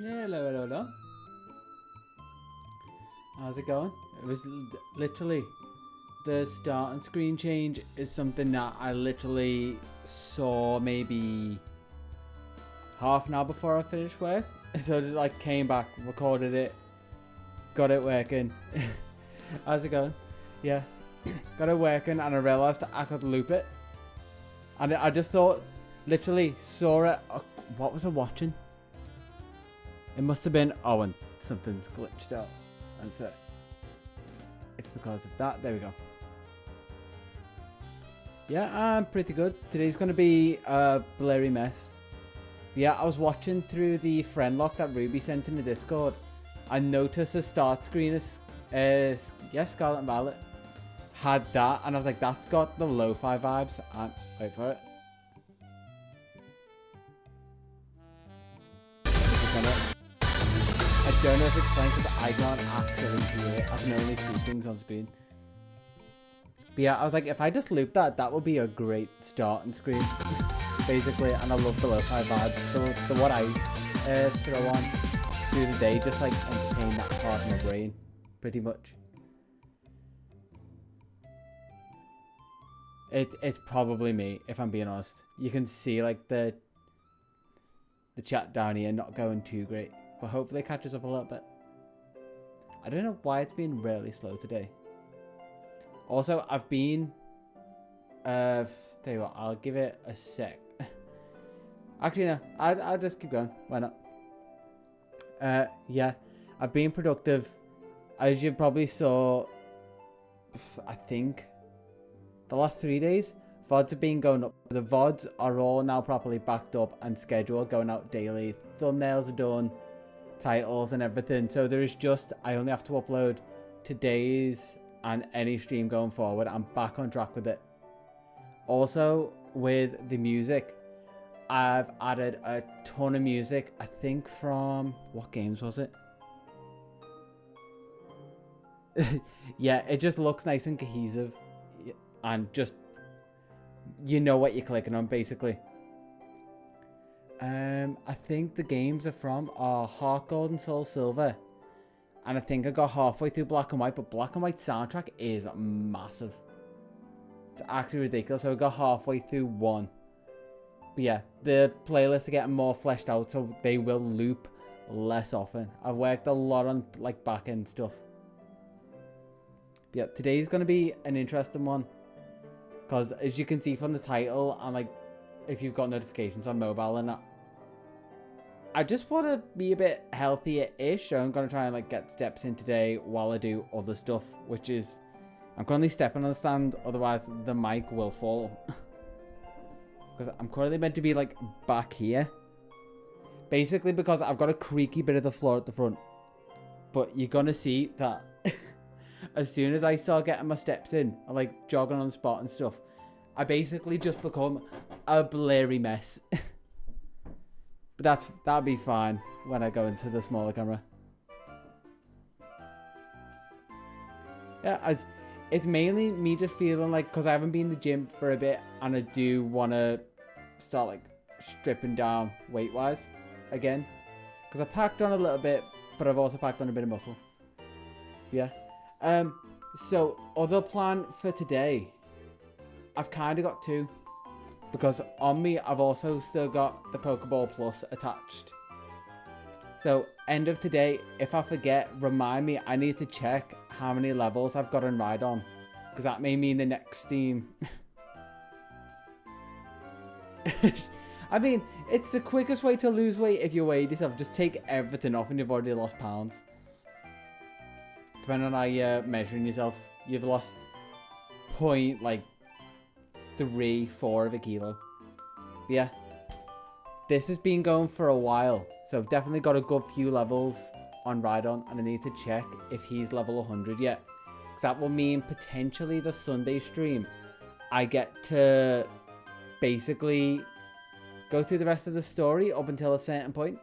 Yeah, hello. How's it going? It was literally the start and screen change is something that I literally saw maybe half an hour before I finished work. So I just, like, came back, recorded it, got it working. How's it going? Yeah, got it working, and I realised that I could loop it. And I just thought, literally saw it. What was I watching? It must have been, oh, and something's glitched out. And so it's because of that. There we go. Yeah, I'm pretty good. Today's going to be a blurry mess. But yeah, I was watching through the friend lock that Ruby sent in the Discord. I noticed the start screen is, Scarlet and Violet had that. And I was like, that's got the lo-fi vibes. And wait for it. I don't know if it's playing because I can't actually hear it. I can only see things on screen. But yeah, I was like, if I just loop that, that would be a great starting screen, basically. And I love the lo-fi vibe. The what I throw on through the day, just like entertain that part of my brain, pretty much. It's probably me, if I'm being honest. You can see like the chat down here not going too great. But hopefully it catches up a little bit. I don't know why it's been really slow today. Also, I've been... tell you what, I'll give it a sec. Actually, no. I'll just keep going. Why not? Yeah. I've been productive. As you probably saw, I think, the last 3 days, VODs have been going up. The VODs are all now properly backed up and scheduled, going out daily. Thumbnails are done. Titles and everything, so there is just, I only have to upload today's and any stream going forward. I'm back on track with it. Also, with the music, I've added a ton of music, I think from, what games was it? Yeah, it just looks nice and cohesive, and just, you know what you're clicking on, basically. I think the games are from Heart Gold and Soul Silver. And I think I got halfway through Black and White, but Black and White soundtrack is massive. It's actually ridiculous. So I got halfway through one. But yeah, the playlists are getting more fleshed out, so they will loop less often. I've worked a lot on like back-end stuff. But yeah, today's going to be an interesting one. Because as you can see from the title, and like if you've got notifications on mobile and that, I just want to be a bit healthier-ish, so I'm going to try and like get steps in today while I do other stuff, which is, I'm currently stepping on the stand, otherwise the mic will fall. Because I'm currently meant to be like back here. Basically because I've got a creaky bit of the floor at the front. But you're going to see that as soon as I start getting my steps in, I'm like jogging on the spot and stuff, I basically just become a blurry mess. But that'll be fine when I go into the smaller camera. Yeah, it's mainly me just feeling like, because I haven't been in the gym for a bit, and I do want to start like stripping down weight-wise again. Because I packed on a little bit, but I've also packed on a bit of muscle. Yeah. So, other plan for today, I've kind of got two. Because on me, I've also still got the Pokeball Plus attached. So, end of today, if I forget, remind me, I need to check how many levels I've got on Rhydon. Because that may mean the next Steam. I mean, it's the quickest way to lose weight if you weigh yourself. Just take everything off and you've already lost pounds. Depending on how you're measuring yourself, you've lost point, like, 3-4 of a kilo. But yeah, this has been going for a while, so I've definitely got a good few levels on Rhydon, and I need to check if he's level 100 yet, because that will mean potentially the Sunday stream I get to basically go through the rest of the story up until a certain point.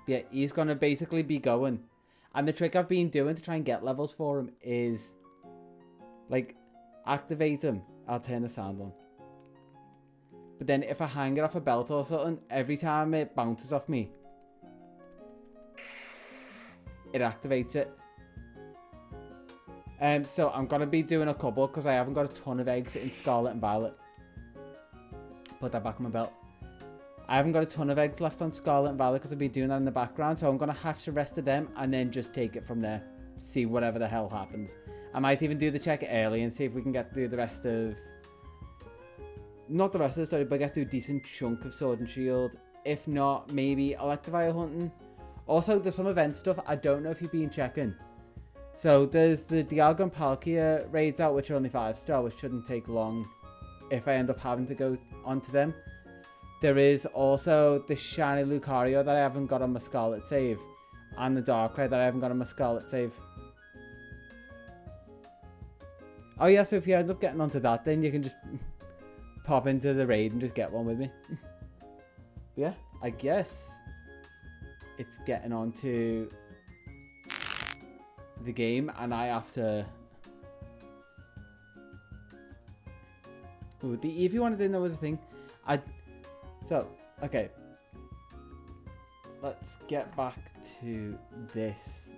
But yeah, he's gonna basically be going, and the trick I've been doing to try and get levels for him is like activate him. I'll turn the sound on. But then if I hang it off a belt or something, every time it bounces off me, it activates it. So I'm going to be doing a couple because I haven't got a ton of eggs in Scarlet and Violet. Put that back on my belt. I haven't got a ton of eggs left on Scarlet and Violet because I've been doing that in the background. So I'm going to hatch the rest of them and then just take it from there. See whatever the hell happens. I might even do the check early and see if we can get through the rest of... Not the rest of the story, but get through a decent chunk of Sword and Shield. If not, maybe Electivire hunting. Also, there's some event stuff. I don't know if you've been checking. So there's the Dialga and Palkia raids out, which are only 5-star, which shouldn't take long if I end up having to go onto them. There is also the Shiny Lucario that I haven't got on my Scarlet save. And the Darkrai that I haven't got on my Scarlet save. Oh yeah, so if you end up getting onto that, then you can just pop into the raid and just get one with me. Yeah, I guess it's getting onto the game and I have to... Ooh, the Eevee one I didn't know was a thing. So, okay. Let's get back to this.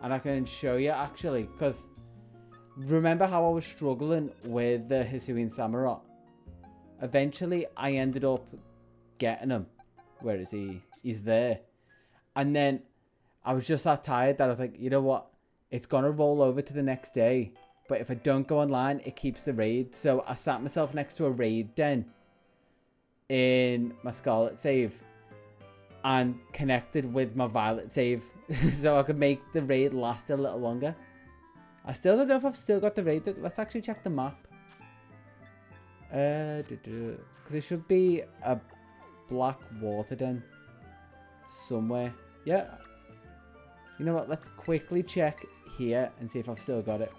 And I can show you actually, because remember how I was struggling with the Hisuian Samurott? Eventually, I ended up getting him. Where is he? He's there. And then I was just that tired that I was like, you know what? It's going to roll over to the next day. But if I don't go online, it keeps the raid. So I sat myself next to a raid den in my Scarlet save and connected with my Violet save so I could make the raid last a little longer. I still don't know if I've still got the raid. Let's actually check the map. Because it should be a black water den somewhere. Yeah. You know what? Let's quickly check here and see if I've still got it.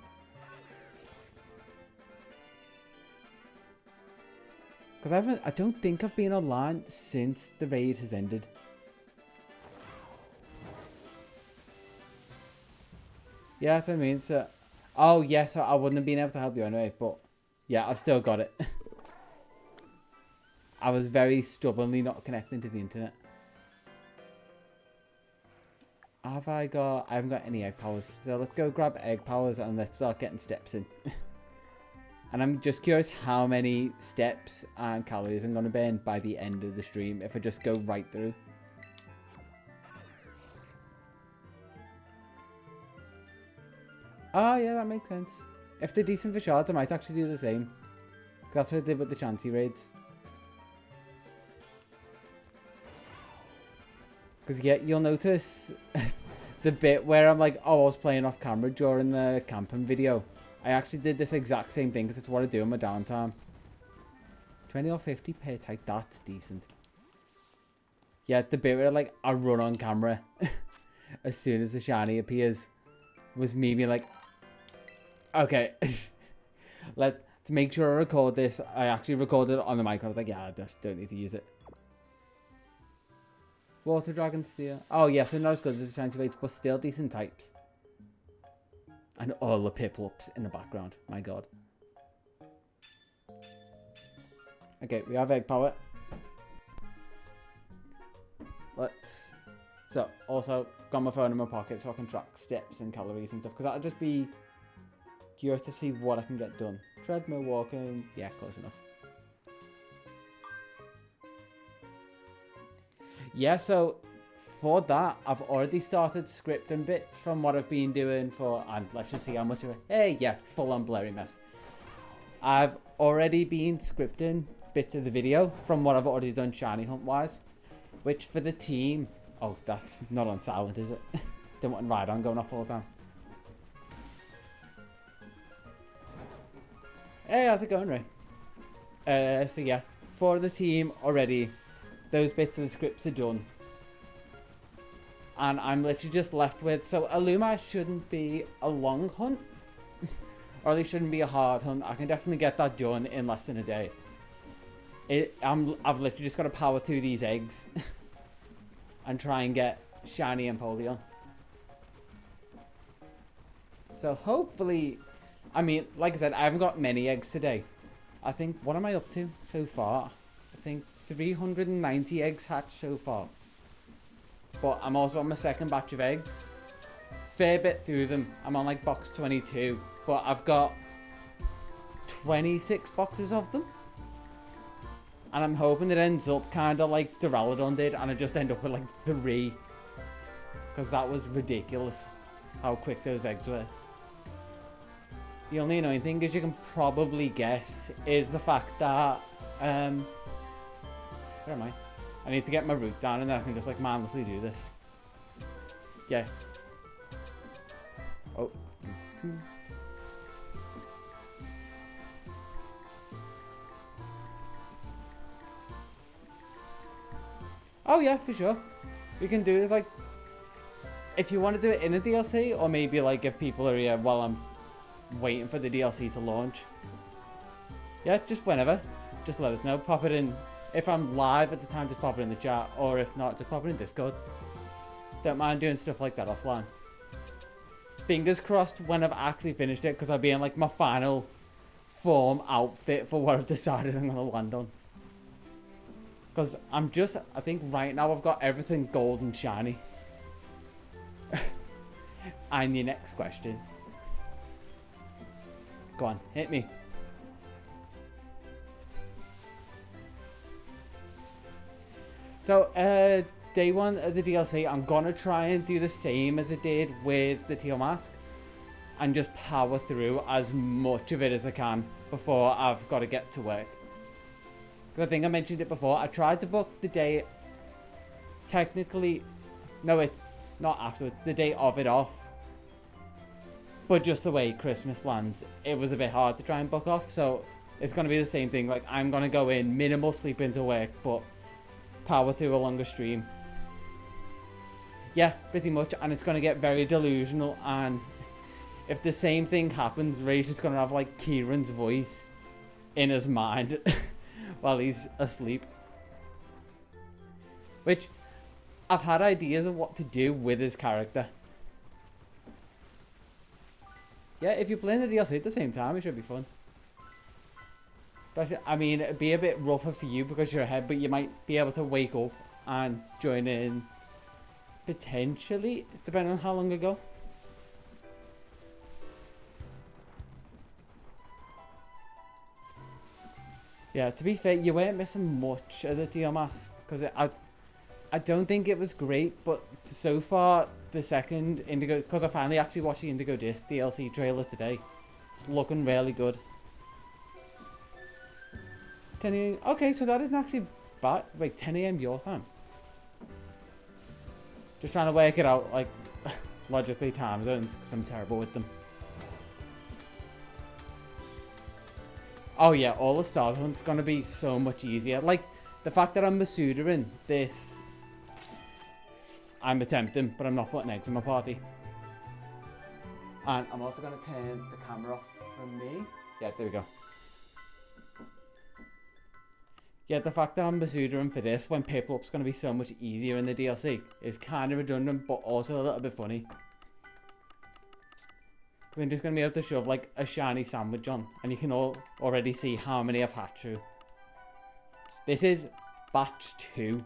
Because I don't think I've been online since the raid has ended. Yeah, that's what I mean. So, oh, yeah, so I wouldn't have been able to help you anyway. But, yeah, I've still got it. I was very stubbornly not connecting to the internet. Have I got... I haven't got any egg powers. So let's go grab egg powers and let's start getting steps in. And I'm just curious how many steps and calories I'm going to burn by the end of the stream if I just go right through. Oh, yeah, that makes sense. If they're decent for shards, I might actually do the same. That's what I did with the Chansey raids. Because, yeah, you'll notice the bit where I'm like, oh, I was playing off camera during the camping video. I actually did this exact same thing because it's what I do in my downtime. 20 or 50 per type, that's decent. Yeah, the bit where like I run on camera as soon as the shiny appears was me being like, okay, let's make sure I record this. I actually recorded it on the mic. I was like, yeah, I just don't need to use it. Water Dragon Steel. Oh, yeah, so not as good as the Chansey Raids, but still decent types. And all the Piplups in the background. My god. Okay, we have egg power. Let's... So, also, got my phone in my pocket so I can track steps and calories and stuff. Because that'll just be curious to see what I can get done. Treadmill, walking... Yeah, close enough. Yeah, so... For that, I've already started scripting bits from what I've been doing for, and let's just see how much of it. Hey, yeah, full on blurry mess. I've already been scripting bits of the video from what I've already done shiny hunt wise, which for the team, oh, that's not on silent, is it? Don't want Rhydon going off all the time. Hey, how's it going, Ray? So yeah, for the team already, those bits of the scripts are done. And I'm literally just left with... So, Aluma shouldn't be a long hunt. Or at least shouldn't be a hard hunt. I can definitely get that done in less than a day. I've literally just got to power through these eggs. And try and get Shiny and Empoleon. So, hopefully... I mean, like I said, I haven't got many eggs today. I think... What am I up to so far? I think 390 eggs hatched so far. But I'm also on my second batch of eggs. fair bit through them. I'm on like box 22, but I've got 26 boxes of them. And I'm hoping it ends up kind of like Duraludon did, and I just end up with like 3. Because that was ridiculous how quick those eggs were. The only annoying thing is you can probably guess is the fact that, where am I? I need to get my route down and then I can just like mindlessly do this. Yeah. Oh. Oh yeah, for sure. We can do this like, if you want to do it in a DLC, or maybe like if people are here while I'm waiting for the DLC to launch. Yeah, just whenever. Just let us know. Pop it in. If I'm live at the time, just pop it in the chat. Or if not, just pop it in Discord. Don't mind doing stuff like that offline. Fingers crossed when I've actually finished it, because I'll be in like my final form outfit for what I've decided I'm going to land on. Because I'm just, I think right now I've got everything gold and shiny. And your next question. Go on, hit me. So, day 1 of the DLC, I'm gonna try and do the same as I did with the Teal Mask. And just power through as much of it as I can before I've got to get to work. Because I think I mentioned it before, I tried to book the day, technically, no, it's not afterwards, the day of it off. But just the way Christmas lands, it was a bit hard to try and book off. So it's going to be the same thing. Like, I'm going to go in, minimal sleep into work, but power through a longer stream. Yeah, pretty much. And it's going to get very delusional. And if the same thing happens, Ray's just going to have, like, Kieran's voice in his mind while he's asleep. Which, I've had ideas of what to do with his character. Yeah, if you're playing the DLC at the same time, it should be fun. Especially, I mean, it'd be a bit rougher for you because you're ahead, but you might be able to wake up and join in potentially, depending on how long ago. Yeah, to be fair, you weren't missing much of the Teal Mask because I don't think it was great, but so far the second Indigo, because I finally actually watched the Indigo Disc DLC trailer today, it's looking really good. 10 a.m. Okay, so that isn't actually bad. Wait, 10 a.m. your time. Just trying to work it out, like, logically time zones, because I'm terrible with them. Oh yeah, all the Stars Hunt's gonna be so much easier. Like, the fact that I'm Masudaing this, I'm attempting, but I'm not putting eggs in my party. And I'm also going to turn the camera off for me. Yeah, there we go. Yeah, the fact that I'm Masudaing for this when Piplup is going to be so much easier in the DLC is kind of redundant, but also a little bit funny. Because I'm just going to be able to shove like a shiny sandwich on, and you can all already see how many I've hatched through. This is batch 2.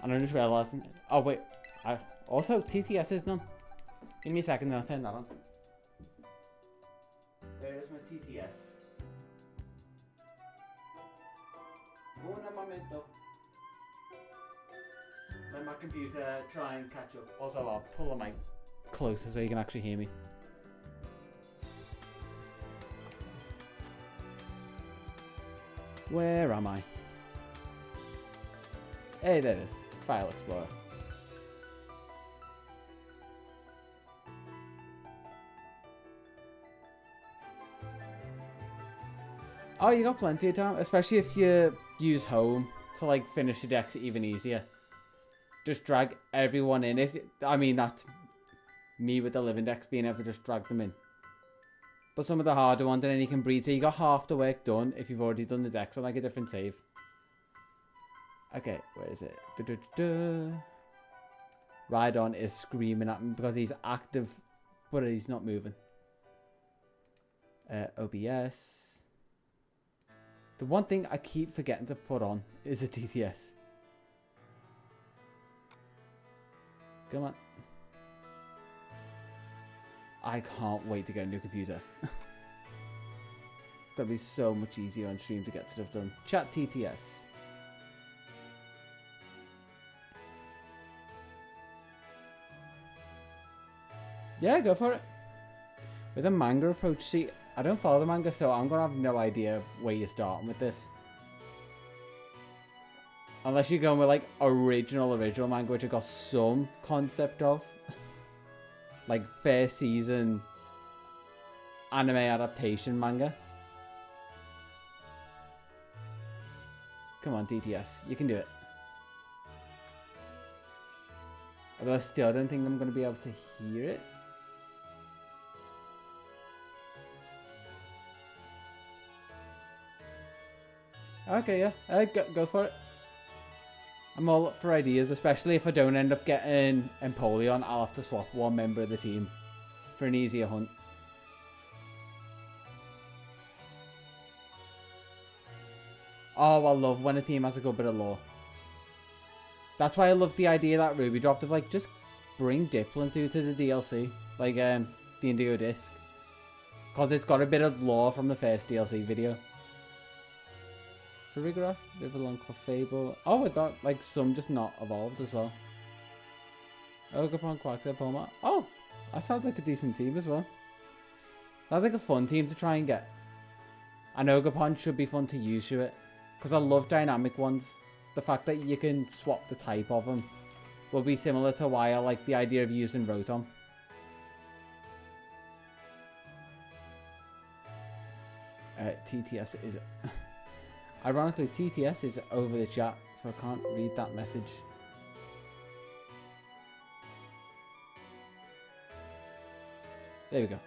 And I'm just realising, oh wait, also TTS is done. Give me a second and I'll turn that on. There's my TTS. Un momento. Let my computer try and catch up. Also, I'll pull the mic closer so you can actually hear me. Where am I? Hey, there it is. File Explorer. Oh, you got plenty of time, especially if you use home to like finish the decks even easier. Just drag everyone in. I mean, that's me with the living decks being able to just drag them in. But some of the harder ones, and then you can breed. So you got half the work done if you've already done the decks on like a different save. Okay, where is it? Rhydon is screaming at me because he's active, but he's not moving. OBS. The one thing I keep forgetting to put on is a TTS. Come on. I can't wait to get a new computer. It's going to be so much easier on stream to get stuff done. Chat TTS. Yeah, go for it. With a manga approach, see, I don't follow the manga, so I'm going to have no idea where you're starting with this. Unless you're going with, like, original manga, which I got some concept of. Like, first season anime adaptation manga. Come on, TTS. You can do it. Although I still don't think I'm going to be able to hear it. Okay, yeah. Go for it. I'm all up for ideas, especially if I don't end up getting Empoleon. I'll have to swap one member of the team for an easier hunt. Oh, I love when a team has a good bit of lore. That's why I love the idea that Ruby dropped of, like, just bring Dipplin to the DLC. Like, the Indigo Disc. Because it's got a bit of lore from the first DLC video. Farigiraf, Vivillon, Clefable. Oh, I thought, like, some just not evolved as well. Ogerpon, Quaxair, Poma. Oh, that sounds like a decent team as well. That's like a fun team to try and get. And Ogerpon should be fun to use to it. Because I love dynamic ones. The fact that you can swap the type of them will be similar to why I like the idea of using Rotom. TTS is... Ironically, TTS is over the chat, so I can't read that message. There we go.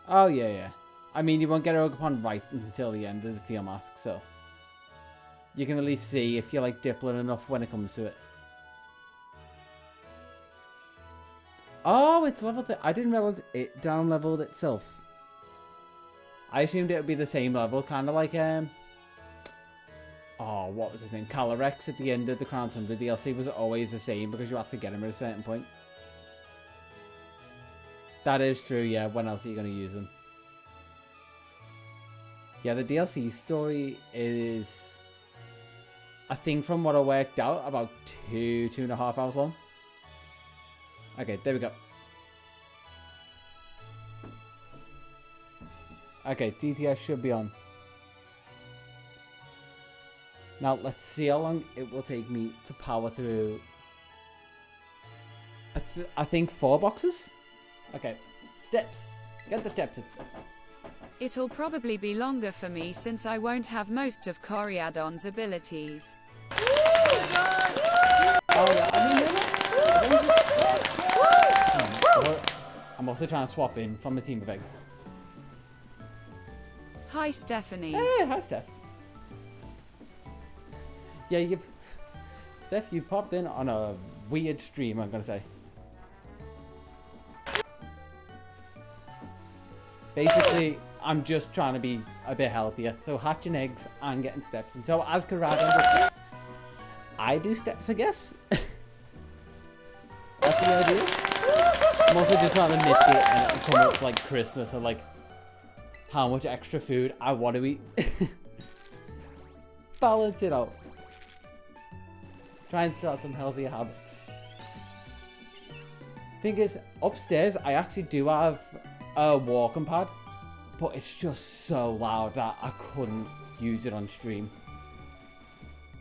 Oh, yeah. I mean, you won't get Ogerpon right until the end of the Teal Mask, so... You can at least see if you like Dipplin enough when it comes to it. Oh, it's leveled... I didn't realize it down-leveled itself. I assumed it would be the same level, kind of like, oh, what was his name? Calyrex at the end of the Crown Tundra DLC was always the same because you had to get him at a certain point. That is true, yeah. When else are you going to use him? Yeah, the DLC story is, I think from what I worked out, about 2.5 hours long. Okay, there we go. Okay, TTS should be on. Now, let's see how long it will take me to power through. I think 4 boxes? Okay, steps. Get the steps in. It'll probably be longer for me since I won't have most of Coriadon's abilities. I'm also trying to swap in from a team of eggs. Hi, Stephanie. Hey, hi, Steph. Yeah, Steph, you popped in on a weird stream, I'm going to say. Basically, I'm just trying to be a bit healthier. So hatching eggs and getting steps. And so as Karadon does steps, I do steps, I guess. That's the idea. I'm also just trying to nitpick and come up like Christmas or like how much extra food I want to eat. Balance it out. Try and start some healthier habits. Thing is, upstairs I actually do have a walking pad, but it's just so loud that I couldn't use it on stream.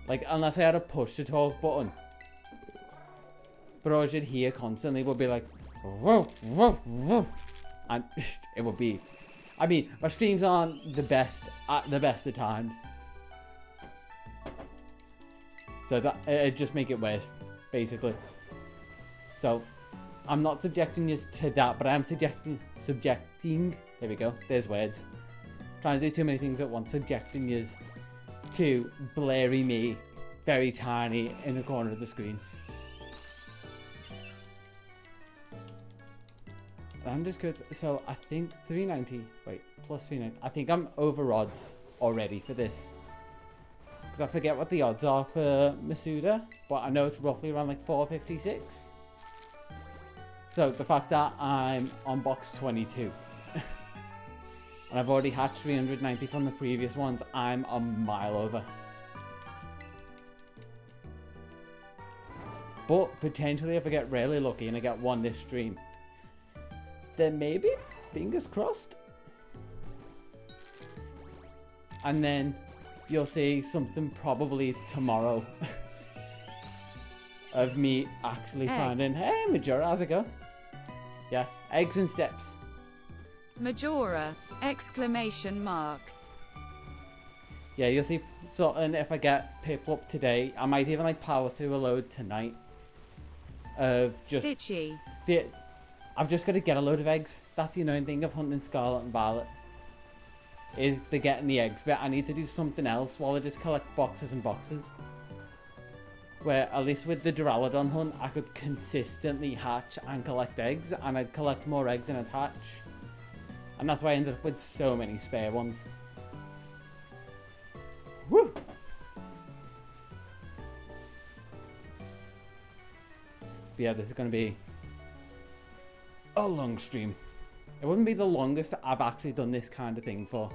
Like, unless I had a push to talk button. But all I should hear constantly would be like, woof, woof, woof. And it would be, I mean, my streams aren't the best at the best of times. So that, it'd just make it worse, basically. So, I'm not subjecting you to that, but I am subjecting, there we go, there's words. Trying to do too many things at once, subjecting you to blurry me, very tiny, in the corner of the screen. I'm just curious, so I think 390, wait, plus 390. I think I'm over odds already for this. Because I forget what the odds are for Masuda, but I know it's roughly around like 456. So the fact that I'm on box 22 and I've already hatched 390 from the previous ones, I'm a mile over. But potentially if I get really lucky and I get one this stream, then maybe, fingers crossed. And then you'll see something probably tomorrow of me actually finding, hey Majora, how's it go? Yeah, eggs and steps. Majora! Exclamation mark. Yeah, you'll see something if I get Piplup today. I might even like power through a load tonight of just Stitchy. I've just got to get a load of eggs. That's the annoying thing of hunting Scarlet and Violet, is the getting the eggs bit. I need to do something else while I just collect boxes and boxes. Where at least with the Duraludon hunt, I could consistently hatch and collect eggs, and I'd collect more eggs than I'd hatch. And that's why I ended up with so many spare ones. Woo! But yeah, this is going to be a long stream. It wouldn't be the longest I've actually done this kind of thing for.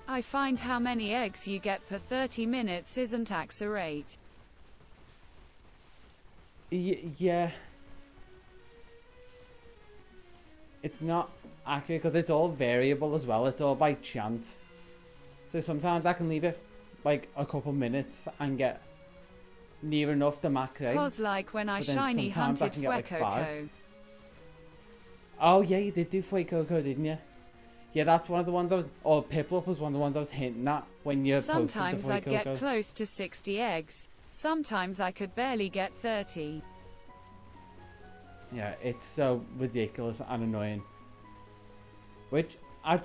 I find how many eggs you get per 30 minutes isn't accurate. Yeah. It's not accurate because it's all variable as well. It's all by chance. So sometimes I can leave it like a couple minutes and get near enough to max eggs. Cause like when I shiny hunted Fuecoco. Oh yeah, you did do Fuecoco, didn't you? Yeah, that's one of the ones I was... Or Piplup was one of the ones I was hinting at when you posted the Fuecoco. Sometimes I'd get close to 60 eggs. Sometimes I could barely get 30. Yeah, it's so ridiculous and annoying. Which, I'm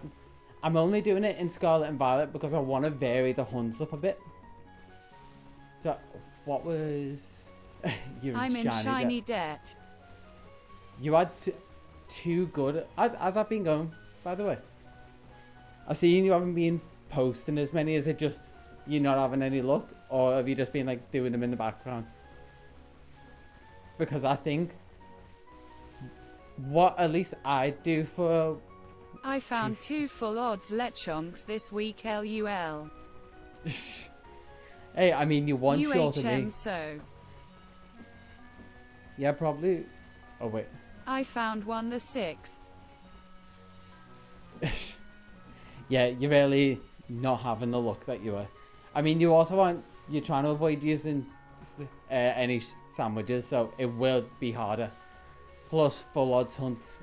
only doing it in Scarlet and Violet because I want to vary the hunts up a bit. So, what was... I'm in shiny debt. You had two good... How's that been going, by the way? I've seen you haven't been posting as many. Is it just you not having any luck? Or have you just been like doing them in the background? Because I think what at least I do for... I found 2 full odds Lechonks this week, LUL. Hey, I mean, you're one short of me. So. Yeah, probably. Oh, wait. I found one the 6th. Yeah, you're really not having the luck that you were. I mean, you also want... You're trying to avoid using any sandwiches, so it will be harder. Plus, full odds hunts.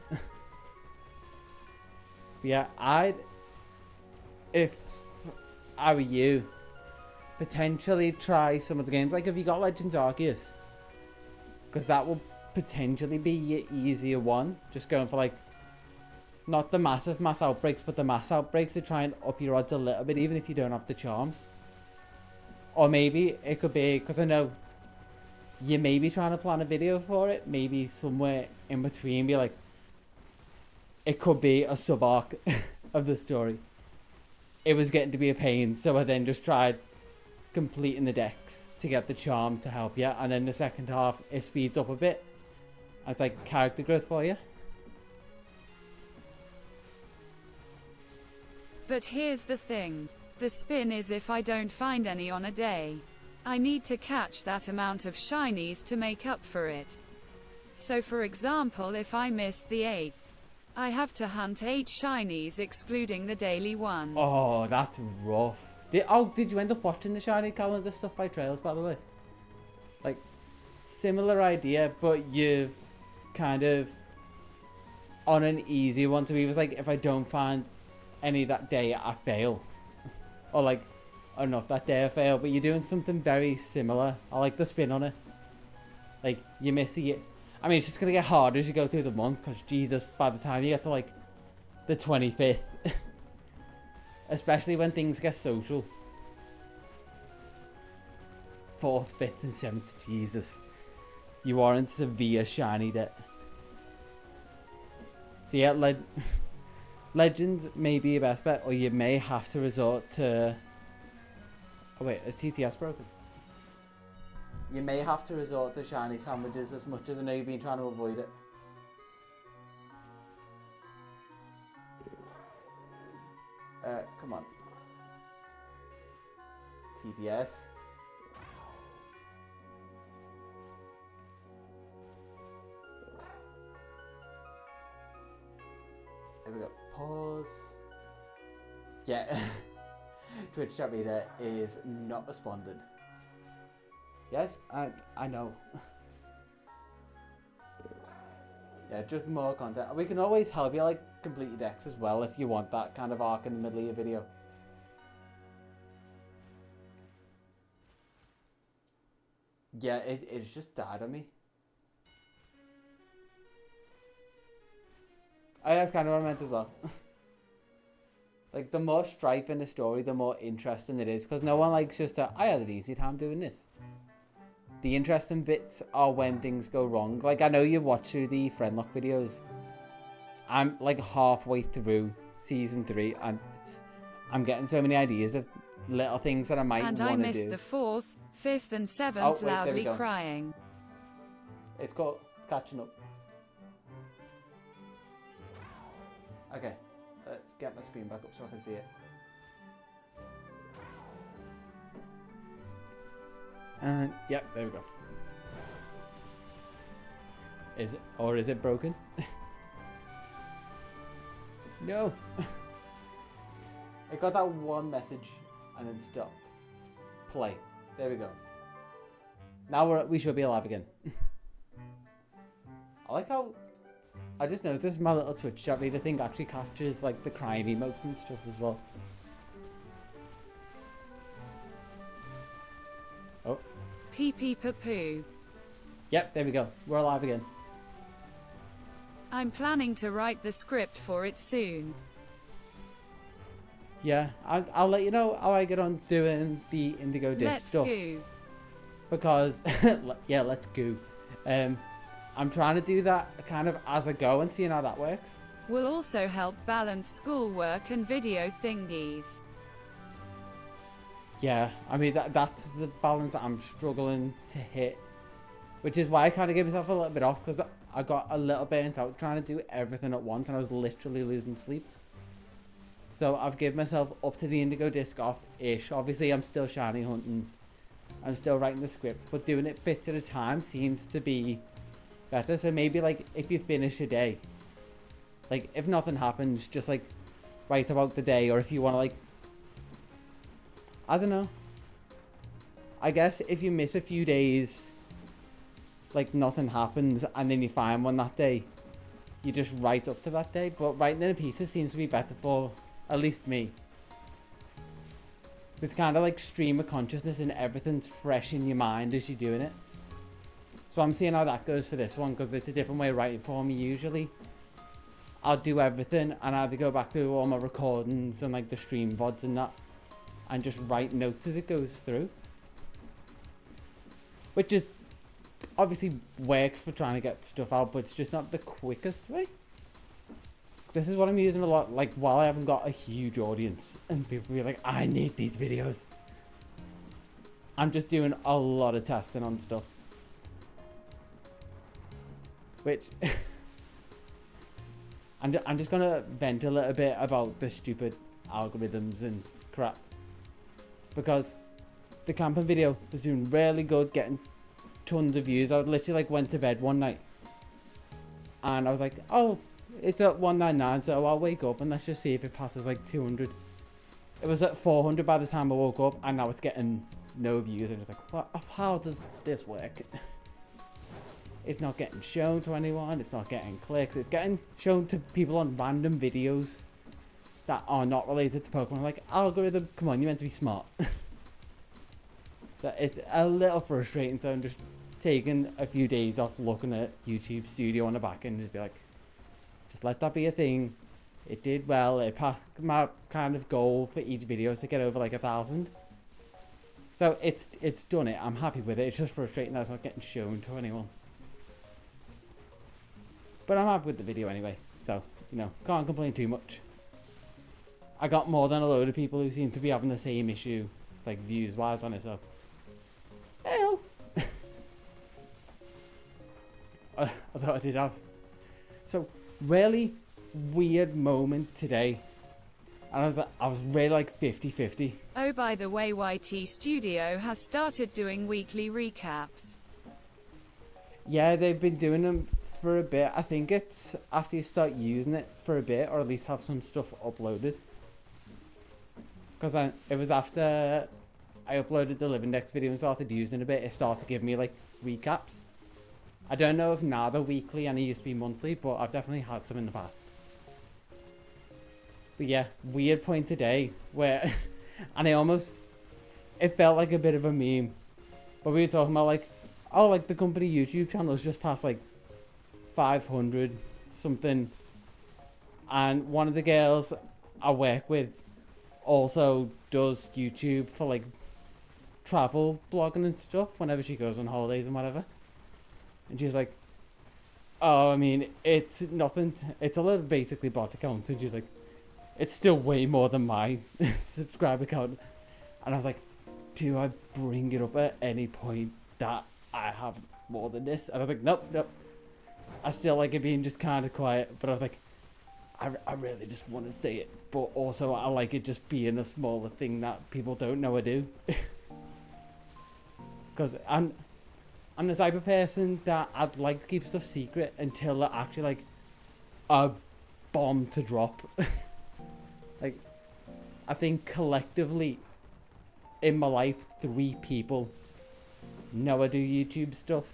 Yeah, if I were you, potentially try some of the games. Like, have you got Legends Arceus? Because that will potentially be your easier one. Just going for, like, not the massive mass outbreaks, but the mass outbreaks to try and up your odds a little bit, even if you don't have the charms. Or maybe it could be, because I know you may be trying to plan a video for it, maybe somewhere in between, be like, it could be a sub-arc of the story. It was getting to be a pain, so I then just tried completing the decks to get the charm to help you, and then the second half, it speeds up a bit. And it's like character growth for you. But here's the thing. The spin is if I don't find any on a day. I need to catch that amount of shinies to make up for it. So for example, if I miss the 8th, I have to hunt 8 shinies excluding the daily ones. Oh, that's rough. Did you end up watching the shiny calendar stuff by Trails, by the way? Like, similar idea, but you've kind of on an easy one. So he was like, if I don't find any that day, I fail. Or like, I don't know if that day I fail, but you're doing something very similar. I like the spin on it. Like, you miss it. I mean, it's just going to get harder as you go through the month, because Jesus, by the time you get to like the 25th, especially when things get social. 4th, 5th and 7th, Jesus. You are in severe shiny debt. So yeah, Legends may be your best bet, or you may have to resort to... Oh wait, is TTS broken? You may have to resort to shiny sandwiches as much as I know you've been trying to avoid it. Come on. TTS. There we go. Pause. Yeah. Twitch chat reader is not responded. Yes, I know. Yeah, just more content. We can always help you like complete your decks as well if you want that kind of arc in the middle of your video. Yeah, it's just died on me. Oh, yeah, that's kind of what I meant as well. Like, the more strife in the story, the more interesting it is. Because no one likes just to, I had an easy time doing this. The interesting bits are when things go wrong. Like, I know you've watched through the Friendlock videos. I'm, like, halfway through Season 3. And I'm getting so many ideas of little things that I might want to do. And I missed the 4th, 5th, and 7th loudly crying. It's catching up. Okay, let's get my screen back up so I can see it. And yep, there we go. Is it broken? No. I got that one message and then stopped. Play. There we go. Now we should be alive again. I like how I just noticed my little Twitch chat reader thing actually captures like the crying emotes and stuff as well. Oh. Pee pee poo poo. Yep, there we go. We're alive again. I'm planning to write the script for it soon. Yeah, I'll let you know how I get on doing the Indigo Disc stuff. Let's go. Because, yeah, let's go. I'm trying to do that kind of as I go and seeing how that works. Will also help balance schoolwork and video thingies. Yeah, I mean, that's the balance that I'm struggling to hit. Which is why I kind of gave myself a little bit off, because I got a little burnt out trying to do everything at once and I was literally losing sleep. So I've given myself up to the Indigo Disc off-ish. Obviously, I'm still shiny hunting. I'm still writing the script, but doing it bits at a time seems to be better. So maybe like if you finish a day, like if nothing happens, just like write about the day. Or if you want to like, I don't know, I guess if you miss a few days, like nothing happens and then you find one that day, you just write up to that day. But writing in a piece seems to be better for at least me. It's kind of like stream of consciousness and everything's fresh in your mind as you're doing it. So I'm seeing how that goes for this one, because it's a different way of writing for me usually. I'll do everything and either go back to all my recordings and like the stream VODs and that and just write notes as it goes through. Which is obviously works for trying to get stuff out, but it's just not the quickest way. This is what I'm using a lot, like while I haven't got a huge audience and people be like, I need these videos. I'm just doing a lot of testing on stuff. Which, I'm just gonna vent a little bit about the stupid algorithms and crap. Because the camping video was doing really good, getting tons of views. I literally like went to bed one night and I was like, oh, it's at 199, so I'll wake up and let's just see if it passes like 200. It was at 400 by the time I woke up, and now it's getting no views. I'm just like, what? How does this work? It's not getting shown to anyone. It's not getting clicks. It's getting shown to people on random videos that are not related to Pokemon. Like, algorithm, come on, you're meant to be smart. So it's a little frustrating. So I'm just taking a few days off looking at YouTube Studio on the back end and just be like, just let that be a thing. It did well. It passed my kind of goal for each video is to get over like 1,000. So it's done it. I'm happy with it. It's just frustrating that it's not getting shown to anyone. But I'm happy with the video anyway. So, you know, can't complain too much. I got more than a load of people who seem to be having the same issue, like views wise on it. So, hell, I thought I did have. So really weird moment today, and I was really like 50-50. Oh, by the way, YT Studio has started doing weekly recaps. Yeah, they've been doing them for a bit. I think it's after you start using it for a bit, or at least have some stuff uploaded. Because it was after I uploaded the Live Index video and started using it a bit, it started giving me like recaps. I don't know if now they're weekly and it used to be monthly, but I've definitely had some in the past. But yeah, weird point today where, and it felt like a bit of a meme. But we were talking about like, oh, like the company YouTube channel has just passed like 500 something. And one of the girls I work with also does YouTube for like travel blogging and stuff whenever she goes on holidays and whatever. And she's like, oh, I mean, it's nothing. It's a little basically bot account. And she's like, it's still way more than my subscriber count. And I was like, do I bring it up at any point that I have more than this? And I was like, nope. I still like it being just kind of quiet. But I was like, I really just want to say it. But also I like it just being a smaller thing that people don't know I do. Because I'm the type of person that I'd like to keep stuff secret until they're actually like a bomb to drop. Like, I think collectively in my life, 3 people know I do YouTube stuff.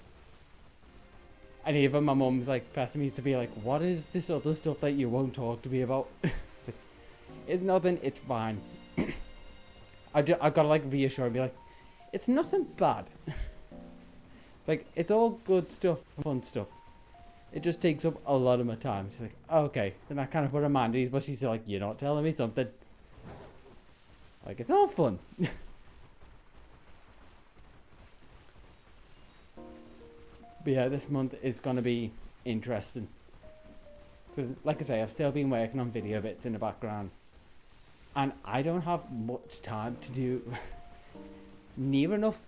And even my mum's like pressing me to be like, what is this other stuff that you won't talk to me about? It's nothing, it's fine. I gotta like reassure and be like, it's nothing bad. Like, it's all good stuff, fun stuff. It just takes up a lot of my time. She's like, oh, okay. And I kind of put her mind at ease, but she's like, you're not telling me something. Like, it's all fun. But yeah, this month is going to be interesting. So, like I say, I've still been working on video bits in the background. And I don't have much time to do near enough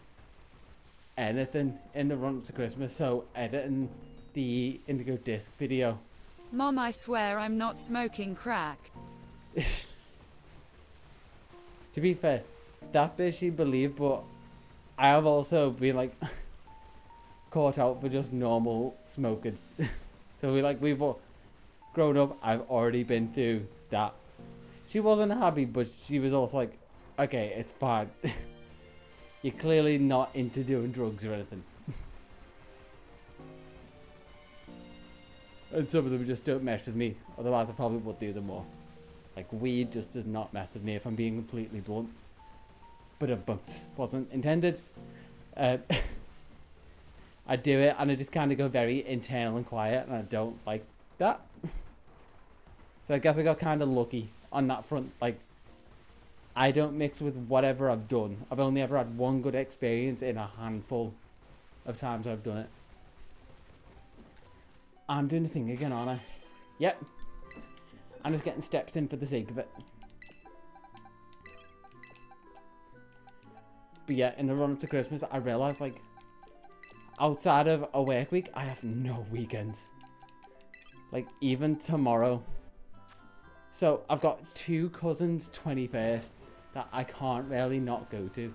anything in the run up to Christmas. So, editing the Indigo Disc video. Mom, I swear I'm not smoking crack. To be fair, that bit she believed, but I have also been like caught out for just normal smoking. So we've all grown up. I've already been through that. She wasn't happy, but she was also like, okay, it's fine. You're clearly not into doing drugs or anything. And some of them just don't mess with me. Otherwise I probably would do them more. Like, weed just does not mess with me if I'm being completely blunt. But a but wasn't intended. I do it and I just kind of go very internal and quiet, and I don't like that. So I guess I got kind of lucky on that front. Like, I don't mix with whatever I've done. I've only ever had one good experience in a handful of times I've done it. I'm doing the thing again, aren't I? Yep. I'm just getting steps in for the sake of it. But yeah, in the run up to Christmas, I realised, like, outside of a work week, I have no weekends. Like, even tomorrow. So, I've got 2 cousins' 21sts that I can't really not go to.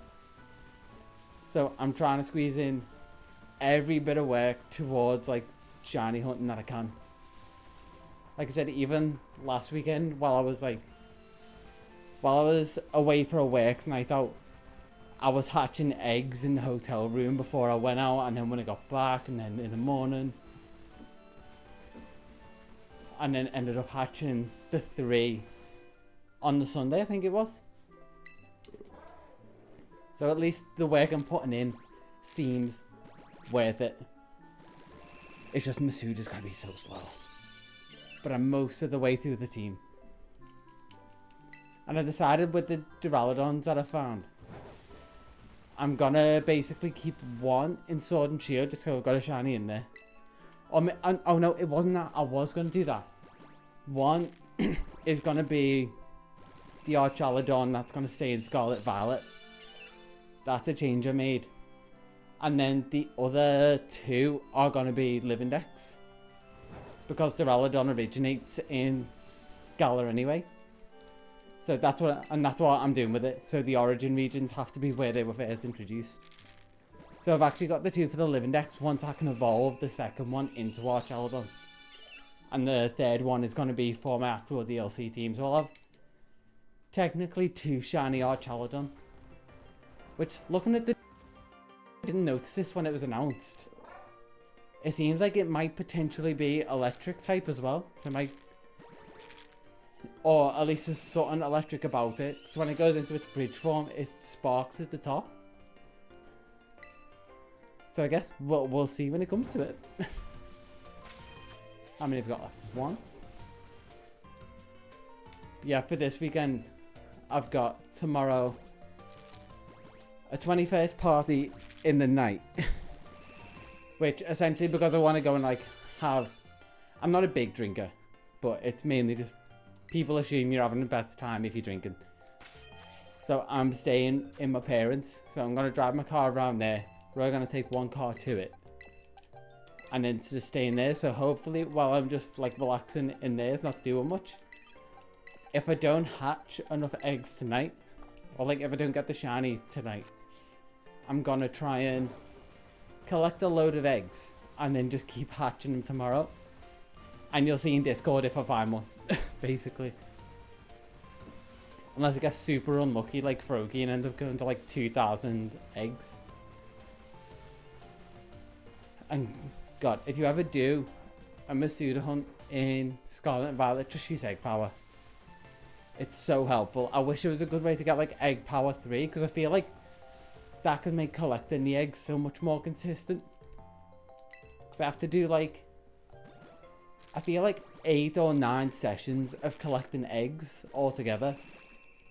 So, I'm trying to squeeze in every bit of work towards, like, shiny hunting that I can. Like I said, even last weekend, while I was away for a works night out, I was hatching eggs in the hotel room before I went out, and then when I got back, and then in the morning, and then ended up hatching the 3 on the Sunday, I think it was. So at least the work I'm putting in seems worth it. It's just Masuda's gonna be so slow. But I'm most of the way through the team. And I decided with the Duraludons that I found, I'm gonna basically keep 1 in Sword and Shield just so I've got a shiny in there. Oh no, it wasn't that. I was gonna do that. 1 is gonna be the Archaladon that's going to stay in Scarlet Violet. That's a change I made. And then the other 2 are going to be living decks. Because Duraludon originates in Galar anyway. So that's what I'm doing with it. So the origin regions have to be where they were first introduced. So I've actually got the 2 for the living decks once I can evolve the second one into Archaladon. And the third one is going to be for my actual DLC team. So I'll have technically 2 shiny Archaladon. Which, looking at the... I didn't notice this when it was announced. It seems like it might potentially be electric type as well. So it might... Or at least there's something electric about it. So when it goes into its bridge form, it sparks at the top. So I guess we'll see when it comes to it. How many have we got left? 1. Yeah, for this weekend, I've got tomorrow a 21st party in the night. Which essentially, because I want to go and like have... I'm not a big drinker, but it's mainly just people assume you're having a better time if you're drinking. So I'm staying in my parents', so I'm going to drive my car around there. We're going to take 1 car to it. And then just staying there, so hopefully while I'm just like relaxing in there, it's not doing much. If I don't hatch enough eggs tonight, or like if I don't get the shiny tonight, I'm going to try and collect a load of eggs and then just keep hatching them tomorrow. And you'll see in Discord if I find one, basically. Unless I get super unlucky like Froakie and end up going to like 2,000 eggs. And God, if you ever do a Masuda hunt in Scarlet and Violet, just use egg power. It's so helpful. I wish it was a good way to get like egg power 3, because I feel like that could make collecting the eggs so much more consistent. Because I have to do like, I feel like 8 or 9 sessions of collecting eggs altogether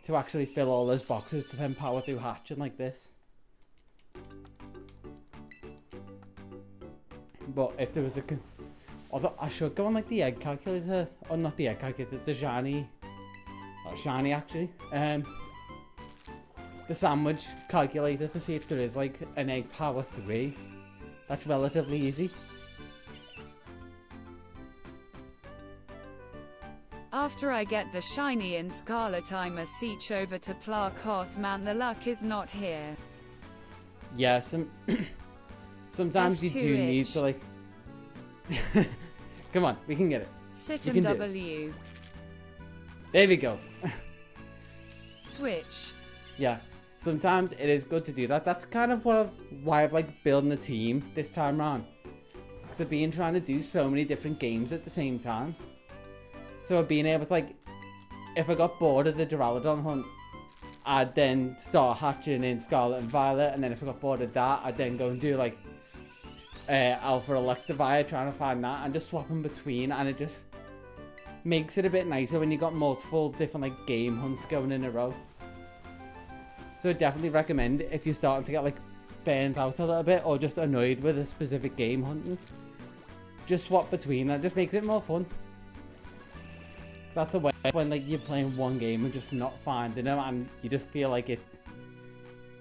to actually fill all those boxes to then power through hatching like this. But if there was a... Although I should go on like the egg calculator, or not the egg calculator, the shiny... Not shiny actually. The sandwich calculator to see if there is like an egg power 3. That's relatively easy. After I get the shiny in Scarlet, I must seach over to Plarkos. Man, the luck is not here. Yeah, sometimes you do need to like... Come on, we can get it. Sit and W. There we go. Switch. Yeah, sometimes it is good to do that. That's kind of why I've like building a team this time around. Because I've been trying to do so many different games at the same time. So I've been able to like, if I got bored of the Duraludon hunt, I'd then start hatching in Scarlet and Violet, and then if I got bored of that, I'd then go and do like Alpha Electivire, trying to find that, and just swap them between, and it just makes it a bit nicer when you got multiple different like game hunts going in a row. So I definitely recommend, if you're starting to get like burnt out a little bit, or just annoyed with a specific game hunting, just swap between. That just makes it more fun. That's a way when like you're playing one game and just not finding them, and you just feel like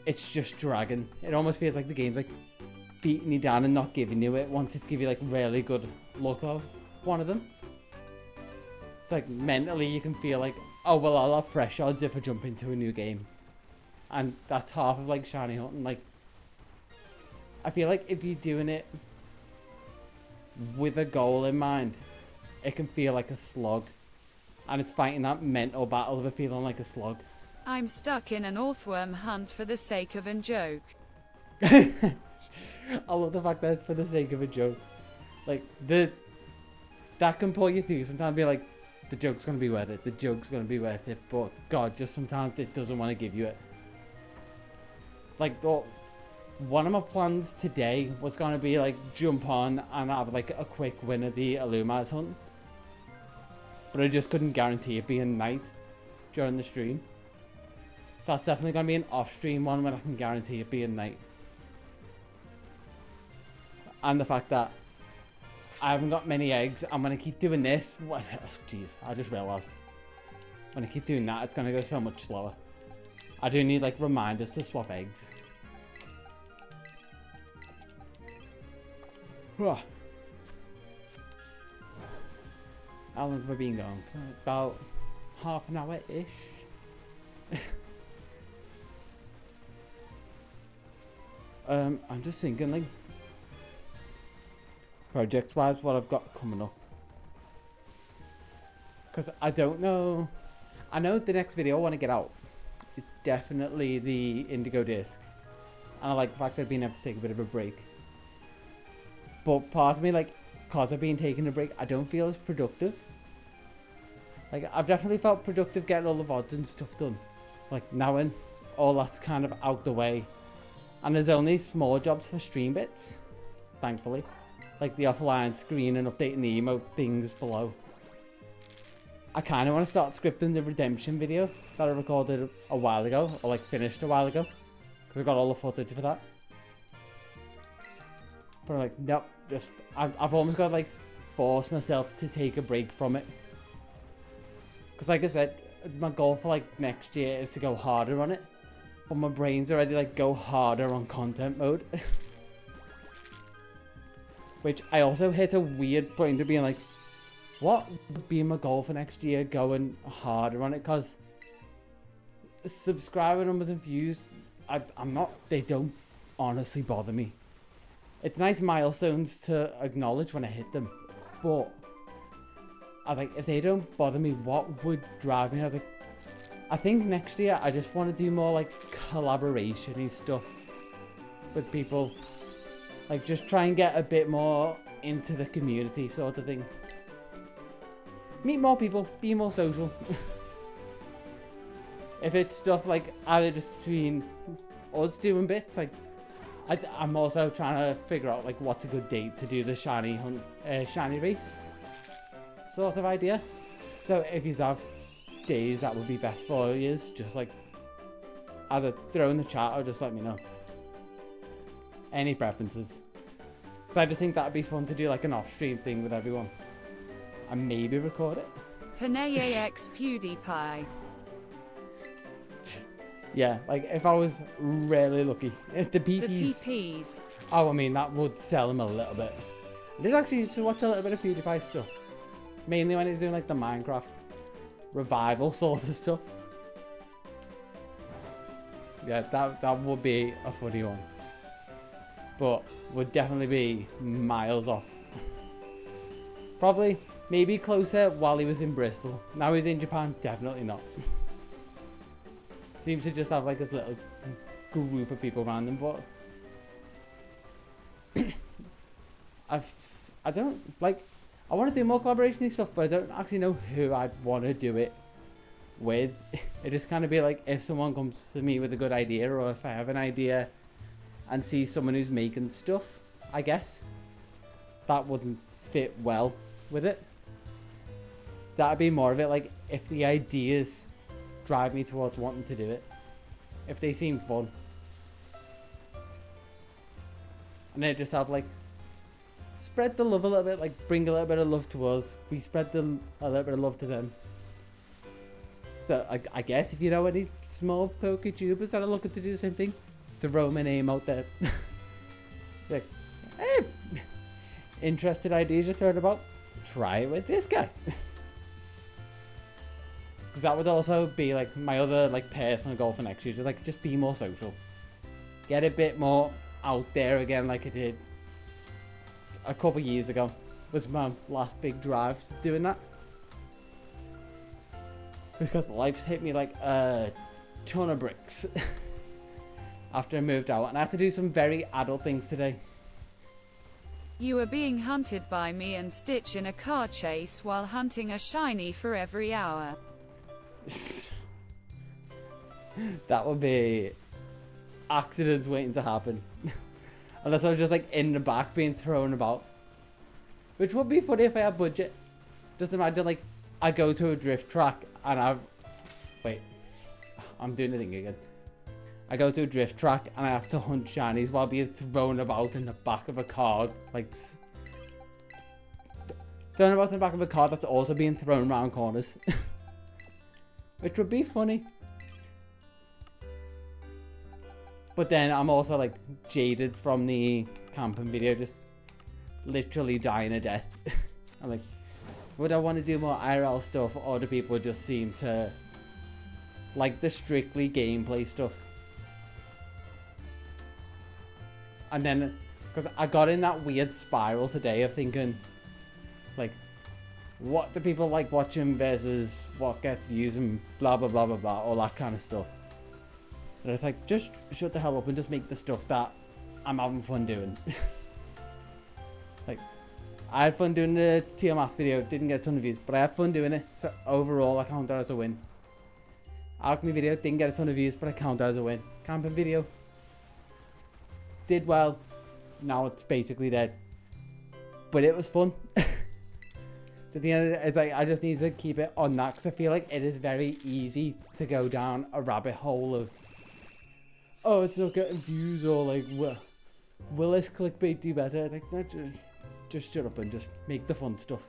it's just dragging. It almost feels like the game's like beating you down and not giving you it, wants it to give you like really good luck of one of them. It's like mentally you can feel like, oh well, I'll have fresh odds if I jump into a new game. And that's half of like shiny hunting. Like, I feel like if you're doing it with a goal in mind, it can feel like a slog. And it's fighting that mental battle of it feeling like a slog. I'm stuck in an Orthworm hunt for the sake of a joke. I love the fact that it's for the sake of a joke. Like, that can pull you through. Sometimes be like, the joke's going to be worth it. The joke's going to be worth it. But, God, just sometimes it doesn't want to give you it. Like, one of my plans today was going to be, like, jump on and have, like, a quick win of the Illumaz hunt. But I just couldn't guarantee it being night during the stream. So that's definitely going to be an off-stream one when I can guarantee it being night. And the fact that I haven't got many eggs, I'm going to keep doing this. What? Jeez, I just realised. when I keep doing that, it's going to go so much slower. I do need like reminders to swap eggs. How long have I been going for? About half an hour-ish. I'm just thinking like project-wise what I've got coming up. Because I don't know. I know the next video I want to get out is definitely the Indigo disc. And I like the fact that I've been able to take a bit of a break. But part of me, like, because I've been taking a break, I don't feel as productive. Like, I've definitely felt productive getting all the VODs and stuff done. Like, now and all that's kind of out the way. And there's only small jobs for stream bits, thankfully. Like the offline screen and updating the emote things below. I kind of want to start scripting the redemption video that I recorded a while ago, or like finished a while ago. Because I got all the footage for that. But I'm like, nope, just, I've almost got to like force myself to take a break from it. Because like I said, my goal for like next year is to go harder on it. But my brain's already like go harder on content mode. Which I also hit a weird point of being like, what would be my goal for next year going harder on it? Because subscriber numbers and views, I'm not, they don't honestly bother me. It's nice milestones to acknowledge when I hit them. But I was like, if they don't bother me, what would drive me? I was like, I think next year I just want to do more like collaboration-y stuff with people. Like just try and get a bit more into the community sort of thing. Meet more people, be more social. If it's stuff like either just between us doing bits, like I'm also trying to figure out like what's a good date to do the shiny hunt, shiny race sort of idea. So if you have days that would be best for you, just like either throw in the chat or just let me know. Any preferences? Because I just think that'd be fun to do like an off-stream thing with everyone. And maybe record it. PaneyeX PewDiePie. Yeah, like if I was really lucky. If the PPs... The PPs. Oh, I mean, that would sell him a little bit. I did actually used to watch a little bit of PewDiePie stuff. Mainly when he's doing like the Minecraft revival sort of stuff. Yeah, that would be a funny one. But would definitely be miles off. Probably, maybe closer while he was in Bristol. Now he's in Japan, definitely not. Seems to just have like this little group of people around him, but I don't like. I want to do more collaboration stuff, but I don't actually know who I'd want to do it with. It just kind of be like if someone comes to me with a good idea, or if I have an idea and see someone who's making stuff, I guess that wouldn't fit well with it. That'd be more of it like if the ideas drive me towards wanting to do it, if they seem fun, and then just have like spread the love a little bit, like bring a little bit of love to us, we spread a little bit of love to them. So I guess if you know any small PokeTubers that are looking to do the same thing, throw my name out there. Like, hey, interested ideas you're throwing about, try it with this guy. Because that would also be like my other like personal goal for next year, just be more social, get a bit more out there again, like I did a couple years ago. Was my last big drive to doing that, because life's hit me like a ton of bricks after I moved out, and I had to do some very adult things today. You were being hunted by me and Stitch in a car chase while hunting a shiny for every hour. That would be accidents waiting to happen. Unless I was just like in the back being thrown about, which would be funny if I had budget. Just imagine like I go to a drift track and I'm doing the thing again. I go to a drift track and I have to hunt shinies while being thrown about in the back of a car, like thrown about in the back of a car that's also being thrown around corners. which would be funny. But then I'm also like jaded from the camping video, just literally dying a death. I'm like, would I want to do more IRL stuff, or do people just seem to like the strictly gameplay stuff? And then, because I got in that weird spiral today of thinking, like, what do people like watching versus what gets views and blah blah blah blah blah, all that kind of stuff. And it's like, just shut the hell up and just make the stuff that I'm having fun doing. Like, I had fun doing the Mask video, didn't get a ton of views, but I had fun doing it, so overall I count that as a win. Alchemy video, didn't get a ton of views, but I count that as a win. Camping video, did well, now it's basically dead. But it was fun. So at the end of it, it's like, I just need to keep it on that, because I feel like it is very easy to go down a rabbit hole of, oh, it's not getting views, or like, will this clickbait do better? Like, just shut up and just make the fun stuff.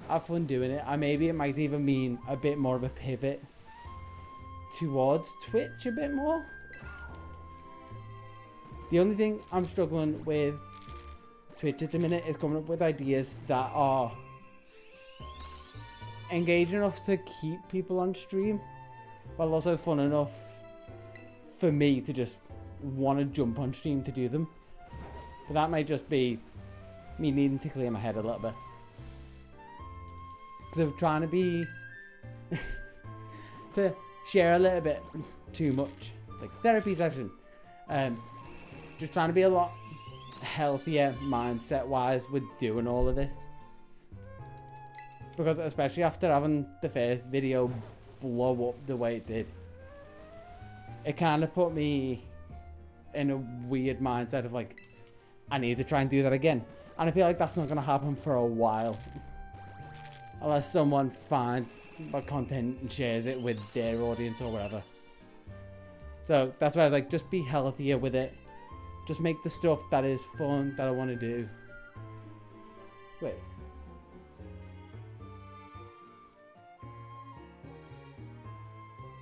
Have fun doing it. And maybe it might even mean a bit more of a pivot towards Twitch a bit more. The only thing I'm struggling with Twitch at the minute is coming up with ideas that are engaging enough to keep people on stream, but also fun enough for me to just want to jump on stream to do them. But that might just be me needing to clear my head a little bit, because I'm trying to be to share a little bit too much, like therapy session, just trying to be a lot healthier mindset wise with doing all of this, because especially after having the first video blow up the way it did, it kind of put me in a weird mindset of like, I need to try and do that again. And I feel like that's not going to happen for a while, unless someone finds my content and shares it with their audience or whatever. So that's why I was like, just be healthier with it. Just make the stuff that is fun, that I want to do. Wait.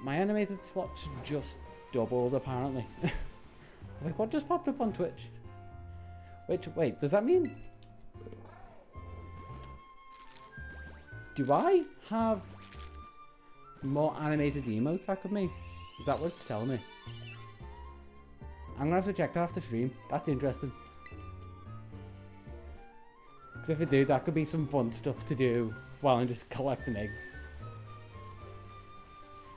My animated slots just doubled, apparently. I was like, what just popped up on Twitch? Wait, does that mean... Do I have more animated emotes I could make? Is that what it's telling me? I'm gonna have to check that after stream. That's interesting. Because if I do, that could be some fun stuff to do while I'm just collecting eggs.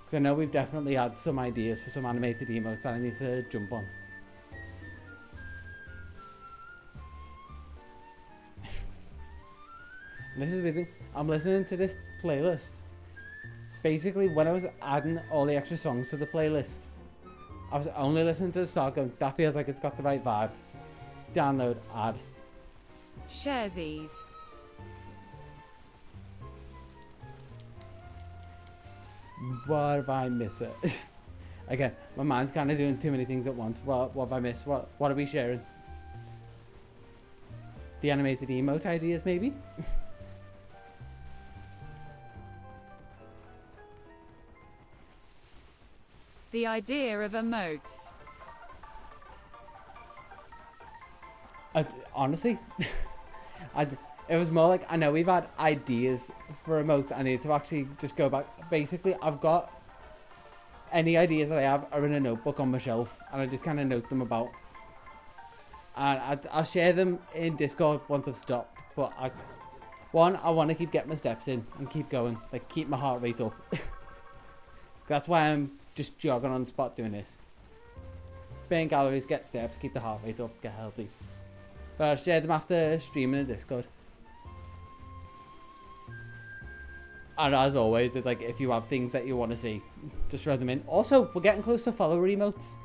Because I know we've definitely had some ideas for some animated emotes that I need to jump on. And this is the big thing. I'm listening to this playlist. Basically, when I was adding all the extra songs to the playlist, I was only listening to the start going, that feels like it's got the right vibe. Download, add. Sharesies. What have I missed it? Again, my mind's kind of doing too many things at once. What have I missed? What are we sharing? The animated emote ideas, maybe? The idea of emotes. Honestly, it was more like, I know we've had ideas for emotes. I need to actually just go back. Basically, I've got any ideas that I have are in a notebook on my shelf, and I just kind of note them about. And I'll share them in Discord once I've stopped. But I want to keep getting my steps in and keep going, like keep my heart rate up. That's why I'm just jogging on the spot doing this. Burn calories, get steps, keep the heart rate up, get healthy. But I'll share them after streaming in Discord. And as always, it's like, if you have things that you want to see, just throw them in. Also, we're getting close to follower emotes,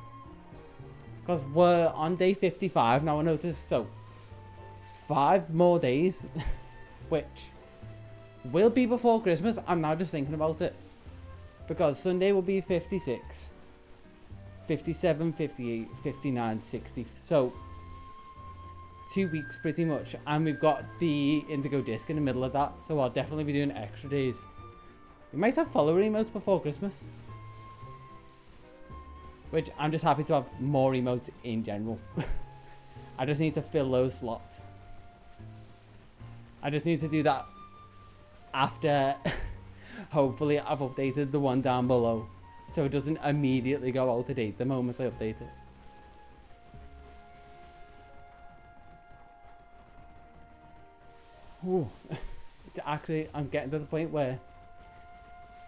because we're on day 55 now, I noticed. So 5 more days, which will be before Christmas. I'm now just thinking about it, because Sunday will be 56, 57, 58, 59, 60. So 2 weeks pretty much, and we've got the Indigo disc in the middle of that, so I'll definitely be doing extra days We might have follower emotes before Christmas. Which I'm just happy to have more emotes in general. I just need to fill those slots. I just need to do that after hopefully I've updated the one down below. So it doesn't immediately go out of date the moment I update it. Ooh. It's actually, I'm getting to the point where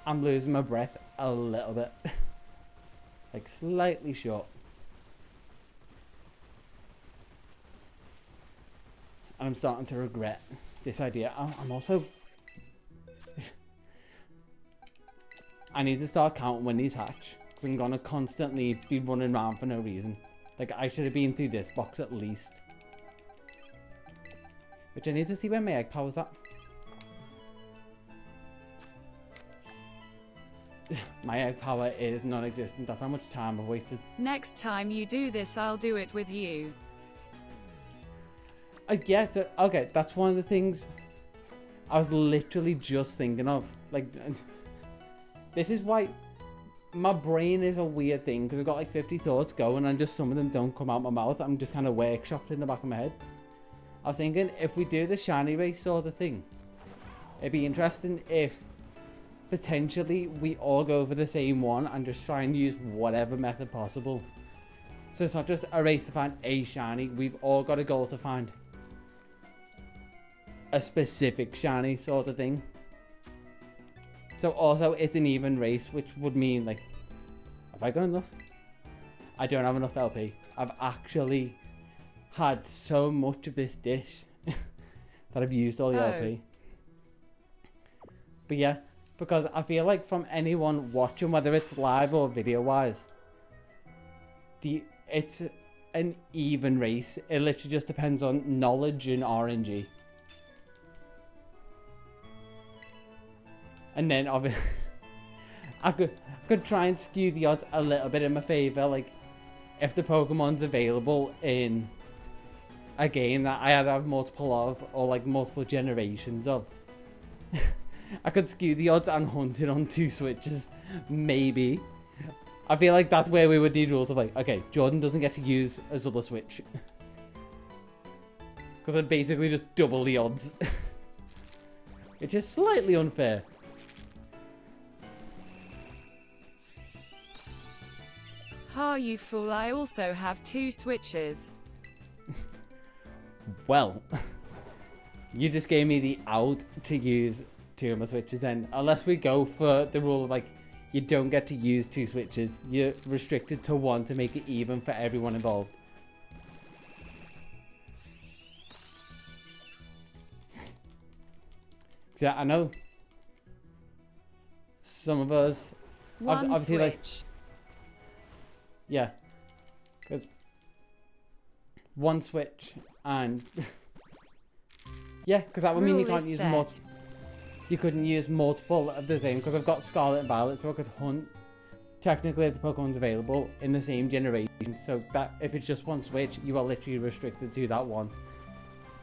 I'm losing my breath a little bit. Like slightly short. And I'm starting to regret this idea. I'm also... I need to start counting when these hatch. Because I'm going to constantly be running around for no reason. Like I should have been through this box at least. Which I need to see where my egg power's at. My egg power is non-existent. That's how much time I've wasted. Next time you do this, I'll do it with you. I get it. Okay, that's one of the things I was literally just thinking of. Like, this is why my brain is a weird thing, because I've got like 50 thoughts going and just some of them don't come out my mouth. I'm just kind of workshopped in the back of my head. I was thinking if we do the shiny race sort of thing, it'd be interesting if potentially we all go for the same one and just try and use whatever method possible. So it's not just a race to find a shiny, we've all got a goal to find a specific shiny sort of thing. So also it's an even race, which would mean like, have I got enough? I don't have enough LP. I've actually had so much of this dish that I've used all the LP. But yeah, because I feel like from anyone watching, whether it's live or video wise, it's an even race. It literally just depends on knowledge and RNG. And then obviously I could try and skew the odds a little bit in my favor, like if the Pokemon's available in a game that I either have multiple of or like multiple generations of. I could skew the odds and hunt it on 2 switches, maybe. I feel like that's where we would need rules of like, okay, Jordan doesn't get to use his other switch. Because I'd basically just double the odds. Which is slightly unfair. Ha, you fool, I also have 2 switches. Well, you just gave me the out to use 2 of my switches then. Unless we go for the rule of like, you don't get to use 2 switches. You're restricted to 1 to make it even for everyone involved. Yeah, I know some of us obviously switch. Like, yeah, because 1 switch and yeah, because that would mean you can't use multiple. You couldn't use multiple of the same, because I've got Scarlet and Violet, so I could hunt technically if the Pokemon's available in the same generation. So that if it's just 1 switch, you are literally restricted to that one.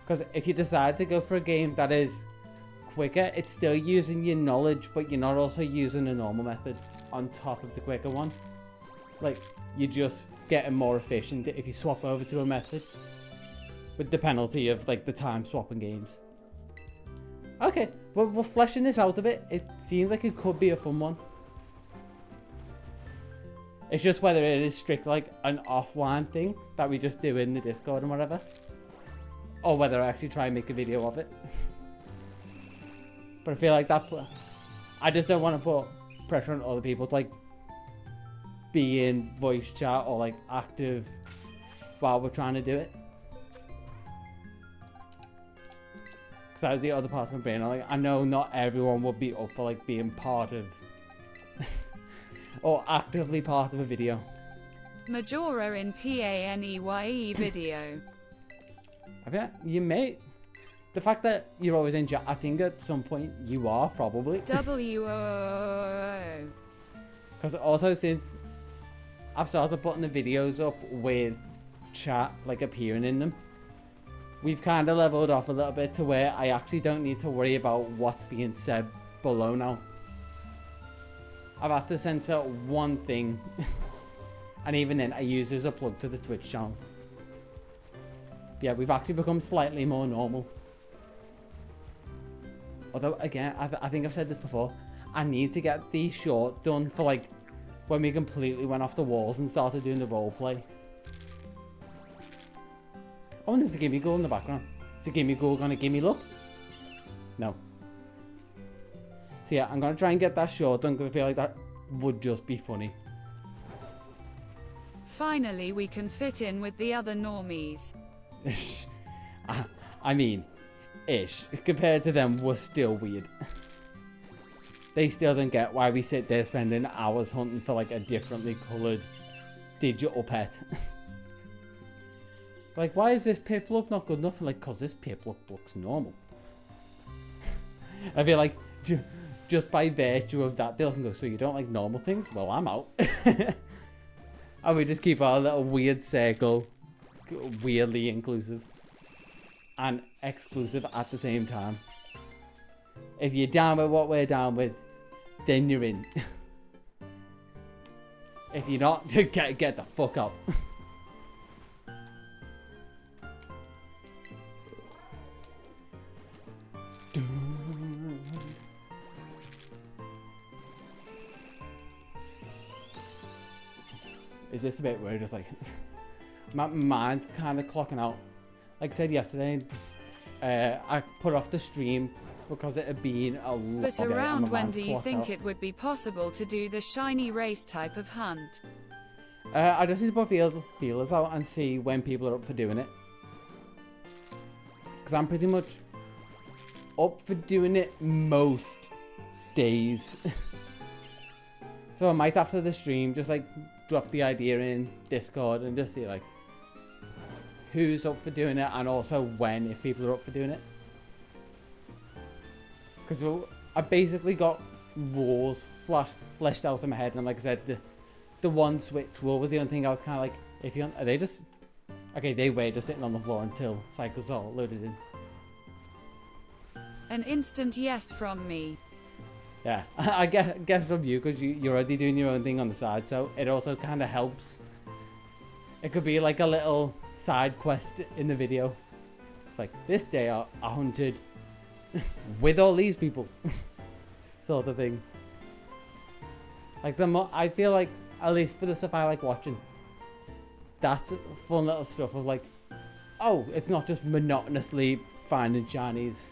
Because if you decide to go for a game that is quicker, it's still using your knowledge, but you're not also using a normal method on top of the quicker one. Like, you're just getting more efficient if you swap over to a method, with the penalty of like the time swapping games. Okay, well, we're fleshing this out a bit. It seems like it could be a fun one. It's just whether it is strict like an offline thing that we just do in the Discord and whatever, or whether I actually try and make a video of it. But I feel like I just don't want to put pressure on other people to like be in voice chat or like active while we're trying to do it. Because that was the other part of my brain. Like, I know not everyone would be up for like being part of or actively part of a video. Majora in PaneyeRewind video. I mean, you may. The fact that you're always in chat, I think at some point you are probably. WOOO. Because also since I've started putting the videos up with chat like appearing in them, we've kind of leveled off a little bit to where I actually don't need to worry about what's being said below now. I've had to censor one thing. And even then, I use it as a plug to the Twitch channel. But yeah, we've actually become slightly more normal. Although, again, I think I've said this before. I need to get the short done for, like, when we completely went off the walls and started doing the roleplay. Oh, and there's a gimme goal in the background. Is the gimme goal gonna give me luck? No. So yeah, I'm gonna try and get that short done because I feel like that would just be funny. Finally, we can fit in with the other normies. I mean, ish. Compared to them, we're still weird. They still don't get why we sit there spending hours hunting for like a differently coloured digital pet. Like, why is this pip look not good enough? Like, cause this pip looks normal. I feel like just by virtue of that, they'll go, so you don't like normal things? Well, I'm out. And we just keep our little weird circle weirdly inclusive and exclusive at the same time. If you're down with what we're down with, then you're in. If you're not, get the fuck out. Is this a bit where just like my mind's kind of clocking out? Like I said yesterday, I put off the stream because it had been a lot. But around when do you think it would be possible to do the shiny race type of hunt? I just need to put feelers out and see when people are up for doing it. Because I'm pretty much up for doing it most days. So I might after the stream just like drop the idea in Discord and just see like who's up for doing it and also when, if people are up for doing it. Because I basically got rules fleshed out in my head, and like I said, the one switch rule was the only thing I was kind of like, if you are they just okay, they were just sitting on the floor until cycles are loaded in. An instant yes from me. Yeah, I guess from you because you're already doing your own thing on the side, so it also kind of helps. It could be like a little side quest in the video. It's like, this day I hunted with all these people. Sort of thing. Like, I feel like, at least for the stuff I like watching, that's fun little stuff of like, oh, it's not just monotonously finding shinies.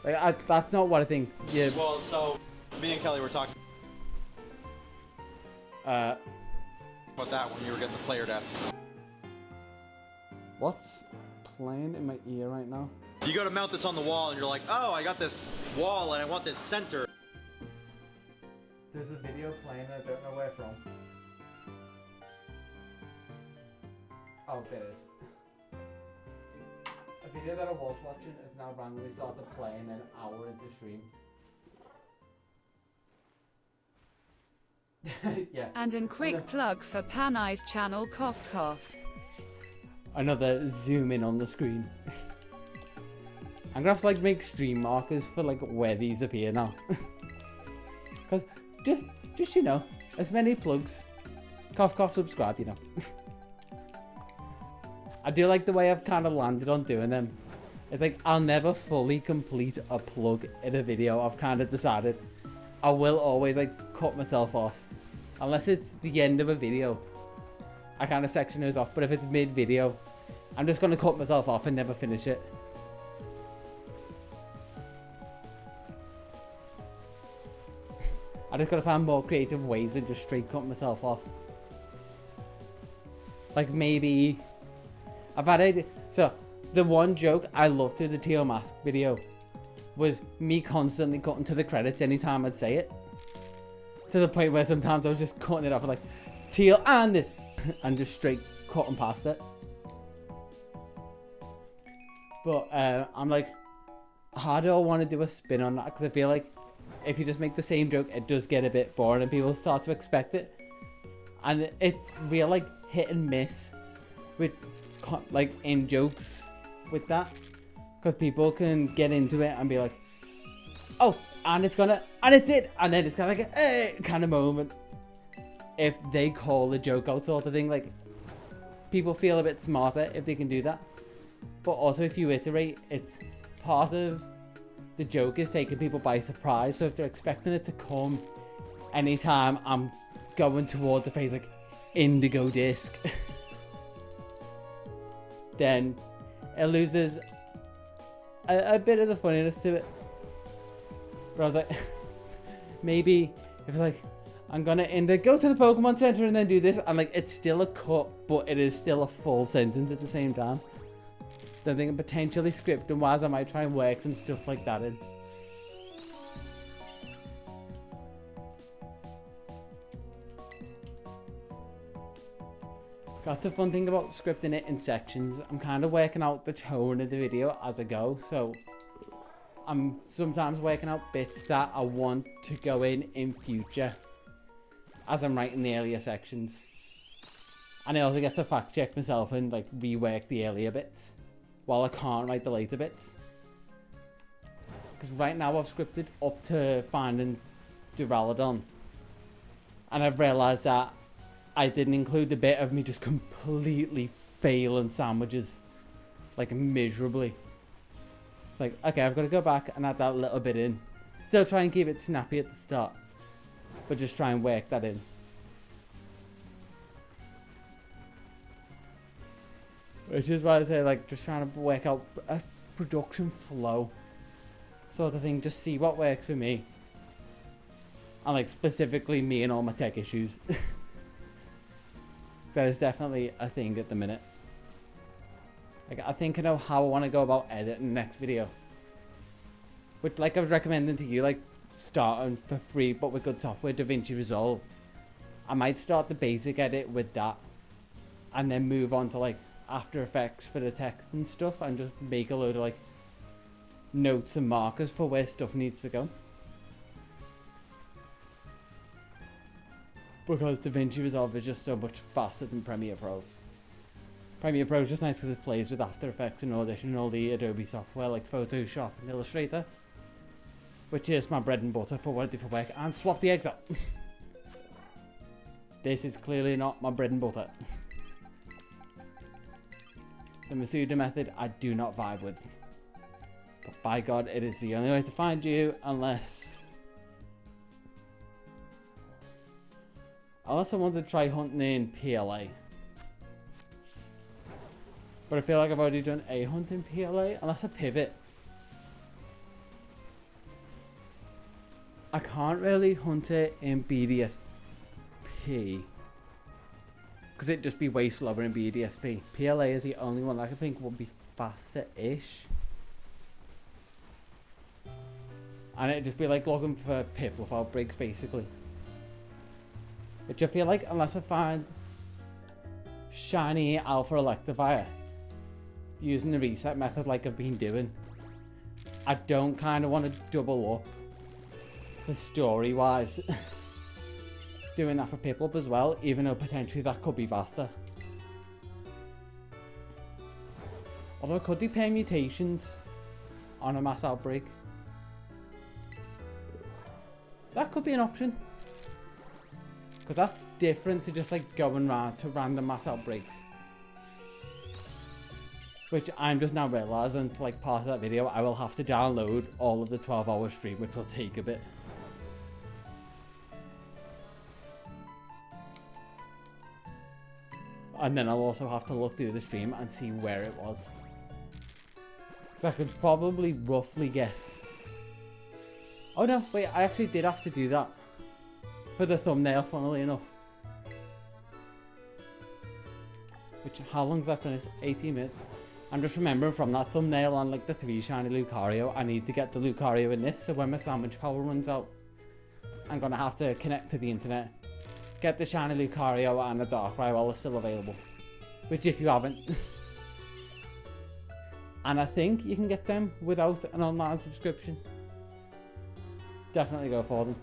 Like, that's not what I think. Yeah. Well, so me and Kelly were talking about that when you were getting the player desk. What's playing in my ear right now? You go to mount this on the wall and you're like, oh, I got this wall and I want this center. There's a video playing, I don't know where from. Oh, there it is. A video that I was watching is now randomly started playing an hour into stream. Yeah. And a quick plug for Paneye's channel, cough cough. Another zoom in on the screen. I'm gonna have to like make stream markers for like where these appear now. Cause just you know, as many plugs, cough cough subscribe, you know. I do like the way I've kind of landed on doing them. It's like I'll never fully complete a plug in a video. I've kind of decided I will always like cut myself off. Unless it's the end of a video, I kind of section those off. But if it's mid-video, I'm just going to cut myself off and never finish it. I just got to find more creative ways than just straight cut myself off. Like maybe I've had idea. So the one joke I loved through the Indigo Mask video was me constantly cutting to the credits anytime I'd say it. To the point where sometimes I was just cutting it off like teal and this and just straight cutting past it. But I'm like, how do I want to do a spin on that? Because I feel like if you just make the same joke, it does get a bit boring and people start to expect it. And it's real like hit and miss with like in jokes with that. Because people can get into it and be like, oh, And it's gonna, and it did, and then it's kind of like a kind of moment. If they call the joke out sort of thing, like, people feel a bit smarter if they can do that. But also if you iterate, it's part of the joke is taking people by surprise. So if they're expecting it to come anytime I'm going towards a phrase like indigo disc, then it loses a bit of the funniness to it. But I was like, maybe if it's like, I'm gonna go to the Pokemon Center and then do this, and like, it's still a cut, but it is still a full sentence at the same time. So I'm thinking potentially scripting wise, I might try and work some stuff like that in. That's the fun thing about scripting it in sections. I'm kind of working out the tone of the video as I go, so I'm sometimes working out bits that I want to go in future as I'm writing the earlier sections. And I also get to fact check myself and like rework the earlier bits while I can't write the later bits. Because right now I've scripted up to finding Duraludon, and I've realised that I didn't include the bit of me just completely failing sandwiches, like miserably. Like, okay, I've got to go back and add that little bit in. Still try and keep it snappy at the start, but just try and work that in. Which is why I say, like, just trying to work out a production flow sort of thing. Just see what works for me. And, like, specifically me and all my tech issues. That is definitely a thing at the minute. Like, I think I know how I want to go about editing the next video. Which, like I was recommending to you, like, starting for free, but with good software, DaVinci Resolve. I might start the basic edit with that, and then move on to, like, After Effects for the text and stuff, and just make a load of, like, notes and markers for where stuff needs to go. Because DaVinci Resolve is just so much faster than Premiere Pro. Premiere Pro is just nice because it plays with After Effects and Audition and all the Adobe software like Photoshop and Illustrator, which is my bread and butter for what I do for work. And swap the eggs out. This is clearly not my bread and butter. The Masuda method I do not vibe with. But by God, it is the only way to find you unless I want to try hunting in PLA. But I feel like I've already done a hunt in PLA, unless I pivot. I can't really hunt it in BDSP. Because it'd just be way slower in BDSP. PLA is the only one that I can think would be faster-ish. And it'd just be like looking for Piplup outbreaks, basically. Which I feel like, unless I find shiny Alpha Electivire, using the reset method like I've been doing, I don't kind of want to double up for story-wise. Doing that for Piplup as well, even though potentially that could be faster. Although I could do permutations on a mass outbreak. That could be an option. Because that's different to just like going around to random mass outbreaks. Which I'm just now realising, for like part of that video, I will have to download all of the 12-hour stream, which will take a bit. And then I'll also have to look through the stream and see where it was. Because I could probably roughly guess. Oh no, wait, I actually did have to do that. For the thumbnail, funnily enough. Which, how long's left on this? 18 minutes. I'm just remembering from that thumbnail on like the 3 shiny Lucario, I need to get the Lucario in this, so when my sandwich power runs out, I'm going to have to connect to the internet. Get the shiny Lucario and the Darkrai while they're still available. Which if you haven't. And I think you can get them without an online subscription. Definitely go for them.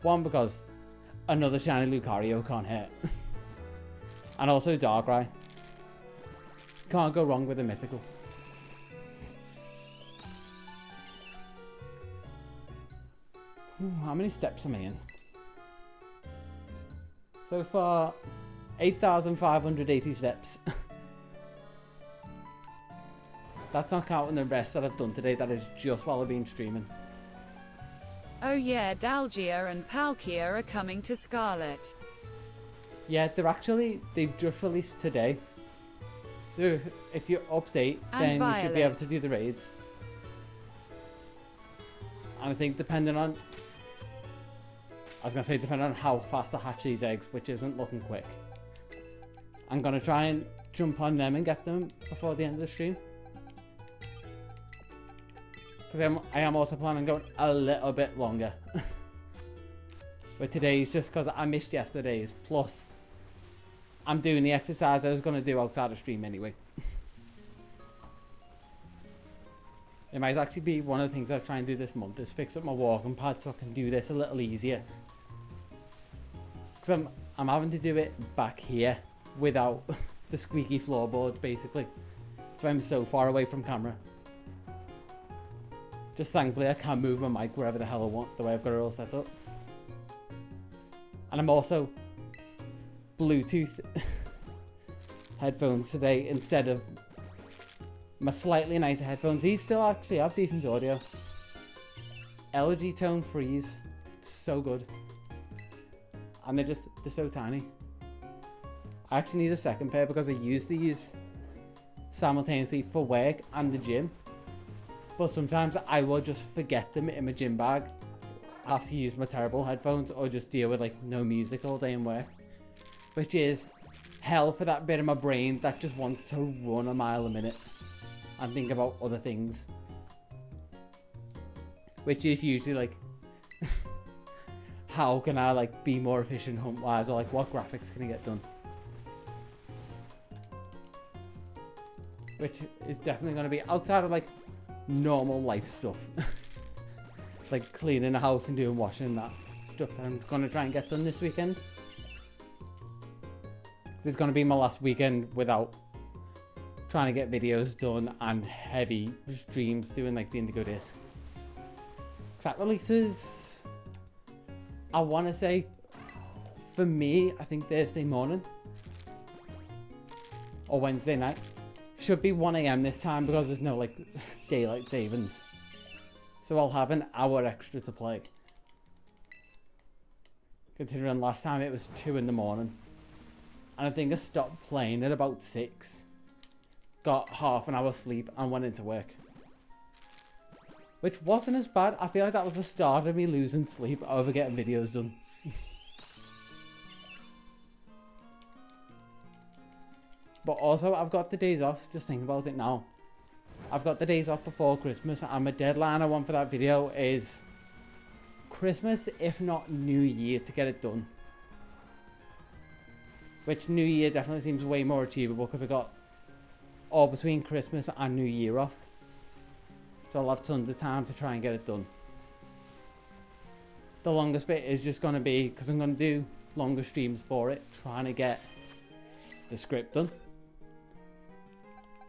One, because another shiny Lucario can't hit. And also Darkrai. Can't go wrong with a mythical. Ooh, how many steps am I in? So far, 8,580 steps. That's not counting the rest that I've done today. That is just while I've been streaming. Oh yeah, Dalgia and Palkia are coming to Scarlet. Yeah, they've just released today. So if you update, then you should be able to do the raids. And I think depending on how fast I hatch these eggs, which isn't looking quick, I'm going to try and jump on them and get them before the end of the stream. Because I am also planning on going a little bit longer. But today's just because I missed yesterday's. Plus, I'm doing the exercise I was going to do outside of stream anyway. It might actually be one of the things I try and do this month is fix up my walking pad so I can do this a little easier. Because I'm having to do it back here without the squeaky floorboards basically. So I'm so far away from camera. Just thankfully I can move my mic wherever the hell I want, the way I've got it all set up. And I'm also Bluetooth headphones today instead of my slightly nicer headphones. These still actually have decent audio. LG Tone Freeze. It's so good. And they're so tiny. I actually need a second pair because I use these simultaneously for work and the gym. But sometimes I will just forget them in my gym bag. I have to use my terrible headphones or just deal with like no music all day in work. Which is hell for that bit of my brain that just wants to run a mile a minute and think about other things. Which is usually like, how can I like be more efficient hunt wise, or like what graphics can I get done? Which is definitely going to be outside of like normal life stuff. Like cleaning the house and doing washing and that stuff that I'm going to try and get done this weekend. This is going to be my last weekend without trying to get videos done and heavy streams doing like the Indigo disc. That releases, I want to say, for me, I think Thursday morning or Wednesday night. Should be 1 AM this time because there's no like daylight savings. So I'll have an hour extra to play. Considering last time it was 2 in the morning. And I think I stopped playing at about 6. Got half an hour sleep and went into work. Which wasn't as bad. I feel like that was the start of me losing sleep over getting videos done. But also, I've got the days off. Just thinking about it now. I've got the days off before Christmas, and my deadline I want for that video is Christmas, if not New Year, to get it done. Which New Year definitely seems way more achievable because I got all between Christmas and New Year off. So I'll have tons of time to try and get it done. The longest bit is just going to be, because I'm going to do longer streams for it, trying to get the script done.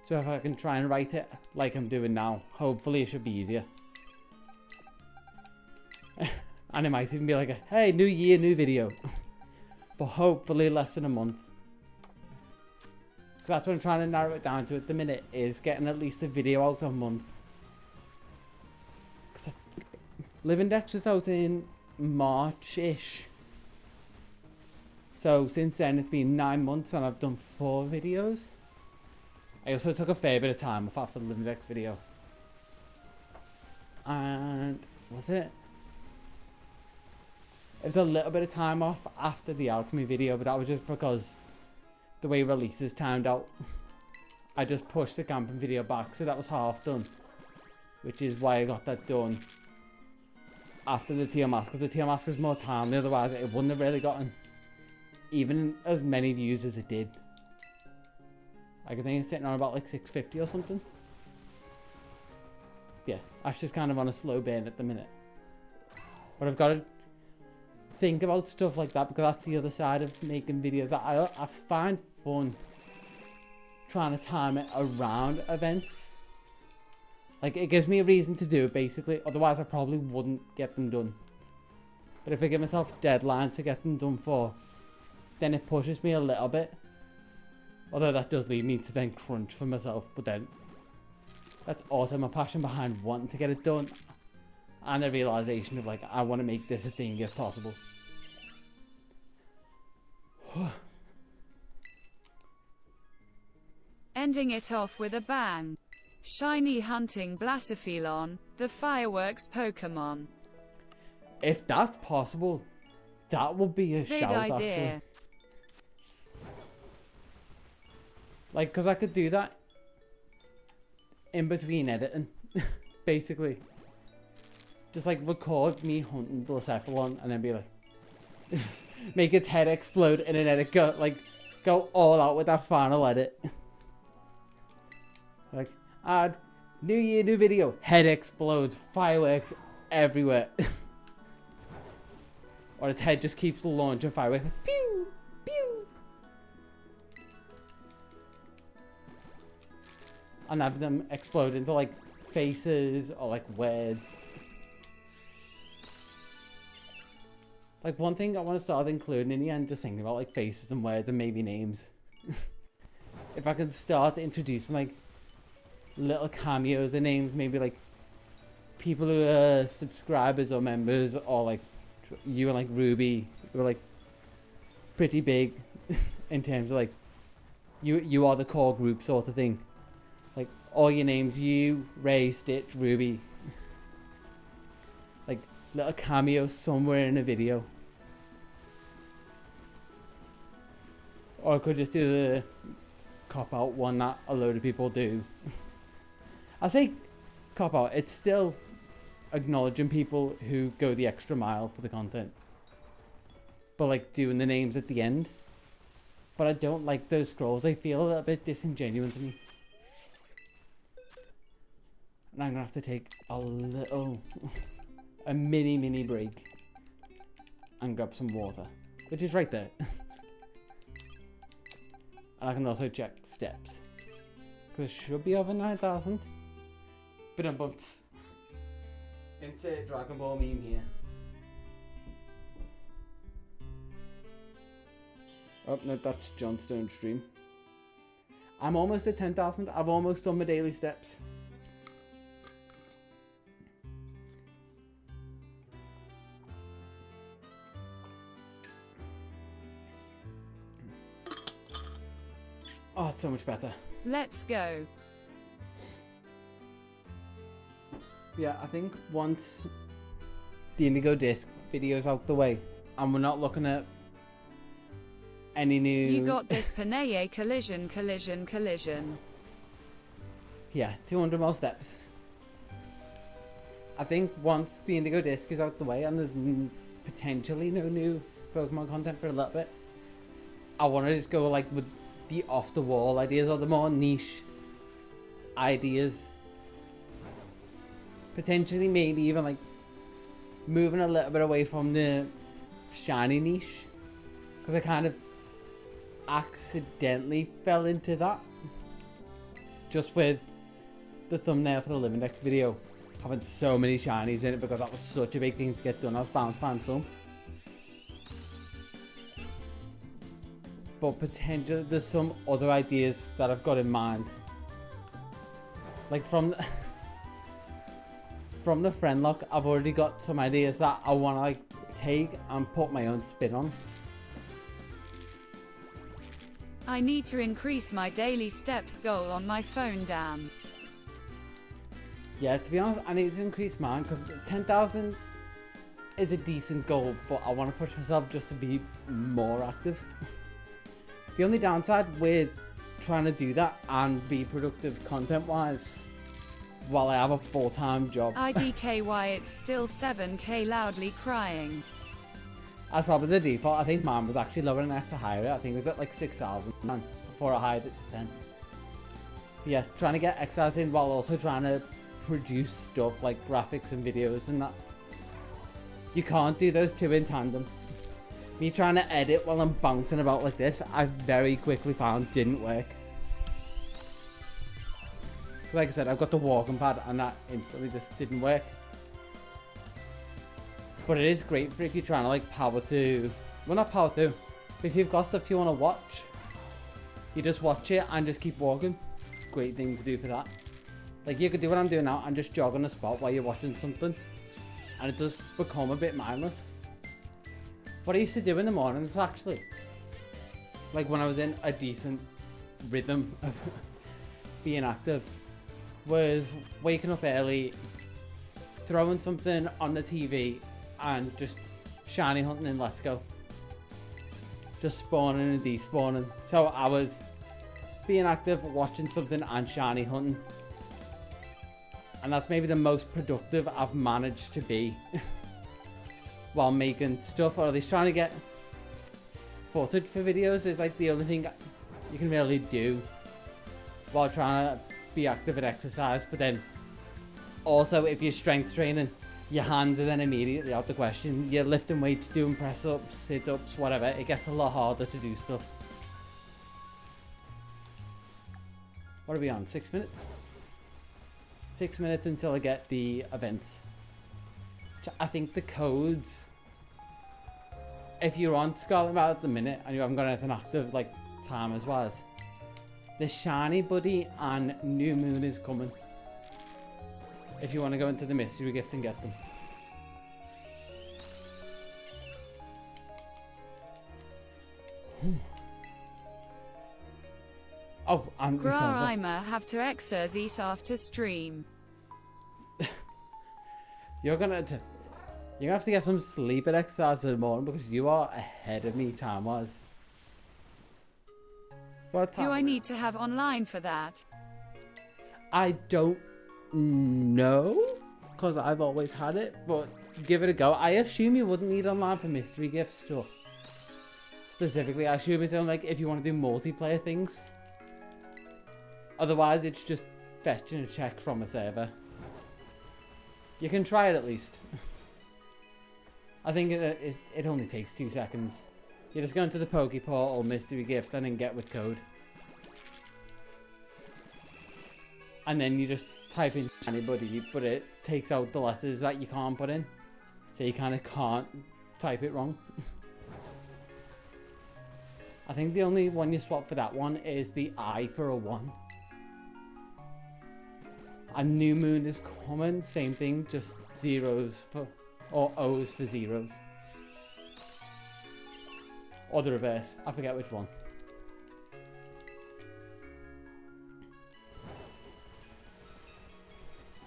So if I can try and write it like I'm doing now, hopefully it should be easier. And it might even be like, hey, new year, new video. But hopefully less than a month. Because that's what I'm trying to narrow it down to at the minute, is getting at least a video out a month. Because Living Dex was out in March-ish. So since then it's been 9 months and I've done 4 videos. I also took a fair bit of time off after the Living Dex video. And was it? It was a little bit of time off after the Alchemy video, but that was just because the way releases timed out. I just pushed the camping video back, so that was half done. Which is why I got that done after the Teal Mask, because the Teal Mask was more timely, otherwise it wouldn't have really gotten even as many views as it did. I think it's sitting on about like 650 or something. Yeah, that's just kind of on a slow burn at the minute. But I've got to think about stuff like that, because that's the other side of making videos that I find fun, trying to time it around events. Like, it gives me a reason to do it, basically. Otherwise, I probably wouldn't get them done. But if I give myself deadlines to get them done for, then it pushes me a little bit. Although that does lead me to then crunch for myself, but then that's also my passion behind wanting to get it done. And a realization of like, I want to make this a thing if possible. Ending it off with a bang. Shiny hunting Blacephelon, the fireworks Pokemon. If that's possible, that would be a shout actually. Like, because I could do that in between editing, basically. Just like record me hunting Blacephelon and then be like, make its head explode in an edit, go all out with that final edit. Like, add new year, new video, head explodes, fireworks everywhere. Or its head just keeps launching fireworks, like, pew, pew. And have them explode into like faces or like words. Like one thing I want to start including in the end, just thinking about like faces and words and maybe names. If I could start introducing like little cameos and names, maybe like people who are subscribers or members, or like you and like Ruby, who are like pretty big in terms of like you are the core group sort of thing. Like all your names, you, Ray, Stitch, Ruby. Like little cameos somewhere in a video. Or I could just do the cop out one that a load of people do. I say cop out, it's still acknowledging people who go the extra mile for the content. But like doing the names at the end. But I don't like those scrolls, they feel a little bit disingenuous to me. And I'm gonna have to take a mini break and grab some water, which is right there. And I can also check steps, because it should be over 9,000. But insert Dragon Ball meme here. Oh no, that's Johnstone's stream. I'm almost at 10,000. I've almost done my daily steps. Oh, it's so much better. Let's go. Yeah, I think once the Indigo Disc video's out the way, and we're not looking at any new... You got this, Paneye. Collision. Yeah, 200 more steps. I think once the Indigo Disc is out the way and there's potentially no new Pokemon content for a little bit, I want to just go like with the off-the-wall ideas or the more niche ideas. Potentially maybe even like moving a little bit away from the shiny niche, because I kind of accidentally fell into that just with the thumbnail for the Live Index video having so many shinies in it, because that was such a big thing to get done. I was bound to find some. But potentially there's some other ideas that I've got in mind. Like from the friend lock, I've already got some ideas that I want to like take and put my own spin on. I need to increase my daily steps goal on my phone, damn. Yeah, to be honest, I need to increase mine, because 10,000 is a decent goal, but I want to push myself just to be more active. The only downside with trying to do that and be productive content-wise while I have a full-time job. IDKY, it's still 7k loudly crying. That's probably the default. I think mine was actually lower than I had to hire it. I think it was at like 6,000 before I hired it to 10. But yeah, trying to get exercise in while also trying to produce stuff like graphics and videos and that. You can't do those two in tandem. Me trying to edit while I'm bouncing about like this, I very quickly found didn't work. Like I said, I've got the walking pad and that instantly just didn't work. But it is great for if you're trying to like power through. Well, not power through. But if you've got stuff you want to watch, you just watch it and just keep walking. Great thing to do for that. Like you could do what I'm doing now and just jog on the spot while you're watching something. And it does become a bit mindless. What I used to do in the mornings actually, like when I was in a decent rhythm of being active, was waking up early, throwing something on the TV and just shiny hunting and let's go. Just spawning and despawning. So I was being active, watching something and shiny hunting. And that's maybe the most productive I've managed to be while making stuff, or at least trying to get footage for videos is like the only thing you can really do while trying to be active at exercise. But then also if you're strength training, your hands are then immediately out the question. You're lifting weights, doing press ups, sit ups, whatever. It gets a lot harder to do stuff. What are we on? 6 minutes? 6 minutes until I get the events. I think the codes, if you're on Scarlet and Violet at the minute and you haven't got anything active like timers wise, the shiny buddy and new moon is coming. If you want to go into the mystery gift and get them. Oh, and Graimer have to exercise after stream. You're gonna have to get some sleep at exercise in the morning because you are ahead of me time wise. What time? Do I need to have online for that? I don't know, because I've always had it, but give it a go. I assume you wouldn't need online for mystery gift stuff. Specifically, I assume it's only like if you want to do multiplayer things. Otherwise, it's just fetching a check from a server. You can try it at least. I think it only takes 2 seconds. You just go into the Pokeportal mystery gift and then get with code. And then you just type in shiny buddy, but it takes out the letters that you can't put in. So you kind of can't type it wrong. I think the only one you swap for that one is the I for a 1. And new moon is common, same thing, just zeros for, or O's for zeros. Or the reverse, I forget which one.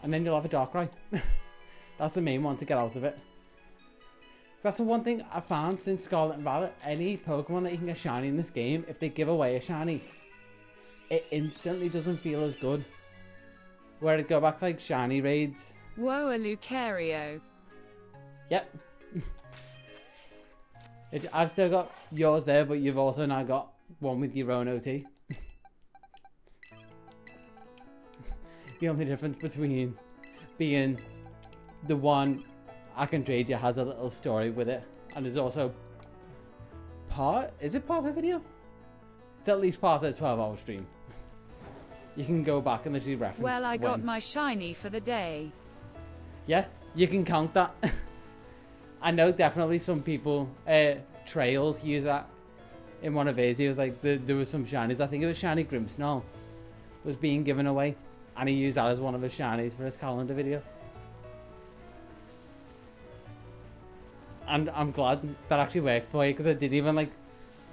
And then you'll have a Darkrai. That's the main one to get out of it. That's the one thing I found since Scarlet and Violet. Any Pokemon that you can get shiny in this game, if they give away a shiny, it instantly doesn't feel as good. Where it'd go back to like shiny raids. Whoa, a Lucario. Yep. I've still got yours there, but you've also now got one with your own OT. The only difference between being the one I can trade you has a little story with it, and there's also is it part of the video? It's at least part of the 12-hour stream. You can go back and literally reference. Well, I got my shiny for the day. Yeah, you can count that. I know definitely some people, Trails use that in one of his. He was like, there was some shinies. I think it was shiny Grimmsnarl was being given away, and he used that as one of his shinies for his calendar video. And I'm glad that actually worked for you, because I didn't even like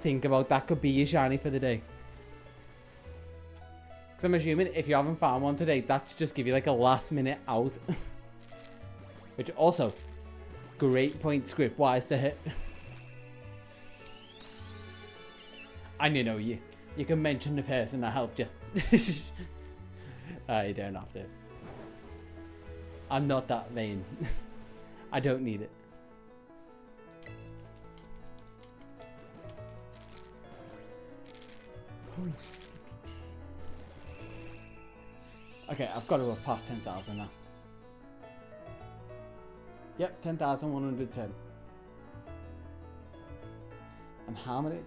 think about that could be your shiny for the day. Because I'm assuming if you haven't found one today, that's just give you like a last minute out. Which also, great point script wise to hit. And you know, you can mention the person that helped you. You don't have to. I'm not that vain. I don't need it. Okay, I've got to go past 10,000 now. Yep, 10,110. And how many?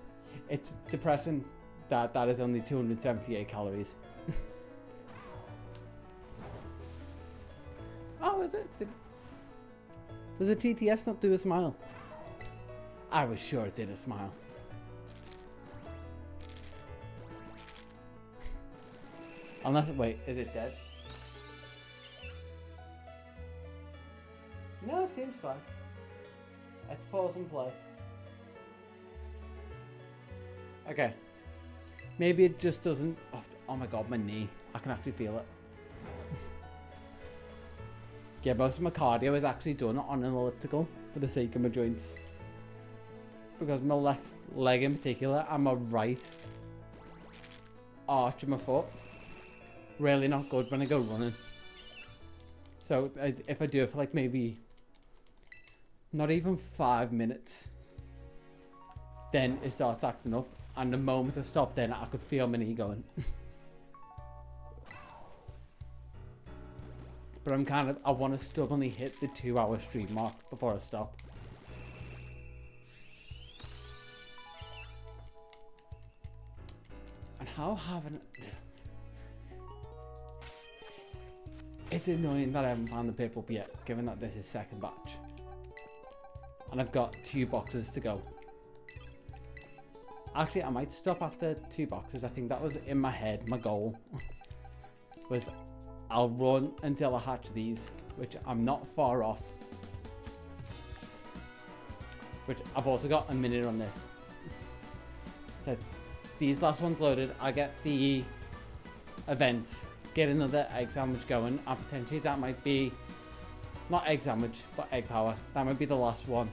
It's depressing that that is only 278 calories. Oh, is it? Does a TTS not do a smile? I was sure it did a smile. Unless, wait, is it dead? No, it seems fine. Let's pause and play. Okay. Maybe it just doesn't... Oh my god, my knee. I can actually feel it. Yeah, most of my cardio is actually done on an elliptical for the sake of my joints. Because my left leg in particular and my right arch of my foot, really not good when I go running. So if I do it for like maybe not even 5 minutes, then it starts acting up. And the moment I stop, then I could feel my knee going. But I want to stubbornly hit the 2-hour stream mark before I stop. And how haven't... It's annoying that I haven't found the pip up yet, given that this is second batch. And I've got 2 boxes to go. Actually, I might stop after 2 boxes. I think that was in my head. My goal was I'll run until I hatch these, which I'm not far off. Which I've also got a minute on this. So these last ones loaded, I get the event, get another egg sandwich going, and potentially that might be not egg sandwich, but egg power. That might be the last one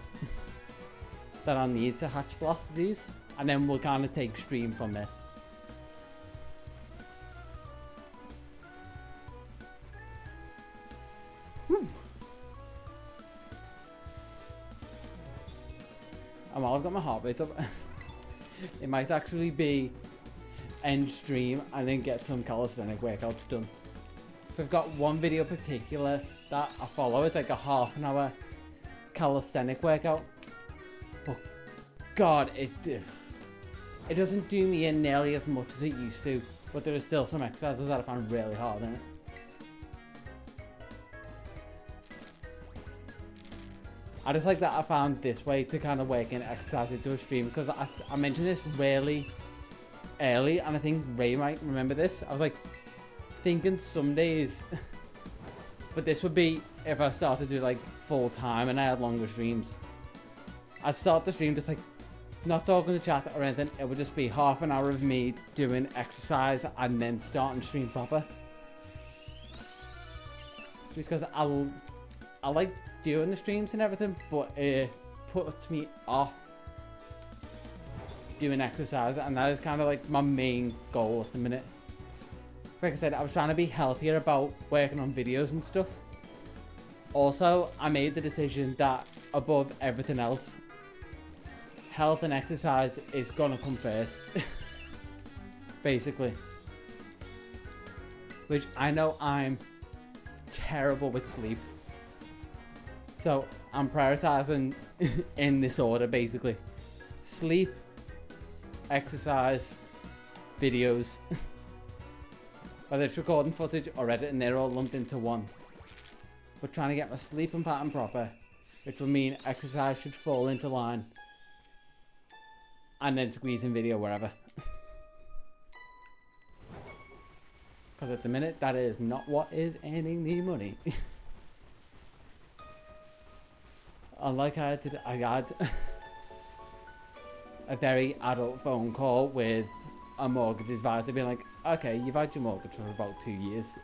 that I'll need to hatch the last of these. And then we'll kind of take stream from there. Whew. And while I've got my heart rate up, it might actually be end stream and then get some calisthenic workouts done. So I've got one video particular that I follow. It's like a half-an-hour calisthenic workout. But God, it doesn't do me in nearly as much as it used to, but there are still some exercises that I find really hard in it. I just like that I found this way to kind of work in exercise into a stream, because I mentioned this really early, and I think Ray might remember this. I was like thinking some days, but this would be if I started to do like full time and I had longer streams. I'd start the stream just like not talking to chat or anything. It would just be half an hour of me doing exercise and then starting stream proper. Just because I like doing the streams and everything, but it puts me off doing exercise, and that is kind of like my main goal at the minute. Like I said, I was trying to be healthier about working on videos and stuff. Also, I made the decision that above everything else, health and exercise is gonna come first. Basically. Which I know I'm terrible with sleep. So I'm prioritizing in this order, basically. Sleep, exercise, videos. Whether it's recording footage or editing, they're all lumped into one. But trying to get my sleeping pattern proper, which will mean exercise should fall into line. And then squeezing video wherever. Because at the minute, that is not what is earning me money. Unlike I had a very adult phone call with a mortgage advisor being like, okay, you've had your mortgage for about 2 years.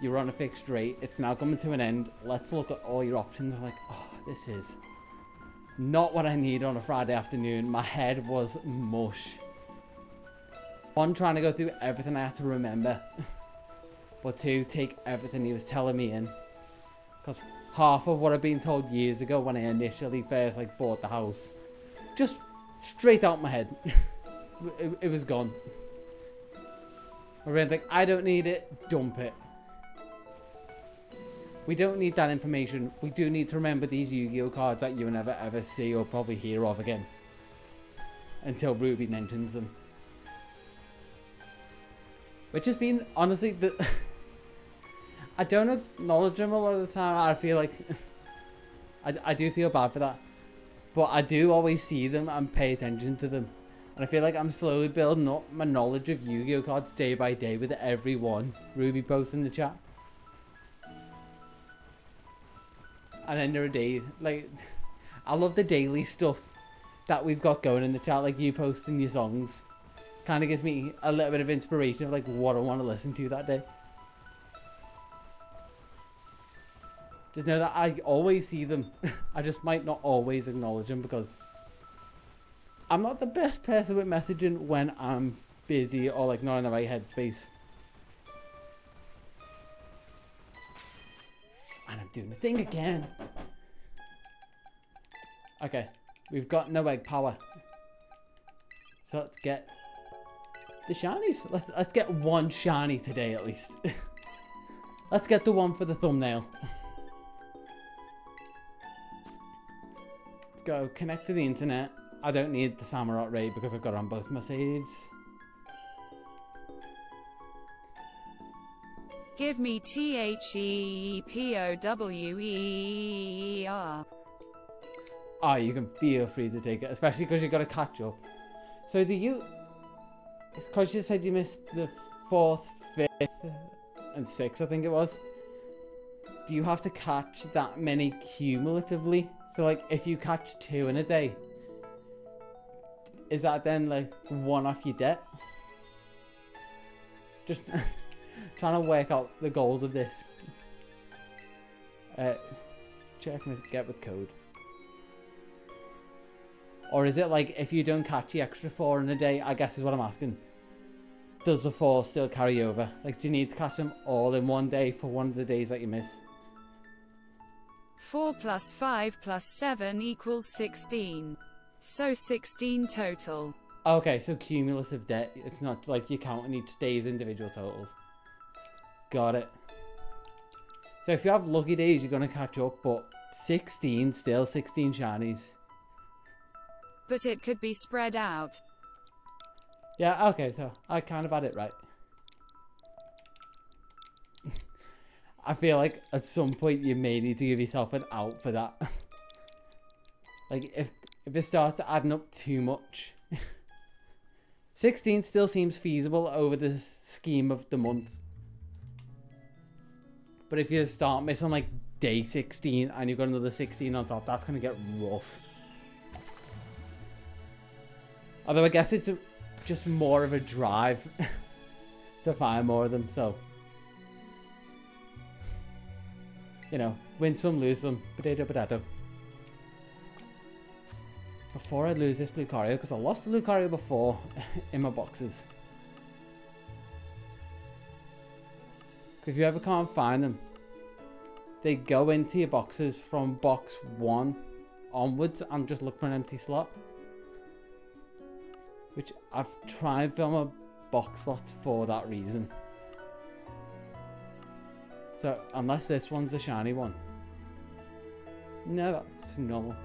You're on a fixed rate. It's now coming to an end. Let's look at all your options. I'm like, oh, this is not what I need on a Friday afternoon. My head was mush. One, trying to go through everything I had to remember. But two, take everything he was telling me in. Because half of what I've been told years ago when I initially first bought the house, just straight out my head. It was gone. My brain's like, I don't need it, dump it. We don't need that information. We do need to remember these Yu-Gi-Oh cards that you'll never ever see or probably hear of again. Until Ruby mentions them. Which has been, honestly, I don't acknowledge them a lot of the time. I feel like I do feel bad for that. But I do always see them and pay attention to them. And I feel like I'm slowly building up my knowledge of Yu-Gi-Oh cards day by day with every one Ruby posts in the chat. And then there are days, like, I love the daily stuff that we've got going in the chat, like you posting your songs. Kind of gives me a little bit of inspiration of like what I want to listen to that day. Just know that I always see them. I just might not always acknowledge them because I'm not the best person with messaging when I'm busy or like not in the right headspace. And I'm doing the thing again. Okay, we've got no egg power. So let's get the shinies. Let's get one shiny today at least. Let's get the one for the thumbnail. Let's go connect to the internet. I don't need the Samurott raid because I've got it on both my saves. Give me THEPOWER. Oh, you can feel free to take it, especially because you've got to catch up. So do you... It's because you said you missed the 4th, 5th, and 6th, I think it was. Do you have to catch that many cumulatively? So, like, if you catch 2 in a day, is that then, like, 1 off your debt? Just trying to work out the goals of this. Check my get with code. Or is it like, if you don't catch the extra 4 in a day, I guess is what I'm asking. Does the 4 still carry over? Like, do you need to catch them all in one day for one of the days that you miss? 4 plus 5 plus 7 equals 16. So 16 total. Okay, so cumulative debt. It's not like you're counting each day's individual totals. Got it. So if you have lucky days, you're going to catch up, but 16, still 16 shinies. But it could be spread out. Yeah, okay, so I kind of had it right. I feel like at some point you may need to give yourself an out for that. Like, if it starts adding up too much. 16 still seems feasible over the scheme of the month. But if you start missing like day 16 and you've got another 16 on top, that's going to get rough. Although I guess it's just more of a drive to find more of them, so... You know, win some, lose some. Potato, potato. Before I lose this Lucario, because I lost the Lucario before in my boxes. If you ever can't find them, they go into your boxes from box 1 onwards and just look for an empty slot. Which I've tried to film a box slot for that reason. So, unless this one's a shiny one. No, that's normal.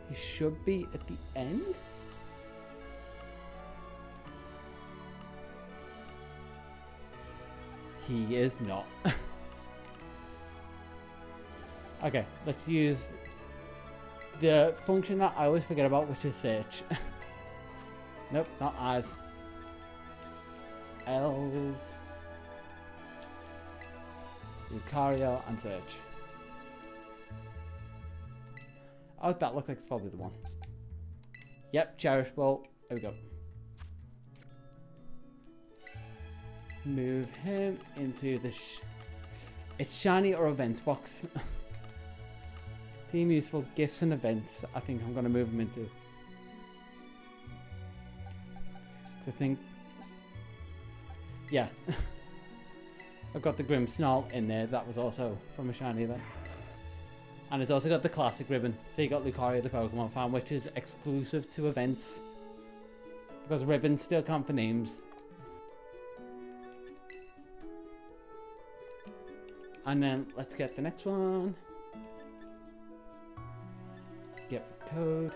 He should be at the end. He is not. Okay, let's use the function that I always forget about, which is search. Nope, not as. L's. Lucario and search. Oh, that looks like it's probably the one. Yep, Cherish Ball. There we go. Move him into the... It's shiny or events box. Team useful gifts and events. I think I'm going to move him into. I think... Yeah. I've got the Grimmsnarl in there. That was also from a shiny event. And it's also got the classic ribbon. So you got Lucario the Pokemon fan, which is exclusive to events. Because ribbons still count for names. And then let's get the next one. Get the code.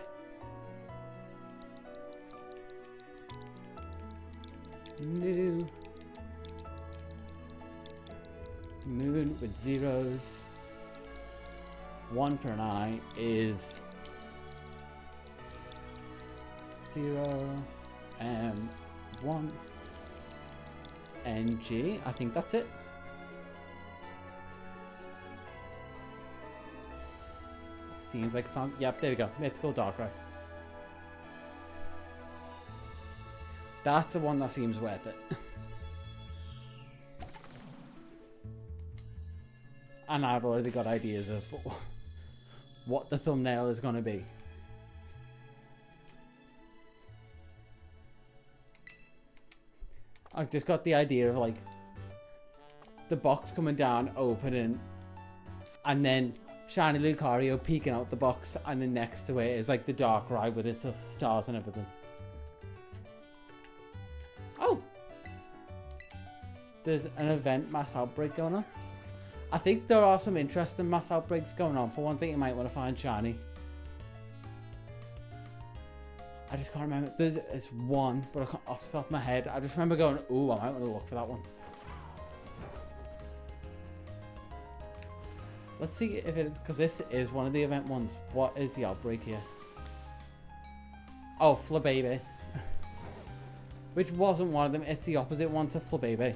New. Moon with zeros. 1 for an eye is 0 1 NG. I think that's it. Seems like it's not. Yep, there we go. Mythical Darkrai. That's the one that seems worth it. And I've already got ideas of what the thumbnail is going to be. I've just got the idea of like the box coming down, opening, and then shiny Lucario peeking out the box, and then next to it is like the Darkrai with its stars and everything. Oh! There's an event mass outbreak going on. I think there are some interesting mass outbreaks going on for ones that you might want to find shiny. I just can't remember. There's one, but I can't, off the top of my head, I just remember going, ooh, I might want to look for that one. Let's see if it, because this is one of the event ones. What is the outbreak here? Oh, Flabébé. Which wasn't one of them. It's the opposite one to Flabébé.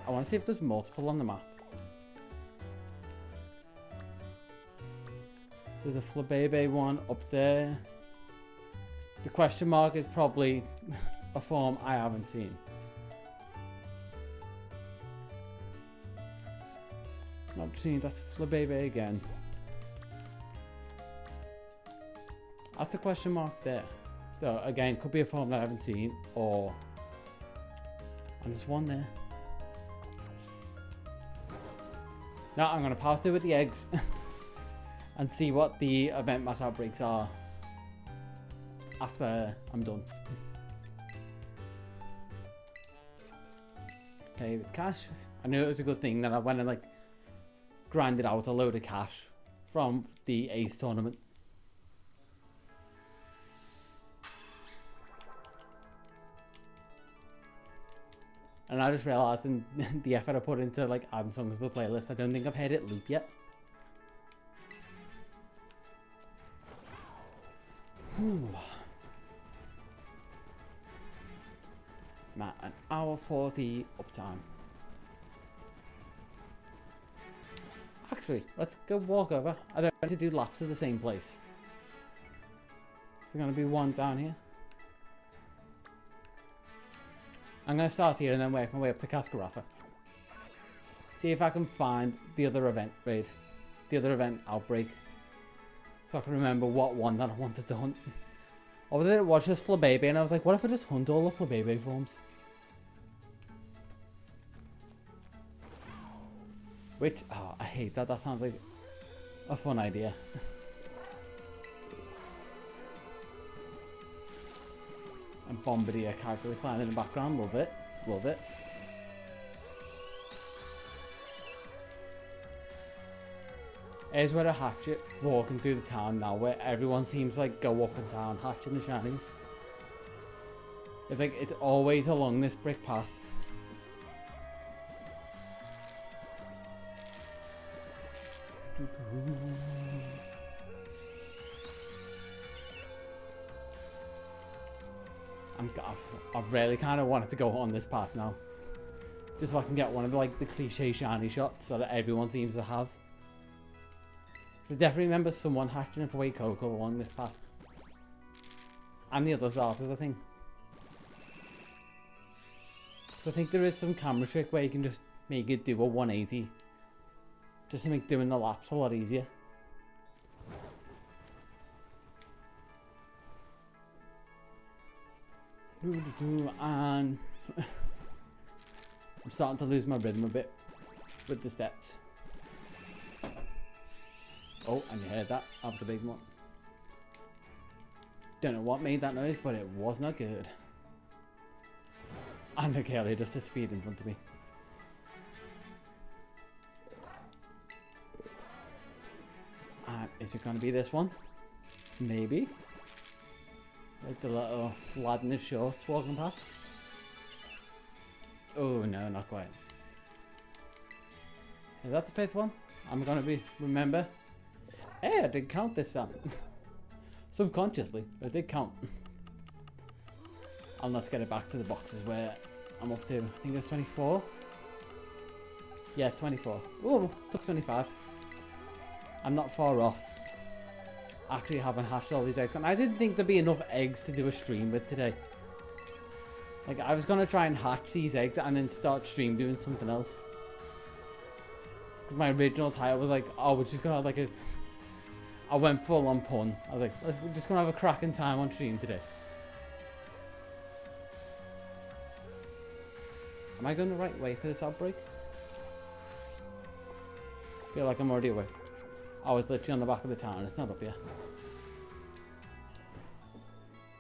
I want to see if there's multiple on the map. There's a Flabébé one up there. The question mark is probably a form I haven't seen. Not seen. That's Flabébé again. That's a question mark there. So again, could be a form that I haven't seen, or and there's one there. Now I'm gonna power through with the eggs and see what the event mass outbreaks are after I'm done. Okay, with cash. I knew it was a good thing that I went and like grinded out a load of cash from the Ace tournament. And I just realised in the effort I put into like adding songs to the playlist, I don't think I've heard it loop yet. Whew. Man, an hour 40 uptime. Actually, let's go walk over. I don't want to do laps of the same place. Is there going to be one down here? I'm going to start here and then work my way up to Cascarafa. See if I can find the other event raid. The other event outbreak. So I can remember what one that I wanted to hunt. Or whether it was just Flabébé and I was like, what if I just hunt all the Flabébé forms? Which, oh, I hate that. That sounds like a fun idea. And Bombardier casually flying in the background. Love it. Love it. Here's where a hatchet walking through the town now, where everyone seems like go up and down hatching the shinies. It's like it's always along this brick path. I really kind of wanted to go on this path now, just so I can get one of the, like the cliche shiny shots so that everyone seems to have. So I definitely remember someone hatching for White Cocoa along this path, and the other starters, I think. So I think there is some camera trick where you can just make it do a 180, just to make doing the laps a lot easier. And I'm starting to lose my rhythm a bit with the steps. Oh, and you heard that? That was a big one. Don't know what made that noise, but it was not good. And a Kelly just at speed in front of me. And is it going to be this one? Maybe. Like the little lad in his shorts walking past. Oh no, not quite. Is that the 5th one? I'm gonna remember. Hey, I did count this time. Subconsciously, but I did count. And let's get it back to the boxes where I'm up to. I think it's 24. Yeah, 24. Oh, took 25. I'm not far off. Actually having hatched all these eggs. And I didn't think there'd be enough eggs to do a stream with today. Like, I was gonna try and hatch these eggs and then start stream doing something else. Because my original title was like, oh, we're just gonna have like a... I went full on pun. I was like, we're just gonna have a cracking time on stream today. Am I going the right way for this outbreak? I feel like I'm already awake. Oh, it's literally on the back of the town. It's not up here.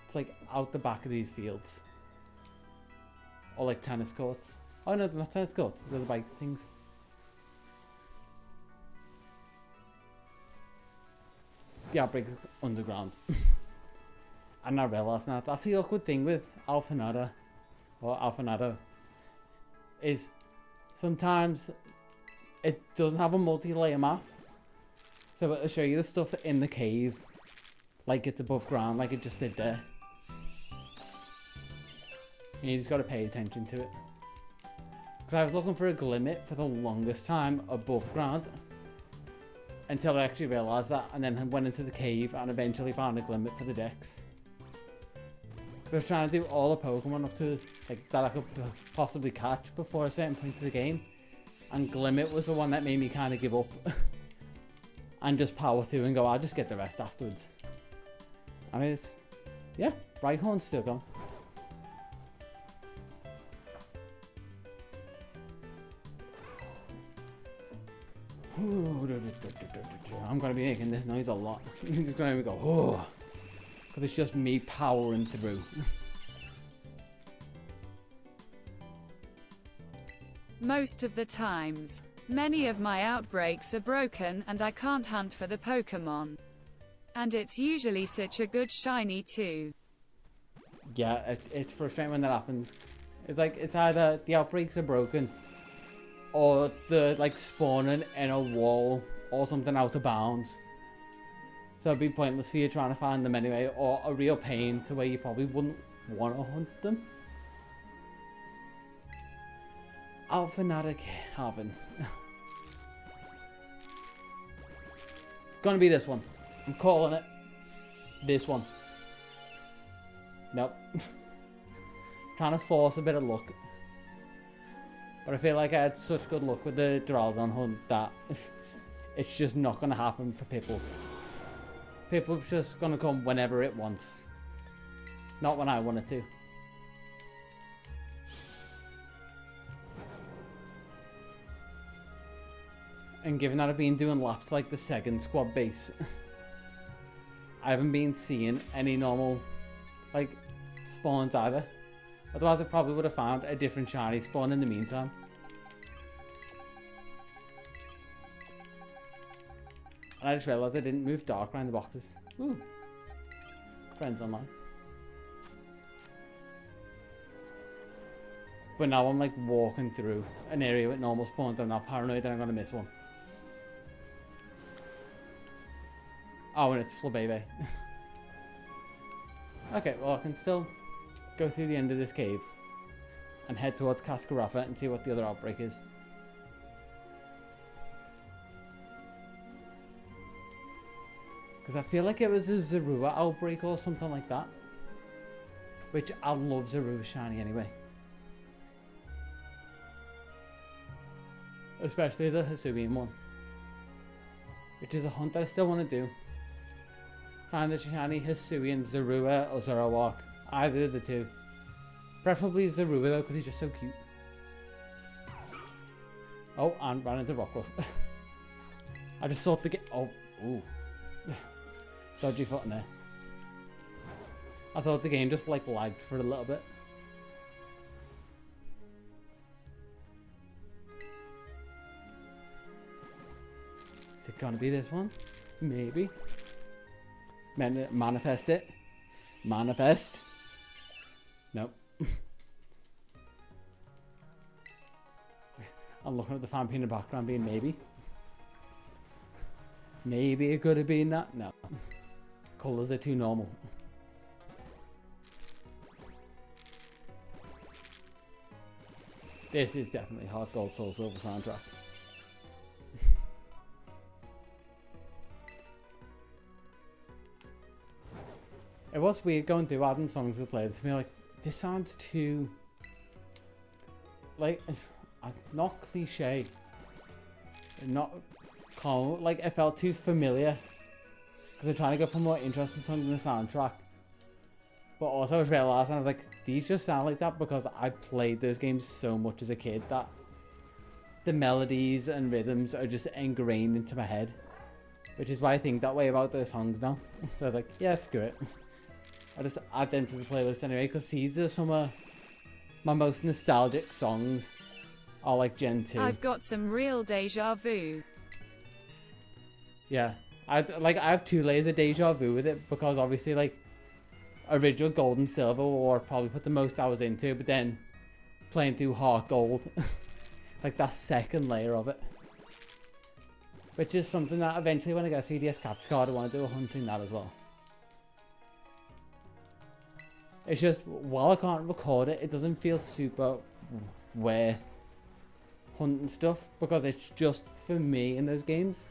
It's like out the back of these fields. Or like tennis courts. Oh no, they're not tennis courts. They're the bike things. The outbreak is underground. And I realised now, that's the awkward thing with Alphanado. Or Alphanado. Is sometimes it doesn't have a multi-layer map. So it'll show you the stuff in the cave. Like it's above ground, like it just did there. And you just got to pay attention to it. Because I was looking for a glimmet for the longest time above ground. Until I actually realised that. And then went into the cave and eventually found a glimmet for the decks. Because I was trying to do all the Pokemon up to like that I could possibly catch before a certain point of the game. And Glimmet was the one that made me kind of give up. And just power through and go, I'll just get the rest afterwards. I mean, it's... Yeah, Rhyhorn's still gone. I'm going to be making this noise a lot. I'm just going to go, oh. Because it's just me powering through. Most of the times. Many of my outbreaks are broken and I can't hunt for the Pokemon. And it's usually such a good shiny too. Yeah, it's frustrating when that happens. It's like, it's either the outbreaks are broken or the like spawning in a wall or something out of bounds. So it'd be pointless for you trying to find them anyway, or a real pain to where you probably wouldn't want to hunt them. Alphanatic Haven. It's gonna be this one. I'm calling it. This one. Nope. Trying to force a bit of luck. But I feel like I had such good luck with the Duraludon hunt that it's just not gonna happen for people. People are just gonna come whenever it wants. Not when I want it to. And given that I've been doing laps like the second squad base, I haven't been seeing any normal, like, spawns either. Otherwise I probably would have found a different shiny spawn in the meantime. And I just realised I didn't move dark around the boxes. Ooh. Friends online. But now I'm like walking through an area with normal spawns. I'm not paranoid that I'm going to miss one. Oh, and it's Flabébé. Okay, well I can still go through the end of this cave and head towards Cascarafa and see what the other outbreak is. Because I feel like it was a Zorua outbreak or something like that. Which I love Zorua shiny anyway. Especially the Hisuian one. Which is a hunt that I still want to do. Find a shiny Hisuian Zorua or Zoroark. Either of the two. Preferably Zorua though, because he's just so cute. Oh, and ran into Rockruff. I just thought the game. Oh, ooh. Dodgy foot in there. I thought the game just like lagged for a little bit. Is it gonna be this one? Maybe. Manifest it. Manifest. Nope. I'm looking at the fan paint in the background being maybe. Maybe it could have been that. No. Colours are too normal. This is definitely Heart Gold Soul Silver soundtrack. It was weird going through adding songs to play to me, like, this sounds too, like, not cliche, not common, like, it felt too familiar, because I'm trying to go for more interesting songs in the soundtrack, but also I was realising, I was like, these just sound like that because I played those games so much as a kid that the melodies and rhythms are just ingrained into my head, which is why I think that way about those songs now. So I was like, yeah, screw it. I just add them to the playlist anyway, because these are some of my most nostalgic songs are like Gen 2. I've got some real deja vu. Yeah, I have 2 layers of deja vu with it, because obviously like original Gold and Silver or probably put the most hours into, but then playing through Heart Gold, like that second layer of it, which is something that eventually when I get a 3DS capture card I want to do a hunt in that as well. It's just, while I can't record it, it doesn't feel super worth hunting stuff, because it's just for me in those games.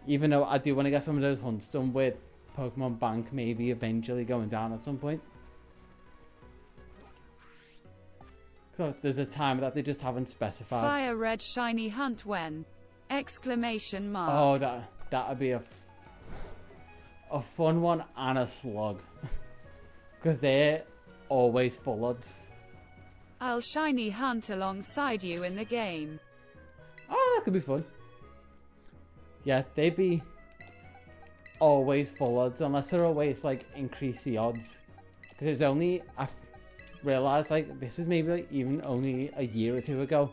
Even though I do want to get some of those hunts done with Pokemon Bank, maybe eventually going down at some point. Because there's a time that they just haven't specified. Fire red shiny hunt when! Exclamation mark. Oh, that'd be a fun one and a slog. Because they're always full odds. I'll shiny hunt alongside you in the game. Oh, that could be fun. Yeah, they'd be always full odds, unless they're always like increase the odds. Because it's only, I realised like this was maybe like even only a year or 2 ago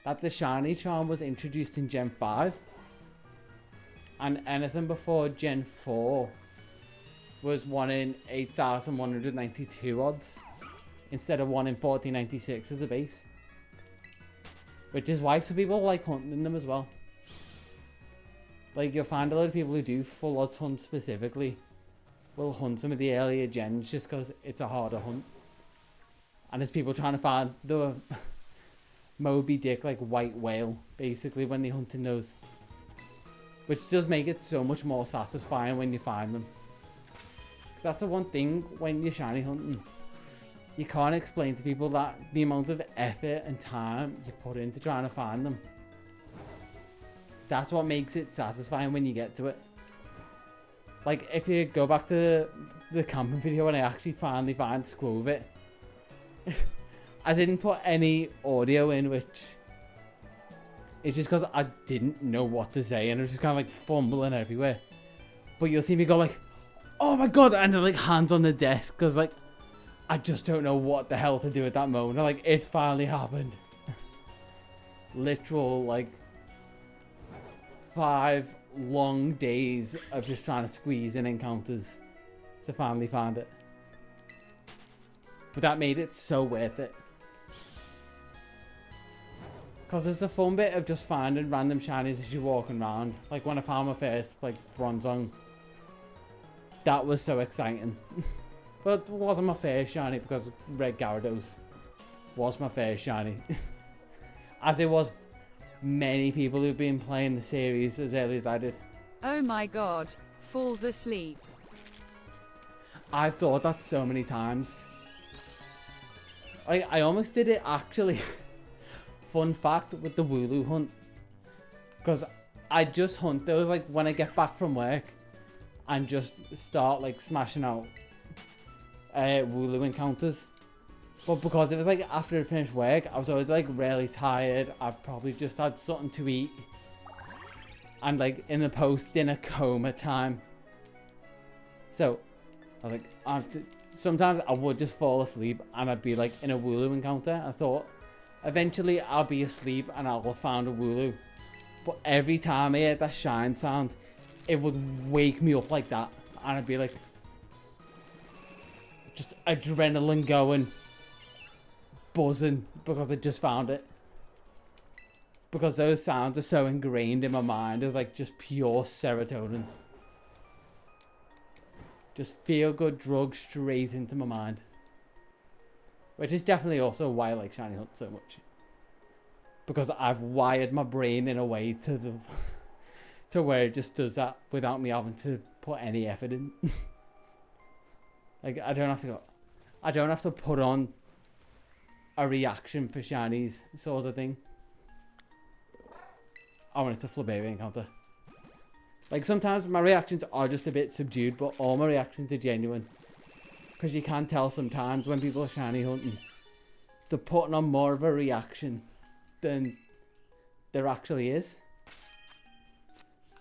that the shiny charm was introduced in Gen 5. And anything before Gen 4 was 1 in 8,192 odds instead of 1 in 1496 as a base, which is why some people like hunting them as well. Like, you'll find a lot of people who do full odds hunt specifically will hunt some of the earlier gens just because it's a harder hunt, and there's people trying to find the Moby Dick like white whale basically when they're hunting those, which does make it so much more satisfying when you find them. That's the one thing when you're shiny hunting, you can't explain to people that the amount of effort and time you put into trying to find them. That's what makes it satisfying when you get to it. Like, if you go back to the camping video when I actually finally find Squovit, I didn't put any audio in, which it's just because I didn't know what to say and I was just kind of like fumbling everywhere. But you'll see me go like, oh my god, and like hands on the desk, because like I just don't know what the hell to do at that moment. Like, it's finally happened. Literal like 5 long days of just trying to squeeze in encounters to finally find it. But that made it so worth it. Because there's a fun bit of just finding random shinies as you're walking around. Like when I found my first like Bronzong, that was so exciting. But it wasn't my first shiny because Red Gyarados was my first shiny. As it was many people who've been playing the series as early as I did. Oh my god, falls asleep. I've thought that so many times. I almost did it actually. Fun fact with the Wooloo hunt. Because I just hunt those like when I get back from work and just start like smashing out Wooloo encounters. But because it was like after I finished work, I was always like really tired. I probably just had something to eat. And like in the post-dinner coma time. So I was like, sometimes I would just fall asleep and I'd be like in a Wooloo encounter. I thought, eventually I'll be asleep and I'll have found a Wooloo. But every time I heard that shine sound, it would wake me up like that. And I'd be like, just adrenaline going, buzzing because I just found it. Because those sounds are so ingrained in my mind as like just pure serotonin. Just feel good drug straight into my mind. Which is definitely also why I like Shiny Hunt so much. Because I've wired my brain in a way to where it just does that without me having to put any effort in. Like I don't have to put on a reaction for shinies sort of thing. I want it to Flabberry encounter. Like sometimes my reactions are just a bit subdued, but all my reactions are genuine. Because you can tell sometimes when people are shiny hunting, they're putting on more of a reaction than there actually is.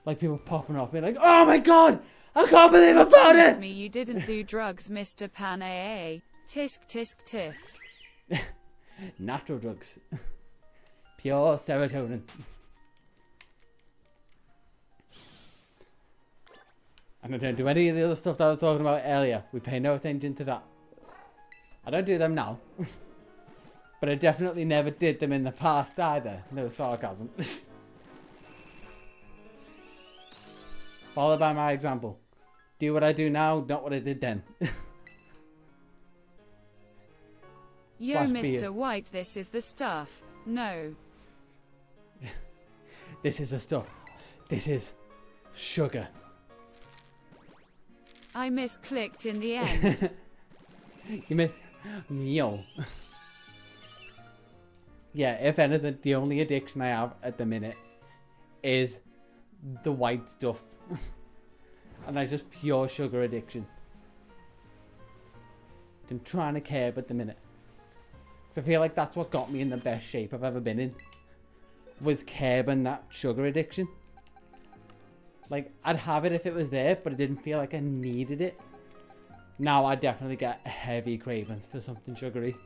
Like people popping off being like, oh my god, I can't believe I found it! Me, you didn't do drugs, Mr. Panaye. Tisk tisk tisk. Natural drugs. Pure serotonin. And I don't do any of the other stuff that I was talking about earlier. We pay no attention to that. I don't do them now. But I definitely never did them in the past either. No sarcasm. Followed by my example. Do what I do now, not what I did then. Yo, Mr. White, this is the stuff. No. This is the stuff. This is sugar. I misclicked in the end. You miss... Yo. Yeah, if anything, the only addiction I have at the minute is the white stuff. And that's just pure sugar addiction. I'm trying to curb at the minute. Because I feel like that's what got me in the best shape I've ever been in. Was curbing that sugar addiction. Like, I'd have it if it was there, but I didn't feel like I needed it. Now I definitely get heavy cravings for something sugary.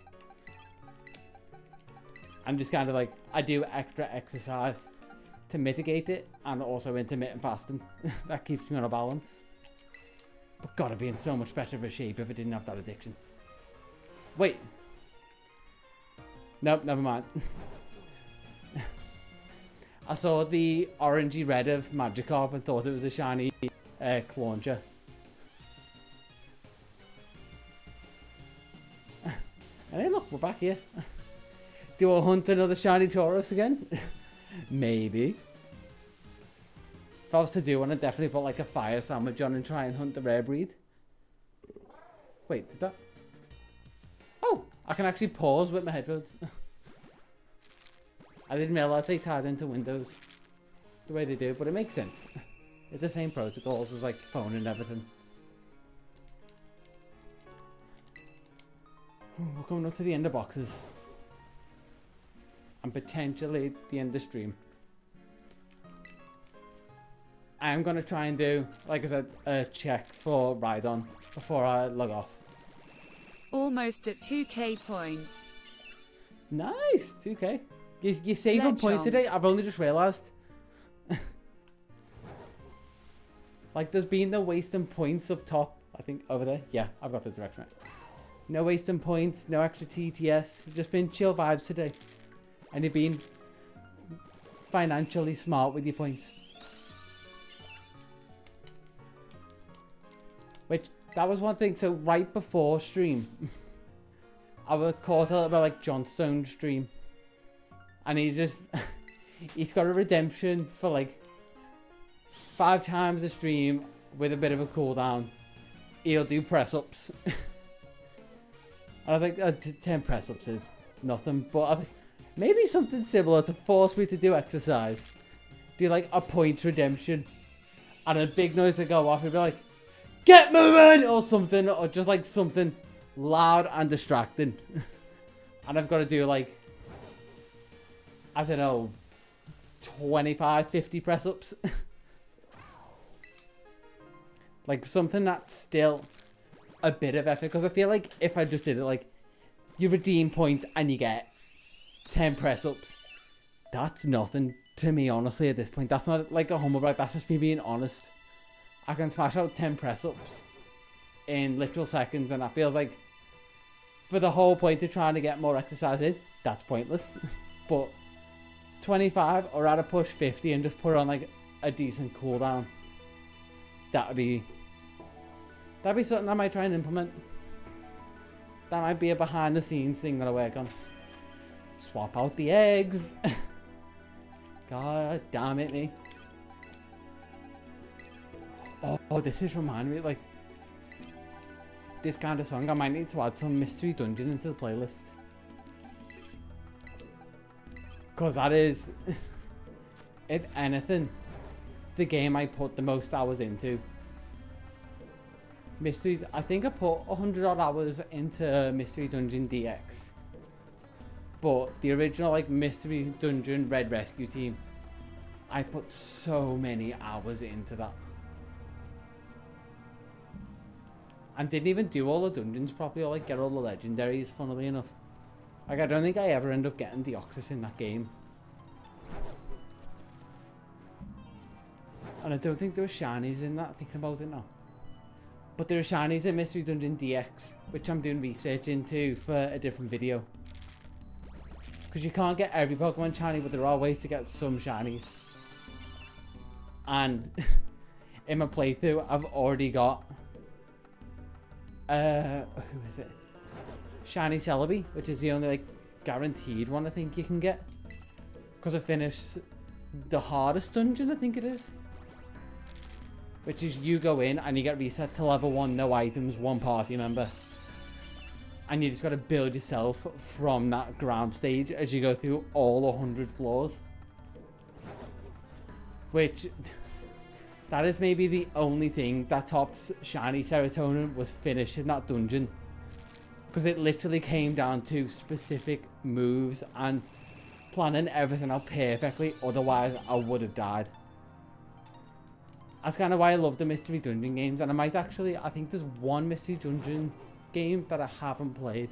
I'm just kind of like, I do extra exercise to mitigate it, and also intermittent fasting. That keeps me on a balance. But gotta be in so much better of a shape if I didn't have that addiction. Wait. Nope, never mind. I saw the orangey red of Magikarp and thought it was a shiny Clauncher. And hey look, we're back here. Do I hunt another shiny Tauros again? Maybe. If I was to do one, I'd definitely put like a fire sandwich on and try and hunt the rare breed. Wait, did that? Oh, I can actually pause with my headphones. I didn't realise they tied into Windows the way they do, but it makes sense. It's the same protocols as like phone and everything. We're coming up to the end of boxes. And potentially the end of stream. I am going to try and do, like I said, a check for Rhydon before I log off. Almost at 2k points. Nice, 2k. You're saving points today? I've only just realised. Like, there's been no wasting points up top, I think, over there. Yeah, I've got the direction right. No wasting points, no extra TTS. Just been chill vibes today. And you've been financially smart with your points. Which, that was one thing. So, right before stream, I was caught a little bit like Johnstone's stream. And he's got a redemption for like 5 times a stream with a bit of a cooldown. He'll do press-ups. And I think 10 press-ups is nothing. But I think maybe something similar to force me to do exercise. Do like a point redemption. And a big noise will go off and be like, get moving! Or something. Or just like something loud and distracting. And I've got to do like, I don't know, 25, 50 press-ups. Like something that's still a bit of effort. Because I feel like if I just did it, like, you redeem points and you get 10 press-ups. That's nothing to me, honestly, at this point. That's not like a humble brag. That's just me being honest. I can smash out 10 press-ups in literal seconds. And that feels like, for the whole point of trying to get more exercise in, that's pointless. But 25 or at a push 50 and just put on like a decent cooldown. That'd be something I might try and implement. That might be a behind the scenes thing that I work on. Swap out the eggs. God damn it, me. Oh, this is reminding me, like, this kind of song. I might need to add some mystery dungeon into the playlist. Because that is, if anything, the game I put the most hours into. Mystery, I think I put 100 odd hours into Mystery Dungeon DX. But the original, like, Mystery Dungeon Red Rescue Team, I put so many hours into that. And didn't even do all the dungeons properly, or like get all the legendaries, funnily enough. Like, I don't think I ever end up getting Deoxys in that game. And I don't think there were shinies in that, thinking about it now. But there are shinies in Mystery Dungeon DX, which I'm doing research into for a different video. Because you can't get every Pokemon shiny, but there are ways to get some shinies. And in my playthrough, I've already got... who is it? Shiny Celebi, which is the only like guaranteed one I think you can get. Because I finished the hardest dungeon, I think it is. Which is you go in and you get reset to level 1, no items, 1 party member. And you just got to build yourself from that ground stage as you go through all 100 floors. Which, that is maybe the only thing that tops Shiny Serotonin was finishing that dungeon. Because it literally came down to specific moves and planning everything out perfectly, otherwise I would have died. That's kind of why I love the Mystery Dungeon games, and I might actually, I think there's one Mystery Dungeon game that I haven't played.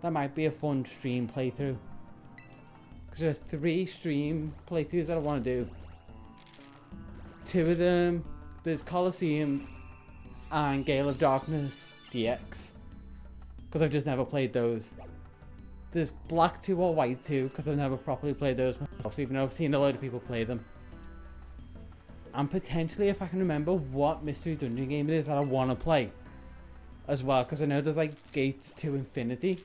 That might be a fun stream playthrough. Because there are 3 stream playthroughs that I want to do. 2 of them, there's Colosseum and Gale of Darkness DX. Because I've just never played those. There's Black 2 or White 2, because I've never properly played those myself, even though I've seen a load of people play them. And potentially, if I can remember what Mystery Dungeon game it is that I want to play as well, because I know there's like Gates to Infinity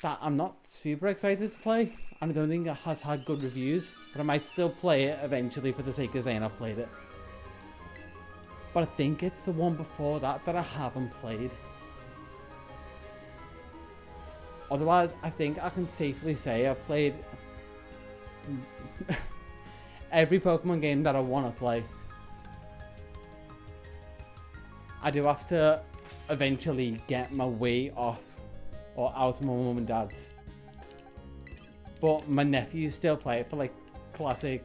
that I'm not super excited to play, and I don't think it has had good reviews, but I might still play it eventually for the sake of saying I've played it. But I think it's the one before that that I haven't played. Otherwise, I think I can safely say I've played every Pokemon game that I want to play. I do have to eventually get my way off or out of my mum and dad's. But my nephews still play it for like classic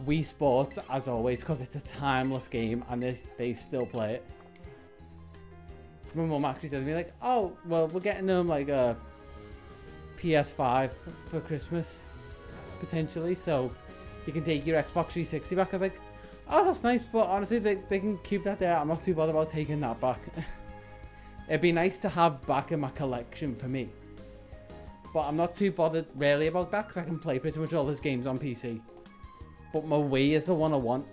Wii Sports as always, because it's a timeless game and they still play it. My mum actually says to me like, oh, well, we're getting them like a PS5 for Christmas, potentially, so you can take your Xbox 360 back. I was like, oh, that's nice, but honestly, they can keep that there. I'm not too bothered about taking that back. It'd be nice to have back in my collection for me. But I'm not too bothered really about that, because I can play pretty much all those games on PC. But my Wii is the one I want.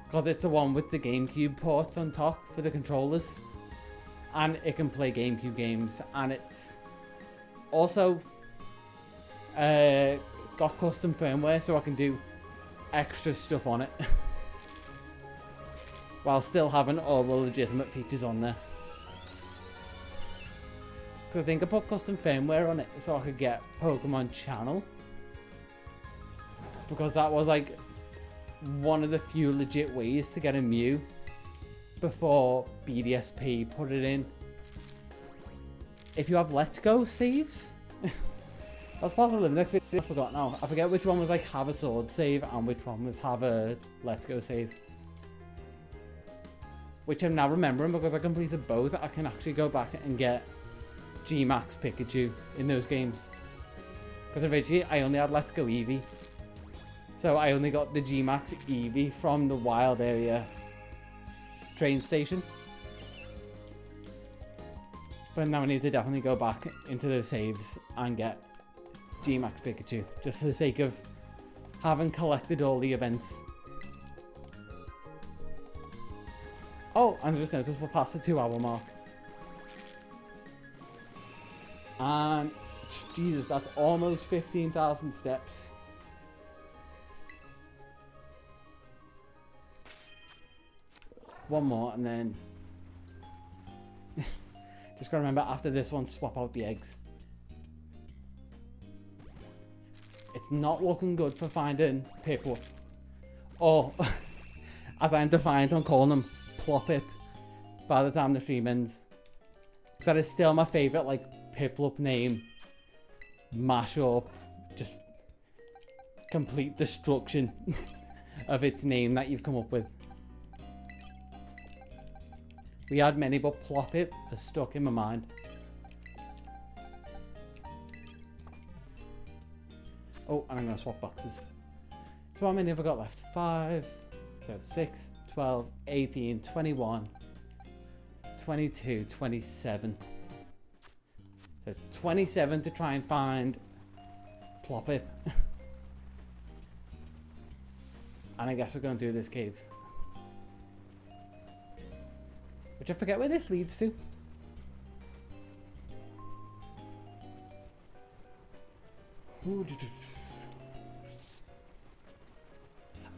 Because it's the one with the GameCube port on top for the controllers. And it can play GameCube games. And it's also got custom firmware, so I can do extra stuff on it. While still having all the legitimate features on there. Because I think I put custom firmware on it so I could get Pokemon Channel. Because that was like one of the few legit ways to get a Mew before BDSP put it in. If you have Let's Go saves. That's part of the next video. I forgot now. I forget which one was like have a sword save and which one was have a Let's Go save. Which I'm now remembering because I completed both. I can actually go back and get G-Max Pikachu in those games. Because originally I only had Let's Go Eevee. So I only got the G-Max Eevee from the Wild Area train station. But now I need to definitely go back into those saves and get G-Max Pikachu, just for the sake of having collected all the events. Oh, and I just noticed we're past the 2-hour mark. And Jesus, that's almost 15,000 steps. One more and then just gotta remember after this one, swap out the eggs. It's not looking good for finding Piplup, or as I'm defiant on calling them, Ploppip, by the time the stream ends. Because that is still my favourite, like, Piplup name. Mash up, just complete destruction of its name that you've come up with. We had many, but Ploppip has stuck in my mind. Oh, and I'm going to swap boxes. So how many have I got left? 5, so 6, 12, 18, 21, 22, 27. So 27 to try and find Ploppip. And I guess we're going to do this cave. Which I forget where this leads to.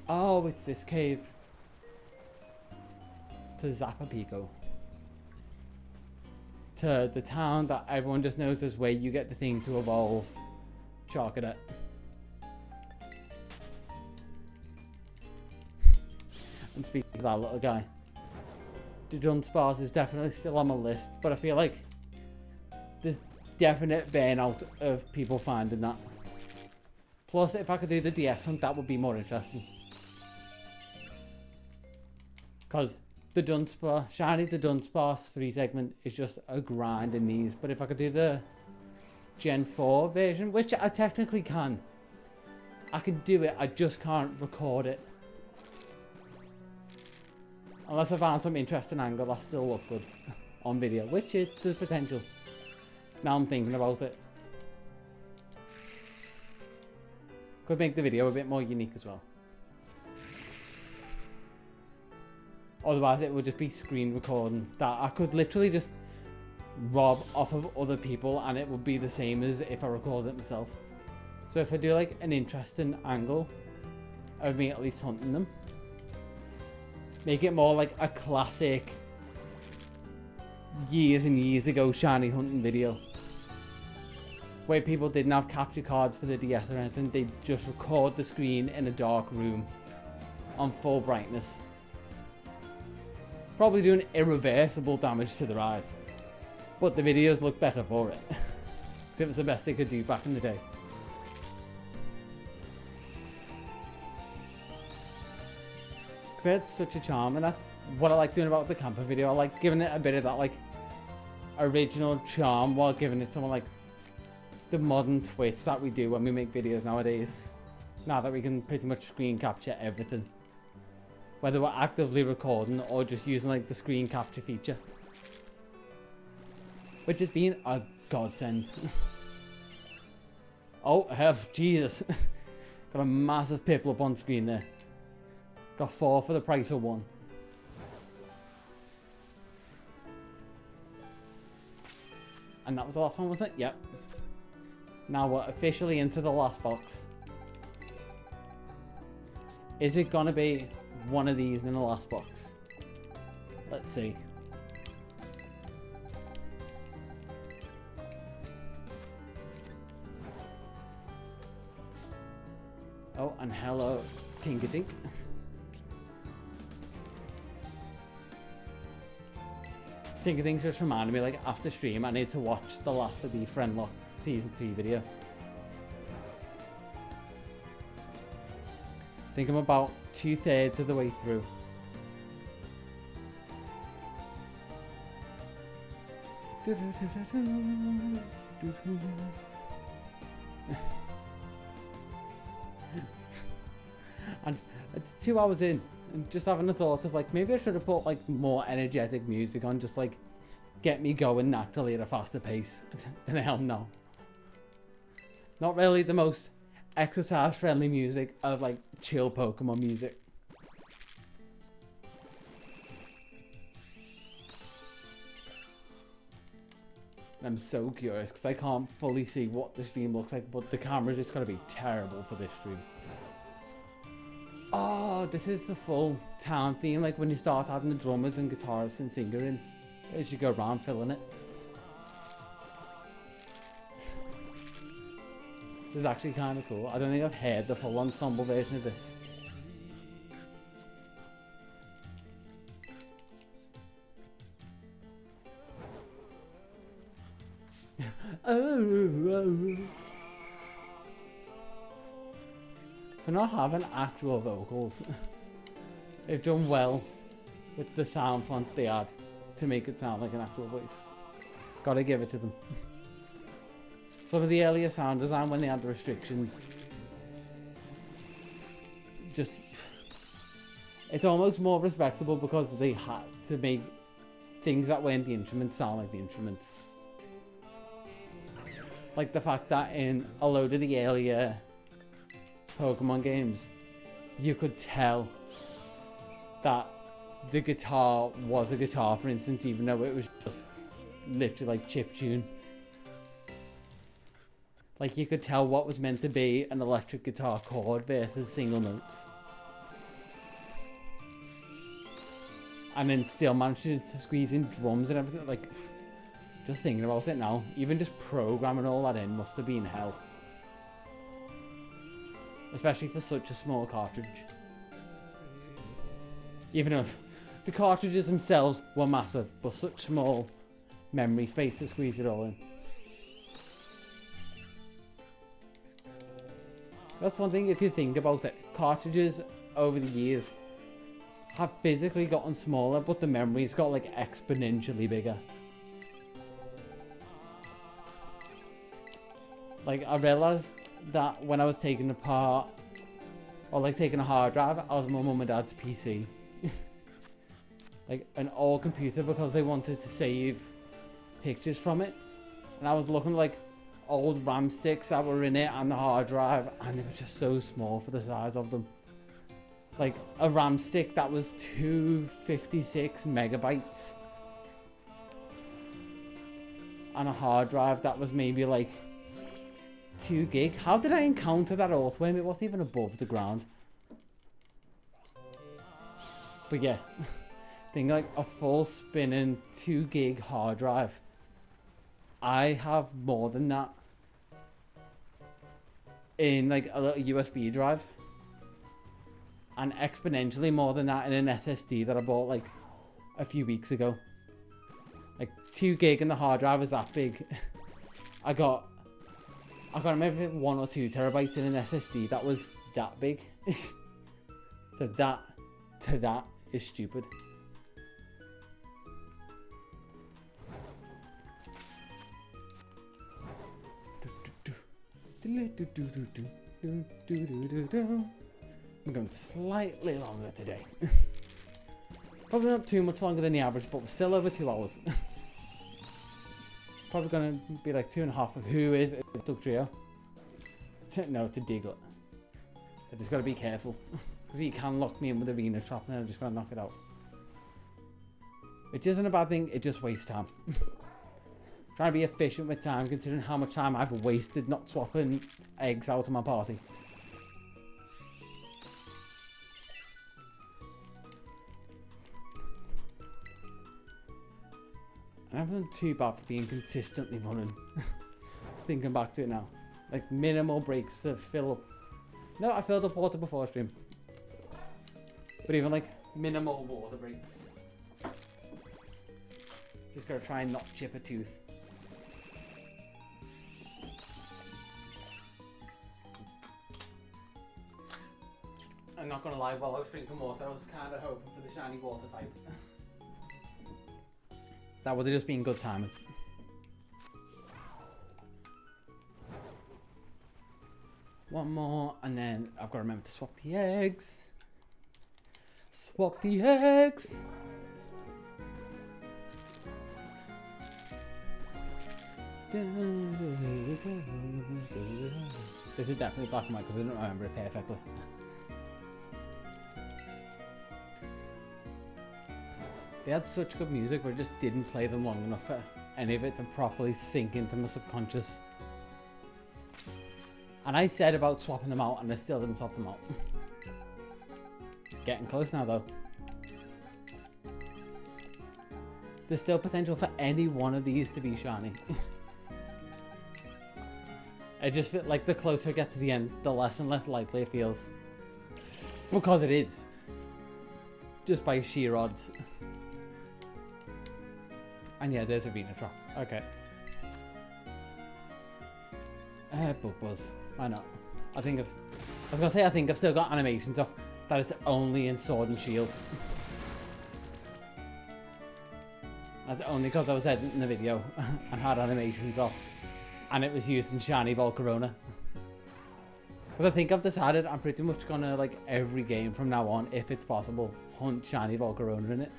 Oh, it's this cave. To Zapapico. To the town that everyone just knows is where you get the thing to evolve Charcadet. And speaking of that little guy, the Dunsparce is definitely still on my list, but I feel like there's definite burnout of people finding that. Plus, if I could do the DS hunt, that would be more interesting. Because the Dunsparce, Shiny to Dunsparce 3 segment is just a grind in these. But if I could do the Gen 4 version, which I technically can, I can do it, I just can't record it. Unless I found some interesting angle that still look good on video, which there's potential. Now I'm thinking about it. Could make the video a bit more unique as well. Otherwise it would just be screen recording that I could literally just rob off of other people and it would be the same as if I recorded it myself. So if I do like an interesting angle of me at least hunting them, make it more like a classic years and years ago shiny hunting video. Where people didn't have capture cards for the DS or anything, they'd just record the screen in a dark room on full brightness. Probably doing irreversible damage to their eyes. But the videos look better for it. Because it was the best they could do back in the day. Because it had such a charm, and that's what I like doing about the camper video. I like giving it a bit of that like original charm while giving it some like the modern twist that we do when we make videos nowadays. Now that we can pretty much screen capture everything. Whether we're actively recording or just using like the screen capture feature. Which has been a godsend. Oh, I have, Jesus. Got a massive Piplup on screen there. Got 4 for the price of 1. And that was the last one, wasn't it? Yep. Now we're officially into the last box. Is it gonna be one of these in the last box? Let's see. Oh, and hello, Tinkatink. Tinkatink's just reminded me, like, after stream, I need to watch the last of the Friendlock Season 3 video. I think I'm about 2/3 of the way through. And it's 2 hours in, and just having the thought of like, maybe I should have put like more energetic music on, just like get me going naturally at a faster pace than I am now. Not really the most exercise friendly music of like chill Pokemon music. I'm so curious because I can't fully see what the stream looks like, but the camera's just gonna be terrible for this stream. Oh, this is the full town theme, like when you start adding the drummers and guitarists and singer in, as you go around filling it. This is actually kind of cool. I don't think I've heard the full ensemble version of this. For not having actual vocals, they've done well with the sound font they add to make it sound like an actual voice. Gotta give it to them. Some of the earlier sound design when they had the restrictions, just, it's almost more respectable because they had to make things that weren't the instruments sound like the instruments. Like the fact that in a load of the earlier Pokemon games, you could tell that the guitar was a guitar, for instance, even though it was just literally like chiptune. Like you could tell what was meant to be an electric guitar chord versus single notes. And then still managed to squeeze in drums and everything. Like, just thinking about it now, even just programming all that in must have been hell. Especially for such a small cartridge. Even though the cartridges themselves were massive, but such small memory space to squeeze it all in. That's one thing if you think about it. Cartridges over the years have physically gotten smaller, but the memory's got like exponentially bigger. Like I realised that when I was taking apart, or like taking a hard drive out of my mum and dad's PC. Like an old computer, because they wanted to save pictures from it. And I was looking at like old RAM sticks that were in it and the hard drive, and they were just so small for the size of them. Like a RAM stick that was 256 megabytes. And a hard drive that was maybe like 2 gig. How did I encounter that earthworm? It wasn't even above the ground. But yeah, I think like a full spinning 2 gig hard drive. I have more than that in like a little USB drive. And exponentially more than that in an SSD that I bought like a few weeks ago. Like 2 gig and the hard drive is that big. I got maybe 1 or 2 terabytes in an SSD that was that big. So that to that is stupid. I'm going slightly longer today. Probably not too much longer than the average, but we're still over 2 hours. Probably going to be like 2.5. Who is it? It's Dugtrio. No, it's a Diglett. I just got to be careful. Because he can lock me in with Arena Trap and I'm just going to knock it out. Which isn't a bad thing, it just wastes time. Trying to be efficient with time, considering how much time I've wasted not swapping eggs out of my party. I haven't done too bad for being consistently running. Thinking back to it now. Like minimal breaks to fill up. No, I filled up water before stream. But even like minimal water breaks. Just gotta try and not chip a tooth. I'm not gonna lie, while I was drinking water, I was kind of hoping for the shiny water type. That would have just been good timing. One more, and then I've got to remember to swap the eggs. Swap the eggs. This is definitely black and white because I don't remember it perfectly. They had such good music, but I just didn't play them long enough for any of it to properly sink into my subconscious. And I said about swapping them out, and I still didn't swap them out. Getting close now, though. There's still potential for any one of these to be shiny. I just feel like the closer I get to the end, the less and less likely it feels. Because it is. Just by sheer odds. And yeah, there's Arena Trap. Okay. Bug Buzz. Why not? I think I was gonna say I think I've still got animations off that it's only in Sword and Shield. That's only because I was editing the video and had animations off, and it was used in Shiny Volcarona. Because I think I've decided I'm pretty much gonna, like, every game from now on, if it's possible, hunt Shiny Volcarona in it.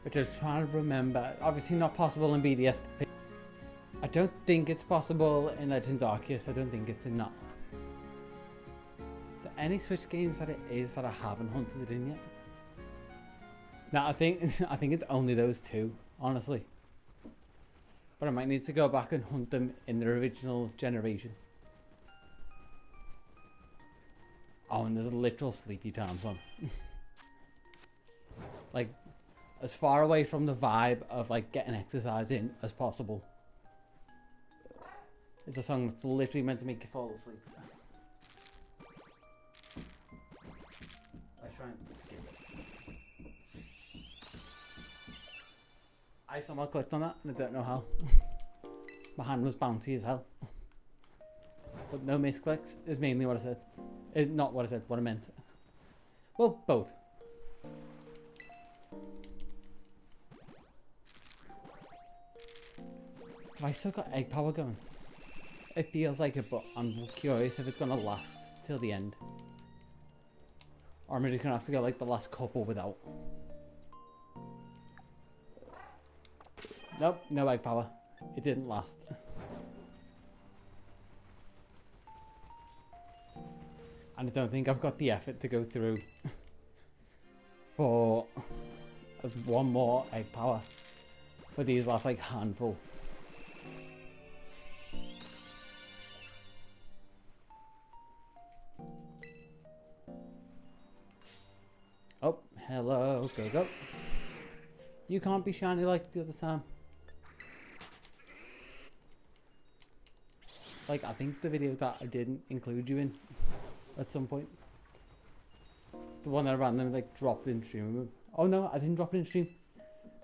Which I was trying to remember. Obviously not possible in BDSP. I don't think it's possible in Legends Arceus. I don't think it's in that. Is there any Switch games that it is that I haven't hunted it in yet? No, I think it's only those two, honestly. But I might need to go back and hunt them in their original generation. Oh, and there's a literal sleepy time song. Like, as far away from the vibe of, like, getting exercise in as possible. It's a song that's literally meant to make you fall asleep. I try and skip it. I somehow clicked on that and I don't know how. My hand was bouncy as hell. But no misclicks is mainly what I said. Not what I said, what I meant. Well, both. Have I still got egg power going? It feels like it, but I'm curious if it's going to last till the end. Or am I just going to have to go like the last couple without? Nope, no egg power. It didn't last. And I don't think I've got the effort to go through for one more egg power for these last like handful. Oh, hello, go. You can't be shiny like the other time. Like, I think the video that I didn't include you in at some point. The one that I randomly like dropped in stream. Oh no, I didn't drop it in stream.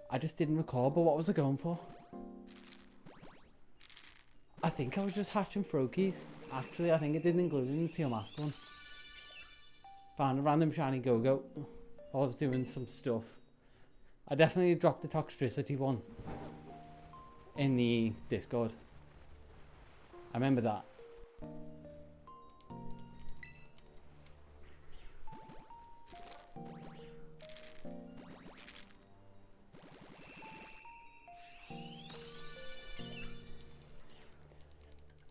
I just didn't recall, but what was I going for? I think I was just hatching Froakies. Actually, I think it didn't include it in the Teal Mask one. Found a random shiny Go-Go while I was doing some stuff. I definitely dropped the Toxtricity one in the Discord. I remember that.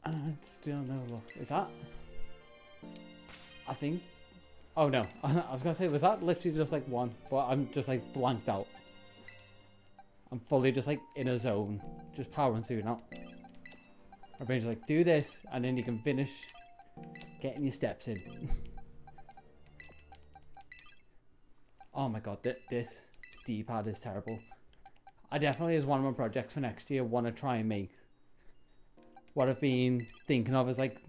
And still no luck. Is that? I think. Oh no, I was gonna say, was that literally just like one? But I'm just like blanked out. I'm fully just like in a zone, just powering through now. My brain's like, do this, and then you can finish getting your steps in. Oh my god, this D-pad is terrible. I definitely, as one of my projects for next year, want to try and make what I've been thinking of as like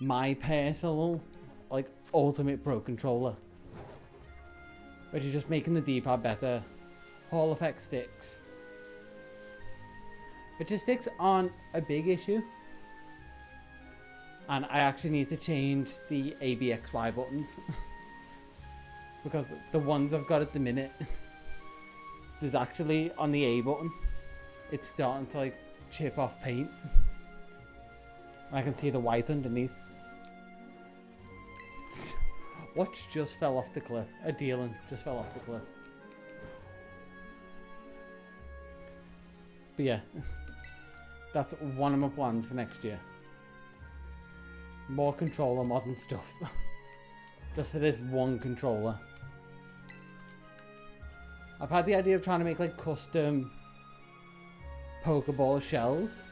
my personal, like, ultimate pro controller. Which is just making the D-pad better. Hall effect sticks. Which is sticks aren't a big issue. And I actually need to change the ABXY buttons. Because the ones I've got at the minute, there's actually, on the A button, it's starting to like chip off paint. And I can see the white underneath. Watch just fell off the cliff. A dealing just fell off the cliff. But yeah, that's one of my plans for next year. More controller modern stuff. Just for this one controller. I've had the idea of trying to make like custom Pokeball shells.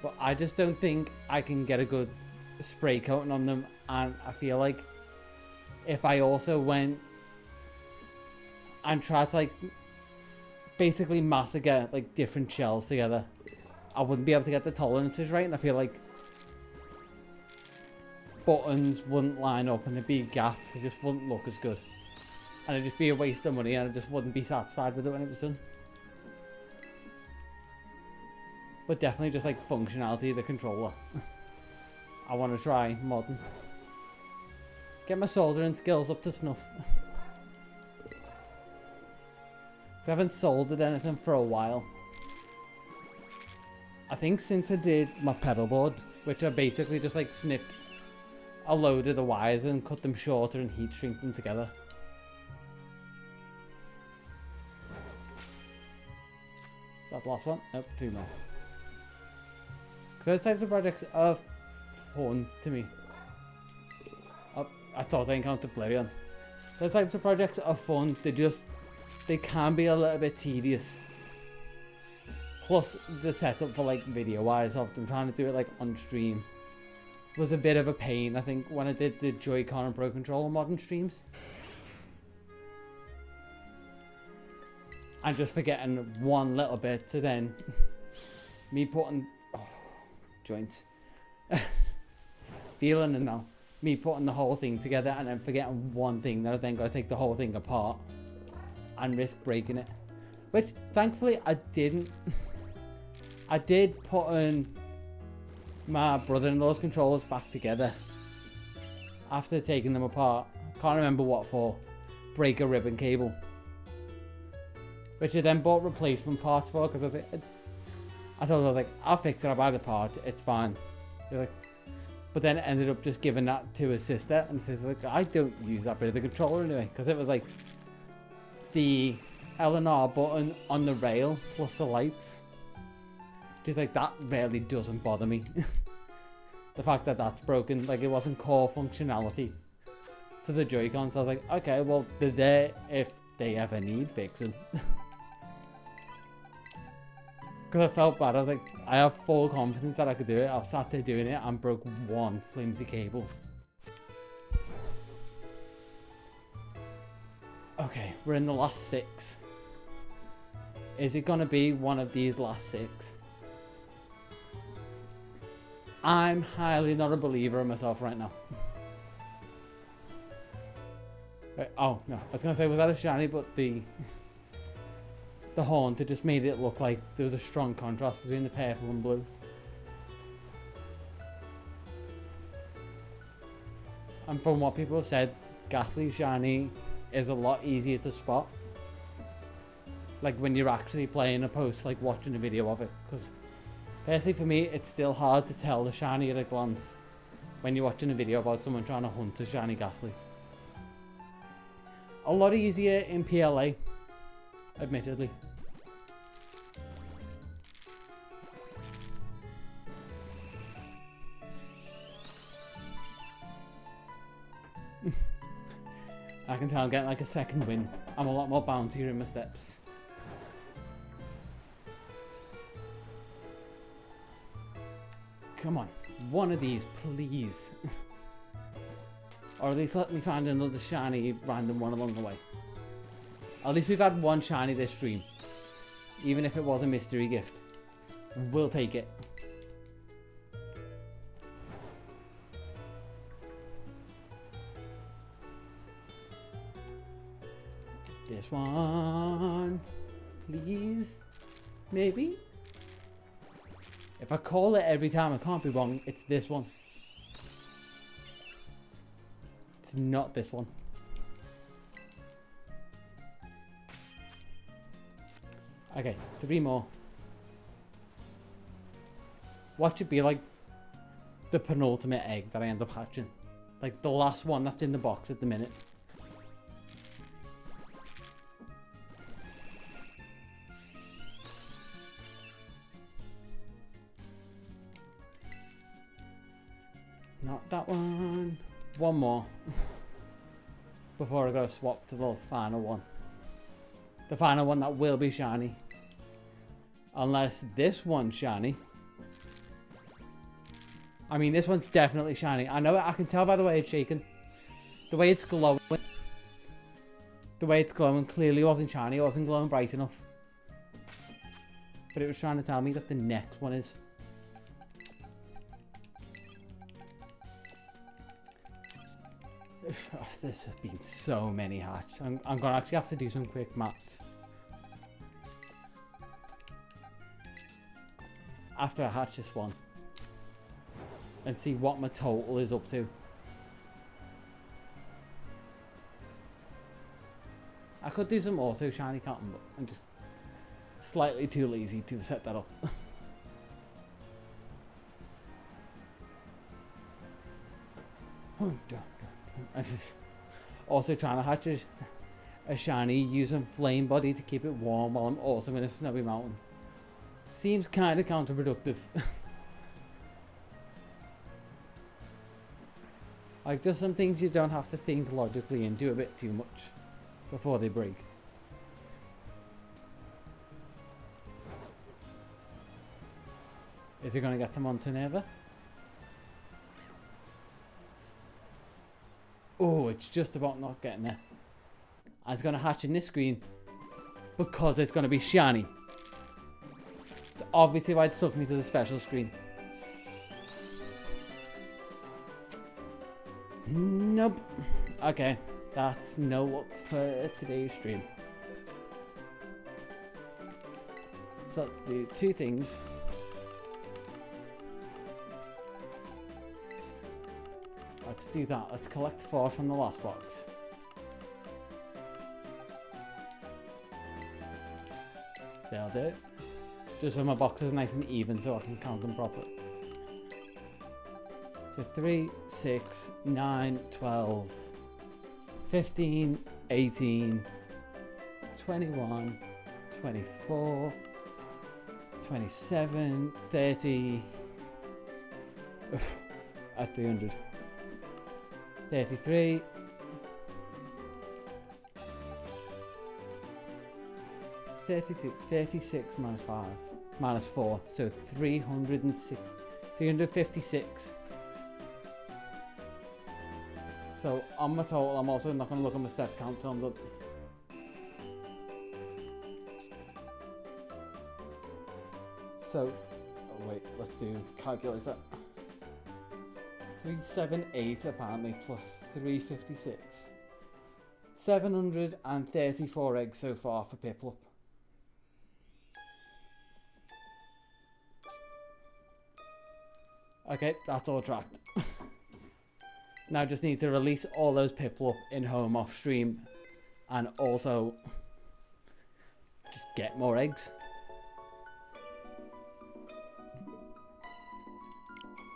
But I just don't think I can get a good spray coating on them. And I feel like if I also went and tried to like basically massacre like different shells together, I wouldn't be able to get the tolerances right. And I feel like buttons wouldn't line up and they'd be gapped. It just wouldn't look as good. And it'd just be a waste of money and I just wouldn't be satisfied with it when it was done. But definitely just like functionality of the controller. I want to try modern. Get my soldering skills up to snuff. I haven't soldered anything for a while. I think since I did my pedal board, which I basically just like snipped a load of the wires and cut them shorter and heat shrink them together. Is that the last one? Nope, 3 more. Those types of projects are fun to me. Oh, I thought I encountered Flareon. Those types of projects are fun. They can be a little bit tedious. Plus, the setup for like video wise of them trying to do it like on stream was a bit of a pain. I think when I did the Joy-Con and Pro Controller modern streams. And just forgetting one little bit to then me putting joints. Feeling it now. Me putting the whole thing together and then forgetting one thing that I then got to take the whole thing apart and risk breaking it. Which thankfully I didn't. I did put in my brother-in-law's controllers back together after taking them apart. Can't remember what for. Break a ribbon cable. Which I then bought replacement parts for because I think I thought I was like, I'll fix it, I'll buy the part, it's fine. Like, but then ended up just giving that to his sister, and his sister's like, I don't use that bit of the controller anyway, because it was like the L and R button on the rail plus the lights. She's like, that really doesn't bother me. The fact that that's broken, like it wasn't core functionality to the Joy-Con, so I was like, okay, well they're there if they ever need fixing. Because I felt bad. I was like, I have full confidence that I could do it. I was sat there doing it and broke one flimsy cable. Okay, we're in the last 6. Is it going to be one of these last 6? I'm highly not a believer in myself right now. Wait, oh, no. I was going to say, was that a shiny? But the Haunter just made it look like there was a strong contrast between the purple and blue. And from what people have said, Ghastly shiny is a lot easier to spot. Like when you're actually playing opposed to like watching a video of it. Because personally for me, it's still hard to tell the shiny at a glance when you're watching a video about someone trying to hunt a shiny Ghastly. A lot easier in PLA, admittedly. I can tell I'm getting like a second win. I'm a lot more bountier in my steps. Come on, one of these, please. Or at least let me find another shiny random one along the way. At least we've had one shiny this stream. Even if it was a mystery gift. We'll take it. This one, please, maybe? If I call it every time, I can't be wrong, it's this one. It's not this one. Okay, 3 more. What should be like the penultimate egg that I end up hatching? Like the last one that's in the box at the minute. Not that one. One more. Before I go swap to the final one. The final one that will be shiny. Unless this one's shiny. I mean, this one's definitely shiny. I know, I can tell by the way it's shaking. The way it's glowing. The way it's glowing clearly wasn't shiny. It wasn't glowing bright enough. But it was trying to tell me that the next one is. Oh, this has been so many hatches. I'm going to actually have to do some quick maths. After I hatch this one. And see what my total is up to. I could do some auto shiny counting, but I'm just slightly too lazy to set that up. I'm just also trying to hatch a shiny using flame body to keep it warm while I'm also in a snowy mountain. Seems kind of counterproductive. Like, just some things you don't have to think logically and do a bit too much before they break. Is it going to get to Montenegro? Oh, it's just about not getting there. And it's going to hatch in this screen because it's going to be shiny. It's obviously why it took me to the special screen. Nope. Okay, that's no luck for today's stream. So let's do two things. Let's do that. Let's collect 4 from the last box. That'll do it. Just so my box is nice and even so I can count them properly. So 3, 6, 9, 12, 15, 18, 21, 24, 27, 30, at 300, 33, 32, 36 minus 5, minus 4, so 306, 356. So on my total, I'm also not going to look at my step count till I'm done. So, oh wait, let's do calculator. 378 apparently plus 356. 734 eggs so far for Piplup. Okay, that's all tracked. Now I just need to release all those Piplup in home off stream and also just get more eggs.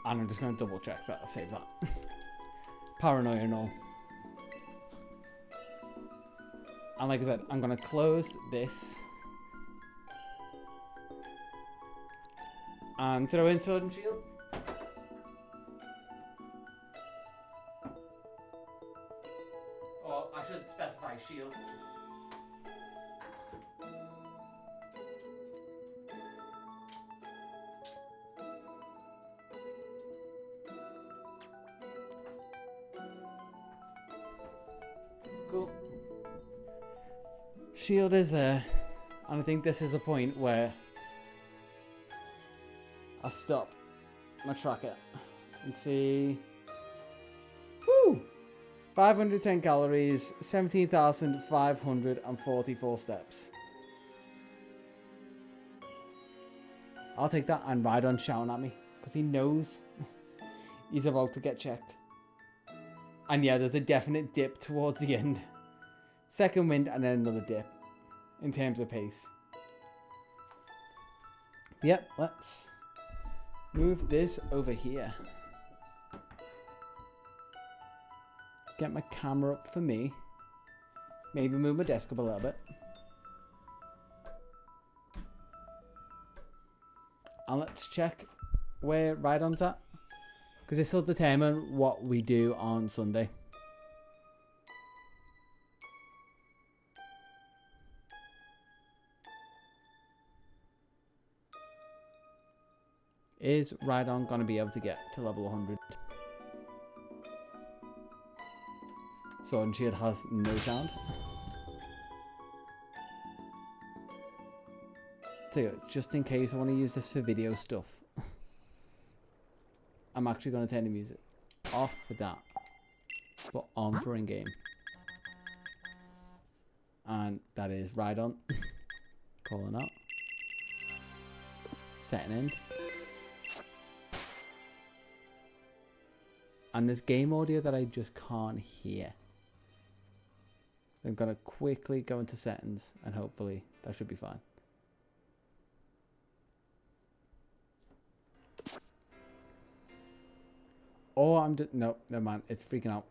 And I'm just going to double check that, I'll save that. Paranoia and all. And like I said, I'm going to close this and throw in Sword and Shield. Or I should specify shield. Cool. Shield is there, and I think this is a point where I'll stop my tracker and see. Woo! 510 calories, 17,544 steps. I'll take that, and Rhydon's shouting at me because he knows he's about to get checked. And yeah, there's a definite dip towards the end. Second wind and then another dip in terms of pace. Yep, let's move this over here. Get my camera up for me. Maybe move my desk up a little bit. And let's check where Rhydon's at. Because this will determine what we do on Sunday. Is Rhydon going to be able to get to level 100? Sword and Shield has no sound. So just in case I want to use this for video stuff, I'm actually going to turn the music off for that, but on for in-game. And that is Rhydon. Calling out. Setting in. And there's game audio that I just can't hear. I'm going to quickly go into settings and hopefully that should be fine. Oh, I'm just... No, never mind. It's freaking out.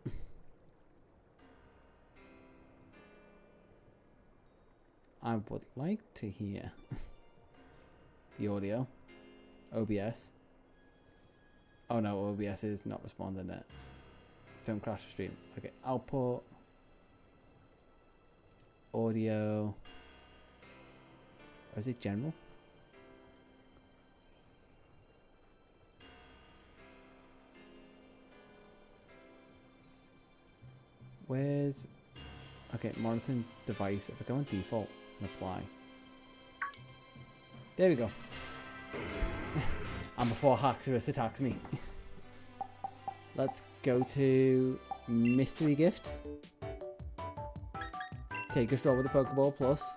I would like to hear the audio. OBS. Oh no, OBS is not responding there. Don't crash the stream. Okay, output. Audio. Or is it general? Where's... Okay, monitoring device. If I go on default and apply. There we go. And before Haxorus attacks me. Let's go to Mystery Gift. Take a stroll with the Pokeball Plus.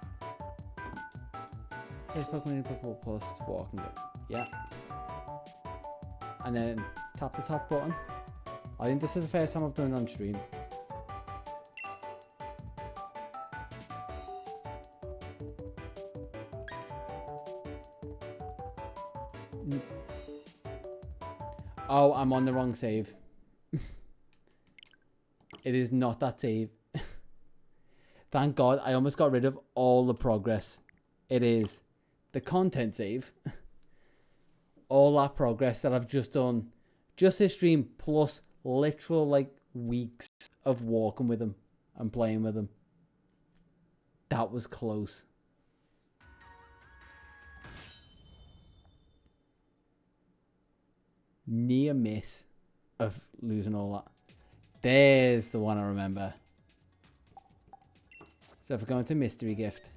There's Pokemon in Pokeball Plus. It's walking it. Yeah. And then tap the top button. I think this is the first time I've done it on stream. Oh, I'm on the wrong save. It is not that save. Thank God, I almost got rid of all the progress. It is the content save. All that progress that I've just done. Just this stream plus literal like weeks of walking with him and playing with him. That was close. Near miss of losing all that. There's the one I remember. So if I go into Mystery Gift,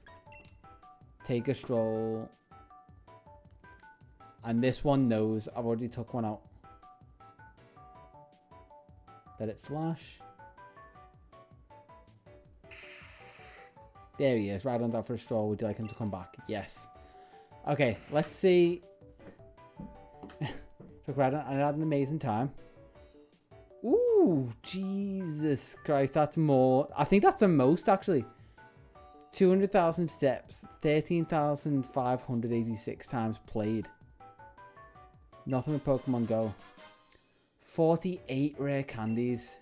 take a stroll, and this one knows I've already took one out. Let it flash. There he is, right on that for a stroll. Would you like him to come back? Yes. Okay, let's see. Took Rhydon and I had an amazing time. Ooh, Jesus Christ, that's more. I think that's the most actually. 200,000 steps, 13,586 times played. Nothing with Pokemon Go. 48 rare candies.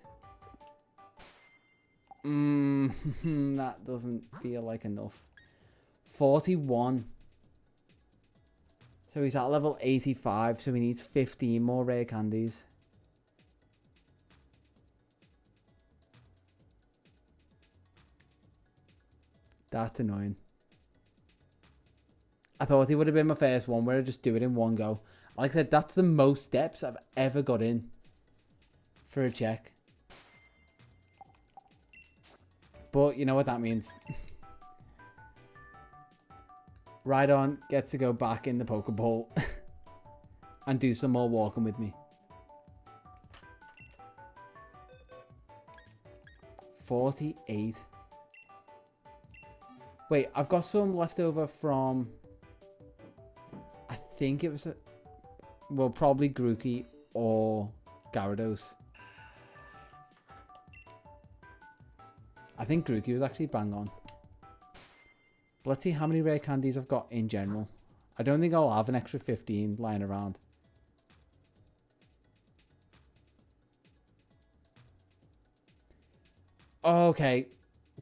That doesn't feel like enough. 41. So he's at level 85, so he needs 15 more rare candies. That's annoying. I thought he would have been my first one where I just do it in one go. Like I said, that's the most steps I've ever got in for a check. But you know what that means. Rhydon gets to go back in the Pokeball and do some more walking with me. 48. Wait, I've got some left over from... I think it was... well, probably Grookey or Gyarados. I think Grookey was actually bang on. But let's see how many rare candies I've got in general. I don't think I'll have an extra 15 lying around. Okay.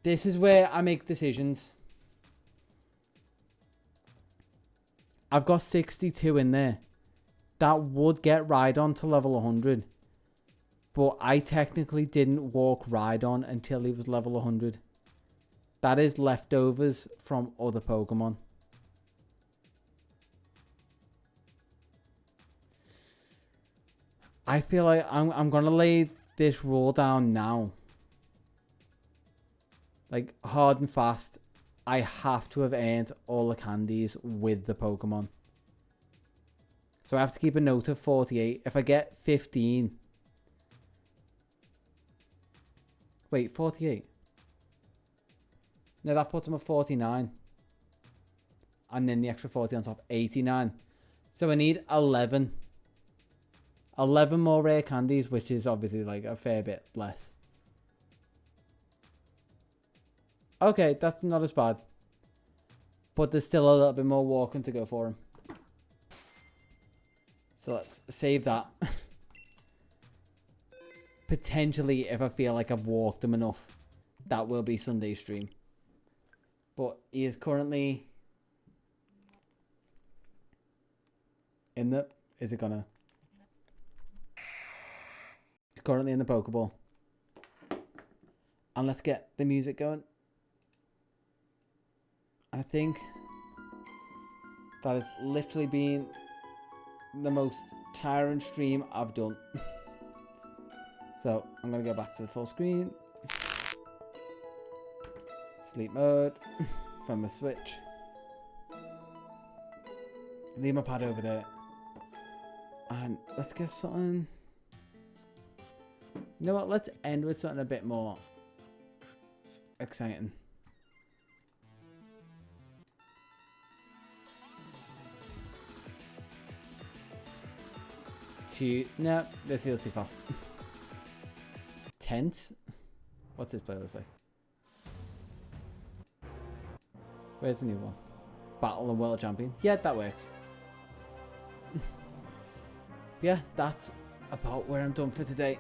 This is where I make decisions. I've got 62 in there. that would get Rhydon to level 100. But I technically didn't walk Rhydon until he was level 100. That is leftovers from other Pokemon. I feel like I'm going to lay this rule down now. Like, hard and fast. I have to have earned all the candies with the Pokemon. So I have to keep a note of 48. If I get 15... Wait, 48? No, that puts him at 49. And then the extra 40 on top, 89. So I need 11. 11 more rare candies, which is obviously like a fair bit less. Okay, that's not as bad. But there's still a little bit more walking to go for him. So let's save that. Potentially, if I feel like I've walked him enough, that will be Sunday's stream. But he is currently in the... Is it gonna... He's currently in the Pokeball. And let's get the music going. And I think that has literally been the most tiring stream I've done. So I'm going to go back to the full screen. Sleep mode from the Switch. Leave my pad over there. And let's get something... You know what? Let's end with something a bit more exciting. No, this feels too fast. Tense? What's this playlist like? Where's the new one? Battle and World Champion. Yeah, that works. Yeah, that's about where I'm done for today.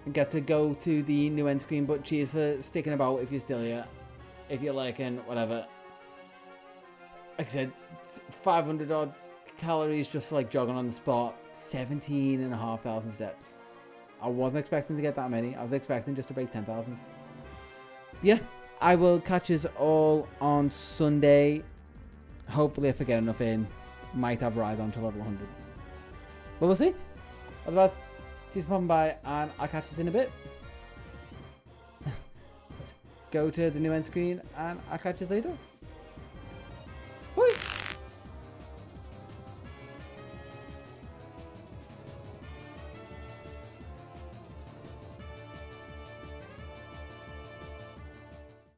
I get to go to the new end screen, but cheers for sticking about if you're still here. If you're liking, whatever. Like I said, 500 odd calories just for like jogging on the spot. 17,500 steps. I wasn't expecting to get that many. I was expecting just to break 10,000. Yeah, I will catch us all on Sunday. Hopefully if I get enough in, might have Rhydon to level 100. But we'll see. Otherwise, keep popping by and I'll catch us in a bit. Let's go to the new end screen and I'll catch us later.